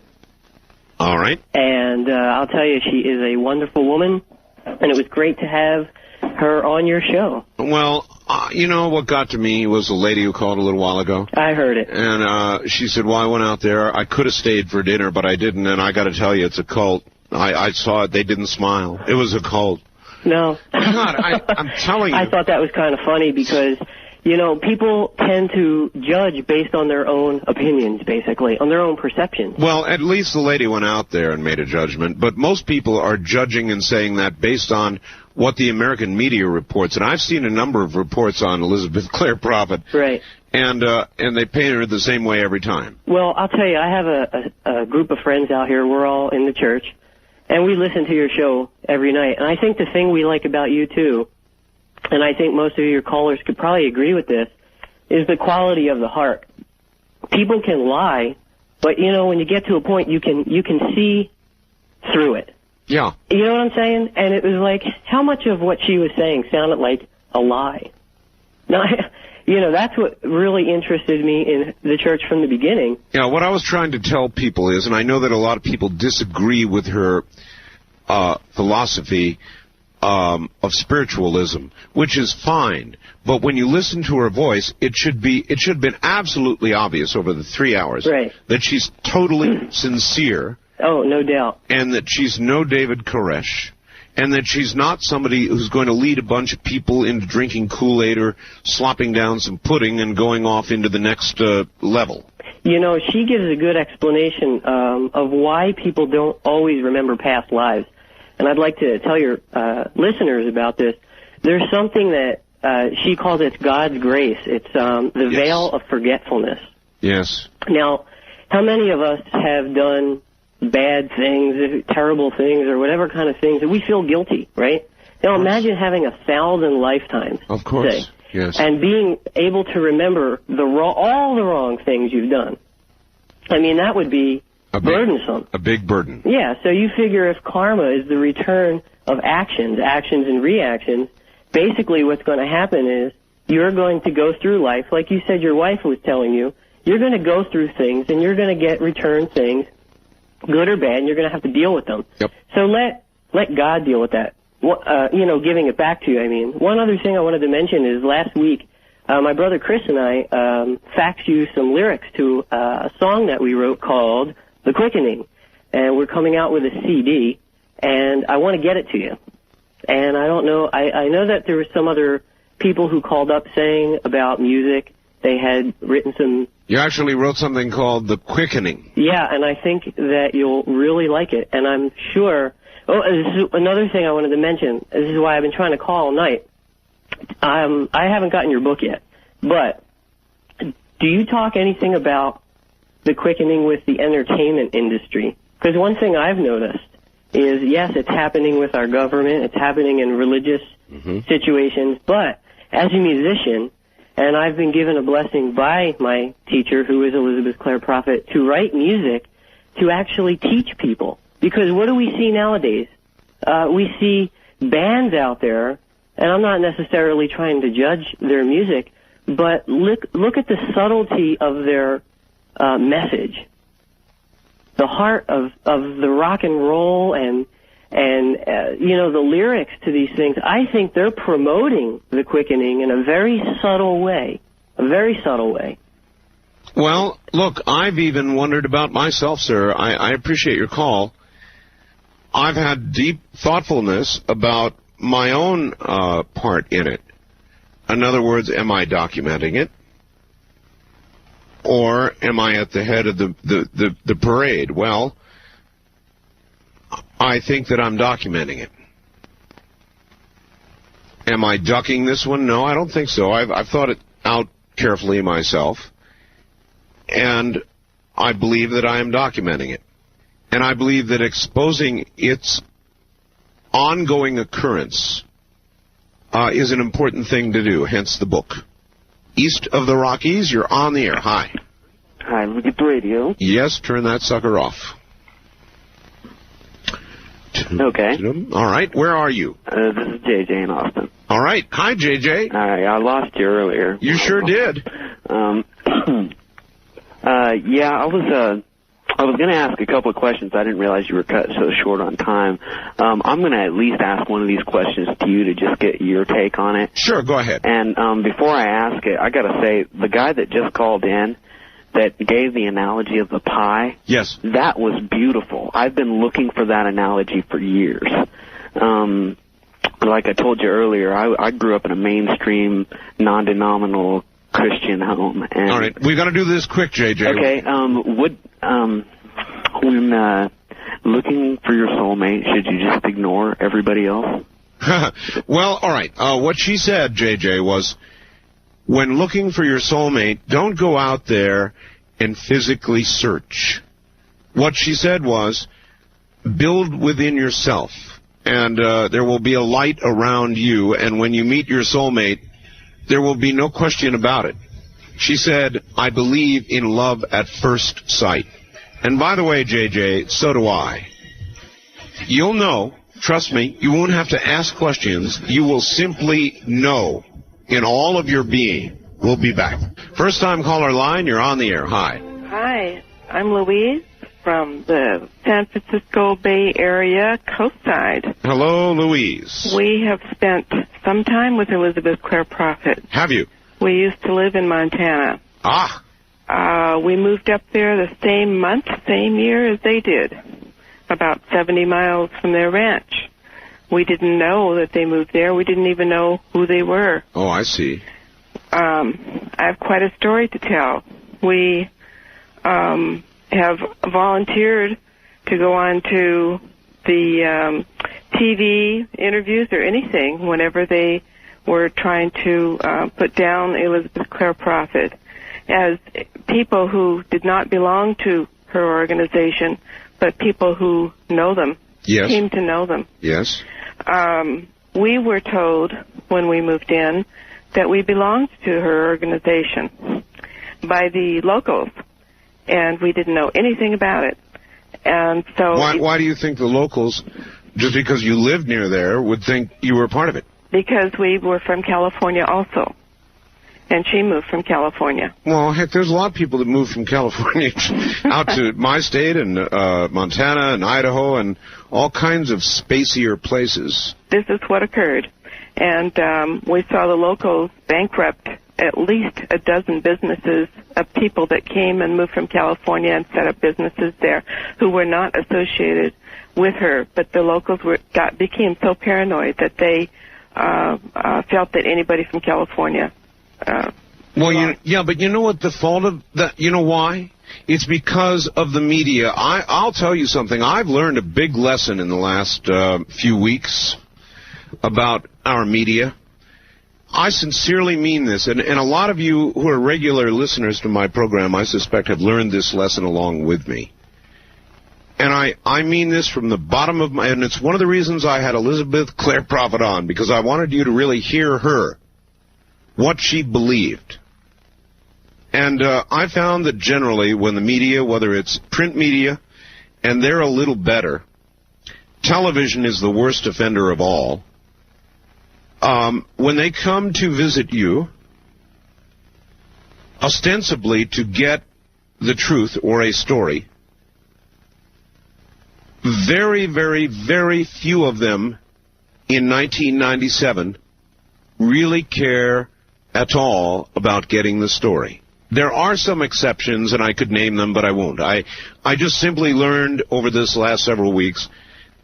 All right. And I'll tell you, she is a wonderful woman, and it was great to have her on your show. Well, what got to me was a lady who called a little while ago. I heard it. And she said, well, I went out there. I could have stayed for dinner, but I didn't, and I got to tell you, it's a cult. I saw it. They didn't smile. It was a cult. No. God, I'm telling you. I thought that was kind of funny because, people tend to judge based on their own opinions, basically, on their own perceptions. Well, at least the lady went out there and made a judgment, but most people are judging and saying that based on what the American media reports. And I've seen a number of reports on Elizabeth Clare Prophet. Right. And they paint her the same way every time. Well, I'll tell you, I have a group of friends out here. We're all in the church, and we listen to your show every night. And I think the thing we like about you, too, and I think most of your callers could probably agree with this, is the quality of the heart. People can lie, but, when you get to a point, you can see through it. Yeah. You know what I'm saying? And it was like, how much of what she was saying sounded like a lie? Now, that's what really interested me in the church from the beginning. Yeah, what I was trying to tell people is, and I know that a lot of people disagree with her philosophy of spiritualism, which is fine, but when you listen to her voice, it should have been absolutely obvious over the 3 hours that she's totally sincere. Oh, no doubt. And that she's no David Koresh. And that she's not somebody who's going to lead a bunch of people into drinking Kool-Aid or slopping down some pudding and going off into the next level. She gives a good explanation of why people don't always remember past lives. And I'd like to tell your listeners about this. There's something that she calls it God's grace. It's the veil of forgetfulness. Yes. Now, how many of us have done bad things, terrible things, or whatever kind of things, and we feel guilty, right? Now imagine having 1,000 lifetimes, of course, say, yes, and being able to remember all the wrong things you've done. I mean, that would be burdensome. A big burden. Yeah, so you figure if karma is the return of actions and reactions, basically what's going to happen is you're going to go through life, like you said your wife was telling you, you're going to go through things, and you're going to get returned things, good or bad, and you're going to have to deal with them. Yep. So let God deal with that. Giving it back to you, I mean. One other thing I wanted to mention is last week, my brother Chris and I faxed you some lyrics to a song that we wrote called The Quickening. And we're coming out with a CD, and I want to get it to you. And I don't know, I know that there were some other people who called up saying about music. They had written some... You actually wrote something called The Quickening. Yeah, and I think that you'll really like it. And I'm sure... Oh, this is another thing I wanted to mention. This is why I've been trying to call all night. I haven't gotten your book yet. But do you talk anything about The Quickening with the entertainment industry? Because one thing I've noticed is, yes, it's happening with our government. It's happening in religious situations. But as a musician... And I've been given a blessing by my teacher, who is Elizabeth Clare Prophet, to write music to actually teach people. Because what do we see nowadays? We see bands out there, and I'm not necessarily trying to judge their music, but look at the subtlety of their message. The heart of the rock and roll and the lyrics to these things. I think they're promoting the quickening in a very subtle way. A very subtle way. Well, look, I've even wondered about myself, sir. I appreciate your call. I've had deep thoughtfulness about my own part in it. In other words, am I documenting it? Or am I at the head of the parade? Well, I think that I'm documenting it. Am I ducking this one? No, I don't think so. I've thought it out carefully myself, and I believe that I am documenting it. And I believe that exposing its ongoing occurrence is an important thing to do, hence the book. East of the Rockies, you're on the air. Hi. Hi, look at the radio. Yes, turn that sucker off. Okay. All right, where are you? This is JJ in Austin. All right. Hi, JJ. Hi, I lost you earlier. You sure did. Yeah, I was going to ask a couple of questions. I didn't realize you were cut so short on time. I'm going to at least ask one of these questions to you to just get your take on it. Sure, go ahead. And before I ask it, I got to say, the guy that just called in that gave the analogy of the pie, yes, that was beautiful. I've been looking for that analogy for years. Like I told you earlier, I grew up in a mainstream, non-denominational Christian home. And all right, we've got to do this quick, JJ. Okay, when looking for your soulmate, should you just ignore everybody else? Well, all right. What she said, JJ, was when looking for your soulmate, don't go out there and physically search. What she said was build within yourself, and there will be a light around you, and when you meet your soulmate, there will be no question about it. She said, I believe in love at first sight. And by the way, JJ, so do I. You'll know, trust me, you won't have to ask questions. You will simply know in all of your being. We'll be back. First time caller line, you're on the air. Hi. Hi, I'm Louise from the San Francisco Bay Area coastside. Hello, Louise. We have spent some time with Elizabeth Clare Prophet. Have you? We used to live in Montana. Ah. We moved up there the same month, same year as they did, about 70 miles from their ranch. We didn't know that they moved there. We didn't even know who they were. Oh, I see. I have quite a story to tell. We have volunteered to go on to the TV interviews or anything whenever they were trying to put down Elizabeth Clare Prophet as people who did not belong to her organization, but people who know them, yes, seem to know them. Yes. We were told when we moved in that we belonged to her organization by the locals, and we didn't know anything about it. And so, why do you think the locals, just because you lived near there, would think you were part of it? Because we were from California also, and she moved from California. Well, heck, there's a lot of people that move from California out to my state and Montana and Idaho and all kinds of spacier places. This is what occurred. And we saw the locals bankrupt at least a dozen businesses of people that came and moved from California and set up businesses there who were not associated with her. But the locals became so paranoid that they felt that anybody from California... but you know what the fault of that? You know why? It's because of the media. I'll tell you something. I've learned a big lesson in the last few weeks about our media. I sincerely mean this, and a lot of you who are regular listeners to my program, I suspect, have learned this lesson along with me. And I mean this from the bottom of my... And it's one of the reasons I had Elizabeth Clare Prophet on, because I wanted you to really hear her. what she believed. And I found that generally when the media, whether it's print media, and they're a little better, television is the worst offender of all. When they come to visit you, ostensibly to get the truth or a story, very, very, very few of them in 1997 really care at all about getting the story. There are some exceptions, and I could name them, but I won't. I just simply learned over this last several weeks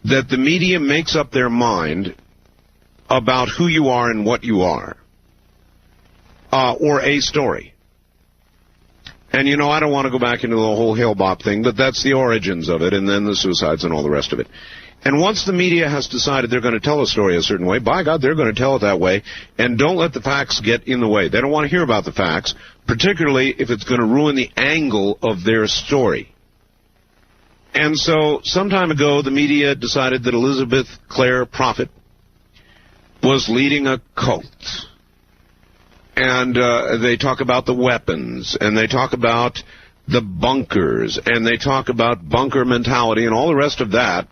that the media makes up their mind about who you are and what you are, or a story. And, you know, I don't want to go back into the whole Hale-Bopp thing, but that's the origins of it, and then the suicides and all the rest of it. And once the media has decided they're going to tell a story a certain way, by God, they're going to tell it that way, and don't let the facts get in the way. They don't want to hear about the facts, particularly if it's going to ruin the angle of their story. And so, some time ago, the media decided that Elizabeth Clare Prophet was leading a cult. And they talk about the weapons, and they talk about the bunkers, and they talk about bunker mentality and all the rest of that.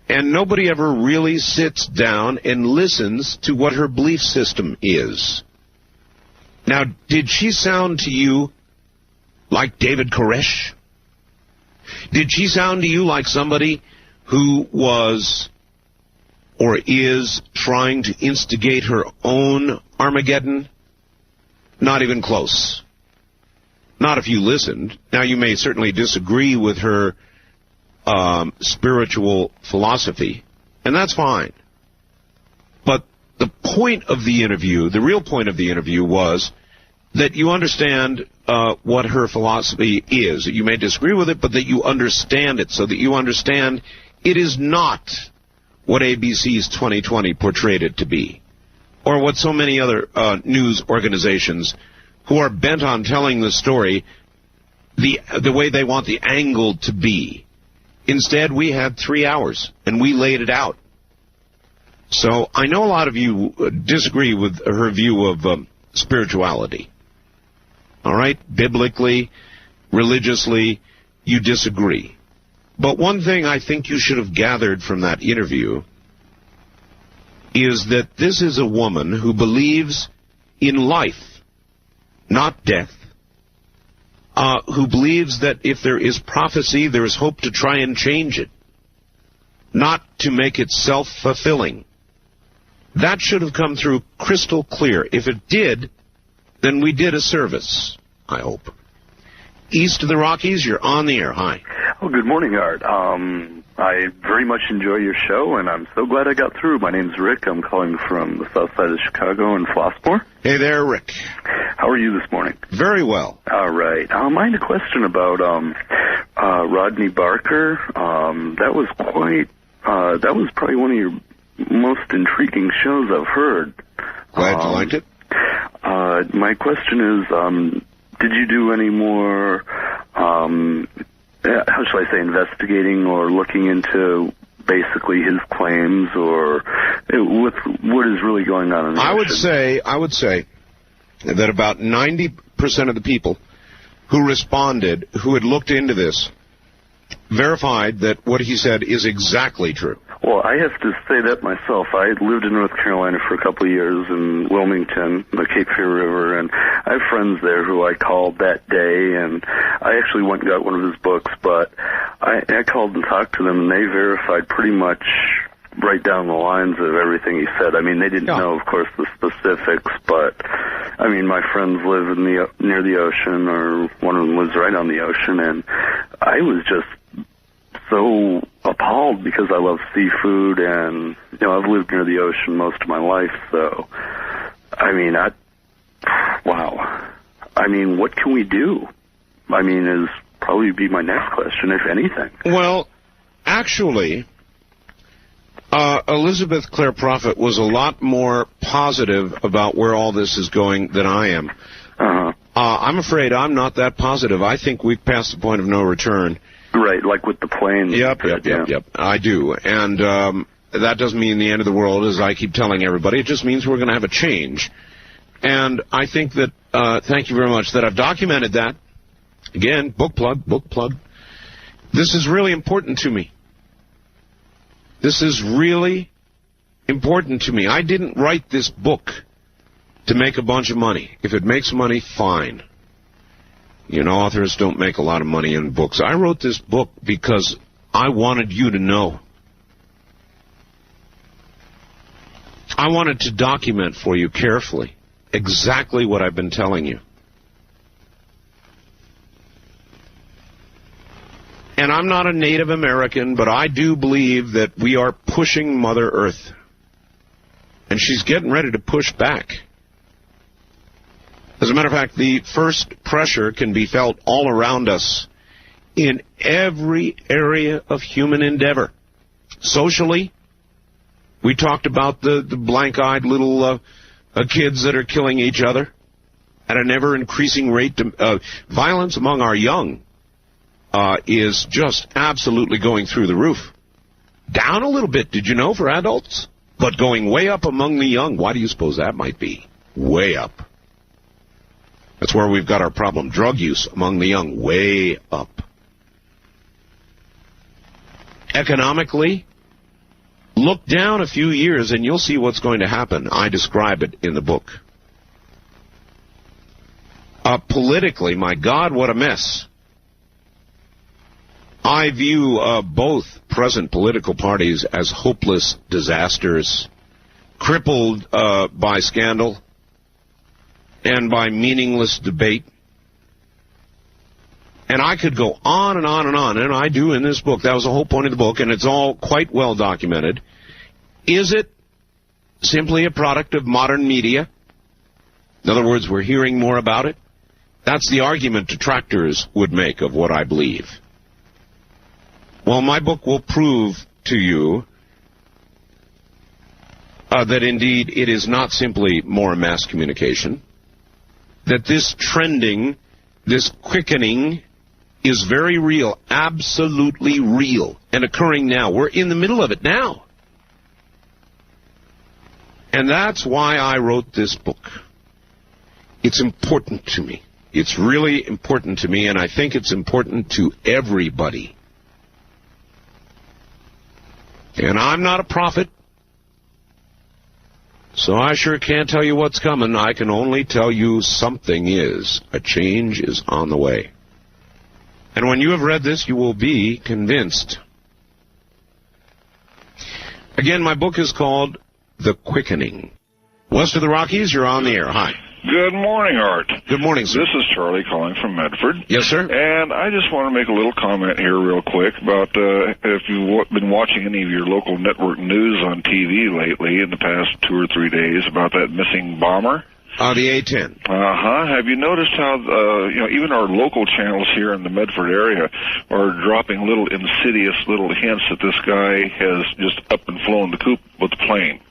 And nobody ever really sits down and listens to what her belief system is. Now, did she sound to you like David Koresh? Did she sound to you like somebody who was or is trying to instigate her own Armageddon? Not even close. Not if you listened. Now, you may certainly disagree with her spiritual philosophy, and that's fine. But the point of the interview, the real point of the interview, was that you understand what her philosophy is. You may disagree with it, but that you understand it, so that you understand it is not what ABC's 2020 portrayed it to be, or what so many other news organizations who are bent on telling the story the way they want the angle to be. Instead, we had 3 hours, and we laid it out. So I know a lot of you disagree with her view of spirituality. All right? Biblically, religiously, you disagree. But one thing I think you should have gathered from that interview is that this is a woman who believes in life, not death. Who believes that if there is prophecy, there is hope to try and change it, not to make it self-fulfilling. That should have come through crystal clear. If it did, then we did a service, I hope. East of the Rockies, you're on the air. Hi. Oh, good morning, Art. I very much enjoy your show, and I'm so glad I got through. My name's Rick. I'm calling from the south side of Chicago in Flossmoor. Hey there, Rick. How are you this morning? Very well. All right. I had a question about Rodney Barker. That was probably one of your most intriguing shows I've heard. Glad you liked it. My question is, did you do any more, how shall I say, investigating or looking into basically his claims, or with what is really going on in the ocean? I would say that about 90% of the people who responded, who had looked into this, verified that what he said is exactly true. Well, I have to say that myself. I lived in North Carolina for a couple of years in Wilmington, the Cape Fear River, and I have friends there who I called that day, and I actually went and got one of his books, but I called and talked to them, and they verified pretty much right down the lines of everything he said. I mean, they didn't know, of course, the specifics, but, I mean, my friends live near the ocean, or one of them lives right on the ocean, and I was just so appalled because I love seafood, and, you know, I've lived near the ocean most of my life, so, I mean, wow. I mean, what can we do? I mean, is probably be my next question, if anything. Well, actually, Elizabeth Clare Prophet was a lot more positive about where all this is going than I am. I'm afraid I'm not that positive. I think we've passed the point of no return. Right, like with the plane. Yep. I do. And that doesn't mean the end of the world, as I keep telling everybody. It just means we're going to have a change. And I think that, thank you very much, that I've documented that. Again, book plug. This is really important to me. This is really important to me. I didn't write this book to make a bunch of money. If it makes money, fine. You know, authors don't make a lot of money in books. I wrote this book because I wanted you to know. I wanted to document for you carefully exactly what I've been telling you. And I'm not a Native American, but I do believe that we are pushing Mother Earth. And she's getting ready to push back. As a matter of fact, the first pressure can be felt all around us in every area of human endeavor. Socially, we talked about the blank-eyed little kids that are killing each other at an ever-increasing rate. Violence among our young is just absolutely going through the roof. Down a little bit, did you know, for adults? But going way up among the young. Why do you suppose that might be? Way up. That's where we've got our problem. Drug use among the young, way up. Economically, look down a few years and you'll see what's going to happen. I describe it in the book. Politically, my God, what a mess. I view both present political parties as hopeless disasters, crippled by scandal and by meaningless debate. And I could go on and on and on, and I do in this book. That was the whole point of the book, and it's all quite well documented. Is it simply a product of modern media? In other words, we're hearing more about it? That's the argument detractors would make of what I believe. Well, my book will prove to you that indeed it is not simply more mass communication, that this trending, this quickening is very real, absolutely real, and occurring now. We're in the middle of it now. And that's why I wrote this book. It's important to me. It's really important to me, and I think it's important to everybody. And I'm not a prophet, so I sure can't tell you what's coming. I can only tell you something is. A change is on the way. And when you have read this, you will be convinced. Again, my book is called The Quickening. West of the Rockies, you're on the air. Hi. Good morning, Art. Good morning, sir. This is Charlie calling from Medford. Yes, sir. And I just want to make a little comment here real quick about if you've been watching any of your local network news on TV lately in the past 2 or 3 days about that missing bomber. The A-10. Have you noticed how, even our local channels here in the Medford area are dropping little insidious little hints that this guy has just up and flown the coop with the plane?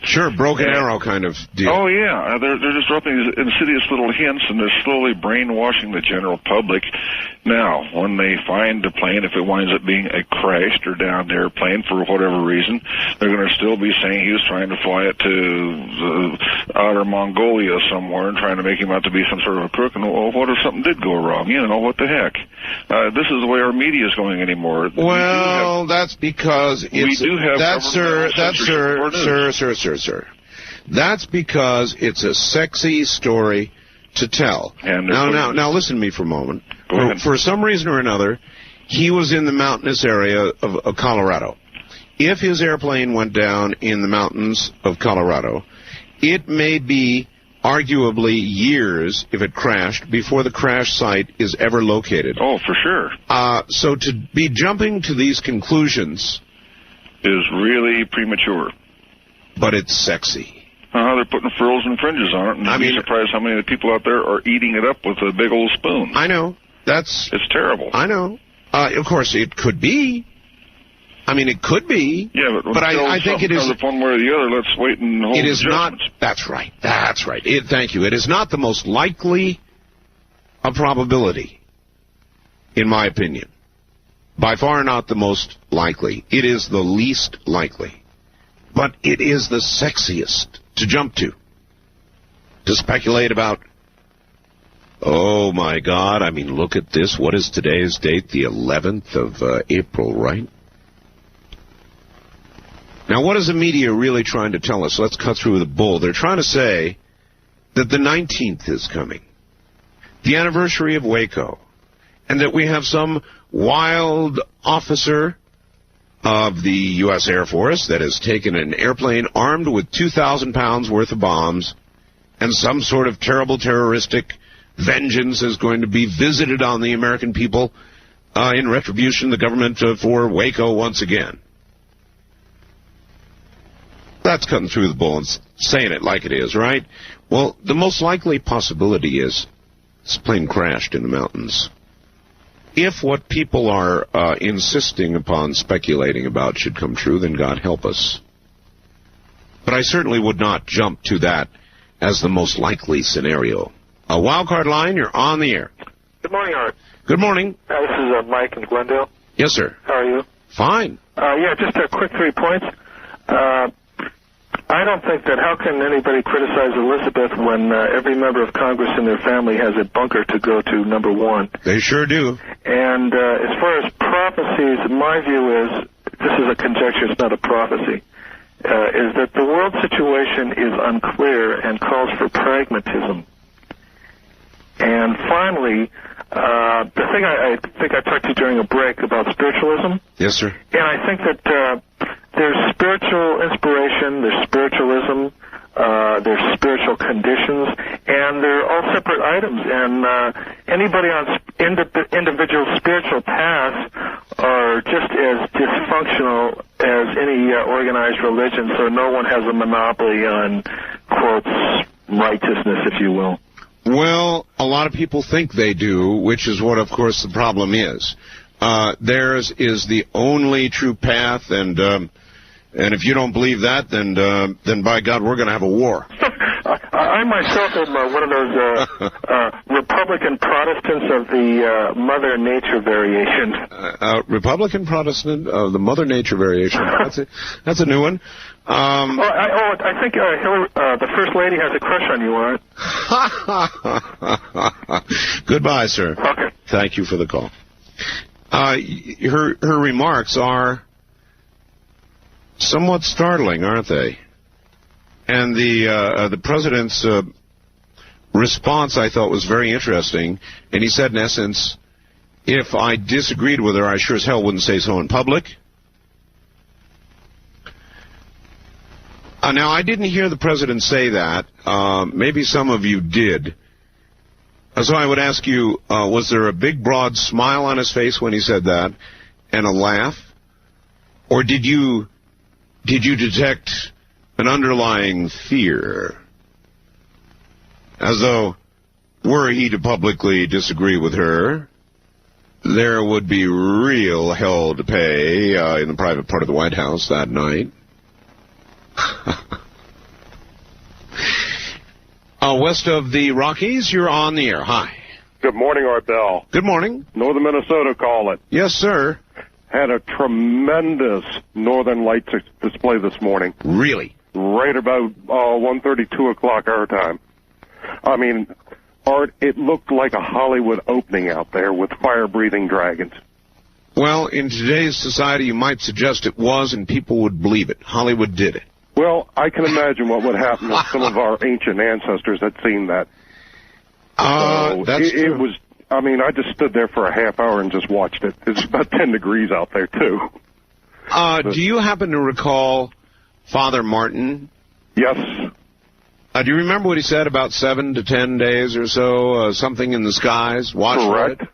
Sure, broken arrow kind of deal. Oh, yeah. They're just dropping these insidious little hints, and they're slowly brainwashing the general public. Now, when they find the plane, if it winds up being a crashed or downed airplane for whatever reason, they're going to still be saying he was trying to fly it to outer Mongolia somewhere and trying to make him out to be some sort of a crook. And, well, what if something did go wrong? You know, what the heck? This is the way our media is going anymore. Well, that's because it's... We do have... Sir. That's because it's a sexy story to tell. Now, listen to me for a moment. For some reason or another, he was in the mountainous area of Colorado. If his airplane went down in the mountains of Colorado, it may be arguably years, if it crashed, before the crash site is ever located. Oh, for sure. So to be jumping to these conclusions... is really premature. But it's sexy. They're putting frills and fringes on it, and I'd be surprised how many of the people out there are eating it up with a big old spoon. I know. It's terrible. I know. Of course, it could be. I mean, it could be. Yeah, but I think it is. One way or the other, let's wait and hold. It is not. That's right. Thank you. It is not the most likely a probability, in my opinion. By far not the most likely. It is the least likely. But it is the sexiest to jump to. to speculate about, oh my God, I mean, look at this. What is today's date? The 11th of April, right? Now, what is the media really trying to tell us? Let's cut through the bull. They're trying to say that the 19th is coming, the anniversary of Waco, and that we have some wild officer of the U.S. Air Force that has taken an airplane armed with 2,000 pounds worth of bombs, and some sort of terrible terroristic vengeance is going to be visited on the American people in retribution, the government for Waco once again. That's cutting through the bull and saying it like it is, right? Well, the most likely possibility is this plane crashed in the mountains. If what people are insisting upon speculating about should come true, then God help us. But I certainly would not jump to that as the most likely scenario. A wildcard line, you're on the air. Good morning, Art. Good morning. This is Mike in Glendale. Yes, sir. How are you? Fine. Yeah, just a quick 3 points. I don't think that how can anybody criticize Elizabeth when every member of Congress and their family has a bunker to go to, number one. They sure do. And as far as prophecies, my view is, this is a conjecture, it's not a prophecy, is that the world situation is unclear and calls for pragmatism. And finally, the thing I think I talked to you during a break about spiritualism. Yes, sir. And I think that there's spiritual inspiration, there's spiritualism, there's spiritual conditions, and they're all separate items. And anybody on individual spiritual paths are just as dysfunctional as any organized religion, so no one has a monopoly on, quotes, righteousness, if you will. Well, a lot of people think they do, which is what, of course, the problem is. Theirs is the only true path, and if you don't believe that, then by God, we're going to have a war. I myself am one of those Republican Protestants of the Mother Nature variation. Republican Protestant of the Mother Nature variation. That's a new one. I think the First Lady has a crush on you, Art. Goodbye, sir. Okay. Thank you for the call. Her remarks are somewhat startling, aren't they? And the president's response, I thought, was very interesting. And he said, in essence, if I disagreed with her, I sure as hell wouldn't say so in public. Now, I didn't hear the president say that. Maybe some of you did. So I would ask you, was there a big, broad smile on his face when he said that, and a laugh? Or did you detect an underlying fear? As though, were he to publicly disagree with her, there would be real hell to pay in the private part of the White House that night. West of the Rockies, you're on the air. Hi. Good morning, Art Bell. Good morning. Northern Minnesota calling. Yes, sir. Had a tremendous Northern Lights display this morning. Really? Right about 1:30, 2 o'clock our time. I mean, Art, it looked like a Hollywood opening out there with fire-breathing dragons. Well, in today's society, you might suggest it was, and people would believe it. Hollywood did it. Well, I can imagine what would happen if some of our ancient ancestors had seen that. That's true. It was, I mean, I just stood there for a half hour and just watched it. It's about 10 degrees out there, too. Do you happen to recall Father Martin? Yes. Do you remember what he said about 7 to 10 days or so, something in the skies? Watch Correct. for it?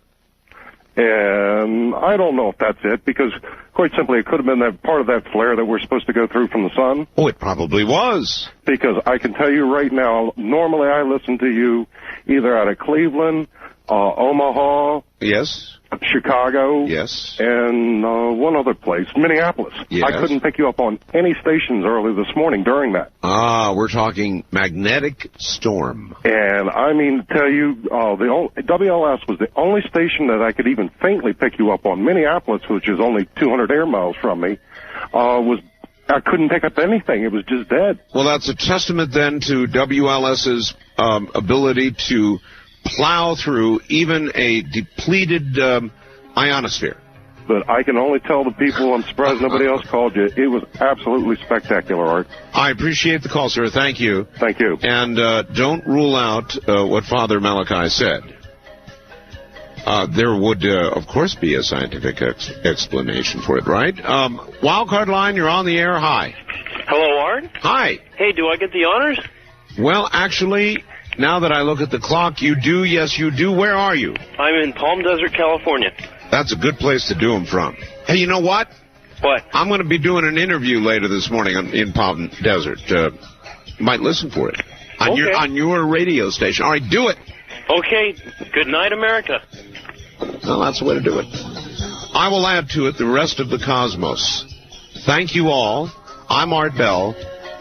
And I don't know if that's it, because quite simply it could have been that part of that flare that we're supposed to go through from the sun. Oh, it probably was. Because I can tell you right now, normally I listen to you either out of Cleveland, Omaha, yes, Chicago, yes, and one other place, Minneapolis. Yes. I couldn't pick you up on any stations early this morning during that. We're talking magnetic storm. And I mean to tell you, WLS was the only station that I could even faintly pick you up on. Minneapolis, which is only 200 air miles from me, was I couldn't pick up anything. It was just dead. Well, that's a testament then to WLS's ability to plow through even a depleted ionosphere. But I can only tell the people, I'm surprised nobody else called you. It was absolutely spectacular, Art. I appreciate the call, sir. Thank you. Thank you. And don't rule out what Father Malachi said. There would, of course, be a scientific explanation for it, right? Wildcard line, you're on the air. Hi. Hello, Art. Hi. Hey, do I get the honors? Well, actually, now that I look at the clock, you do. Yes, you do. Where are you? I'm in Palm Desert, California. That's a good place to do them from. Hey, you know what? What? I'm going to be doing an interview later this morning in Palm Desert. You might listen for it on your radio station. All right, do it. Okay. Good night, America. Well, that's the way to do it. I will add to it the rest of the cosmos. Thank you all. I'm Art Bell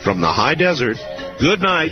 from the high desert. Good night.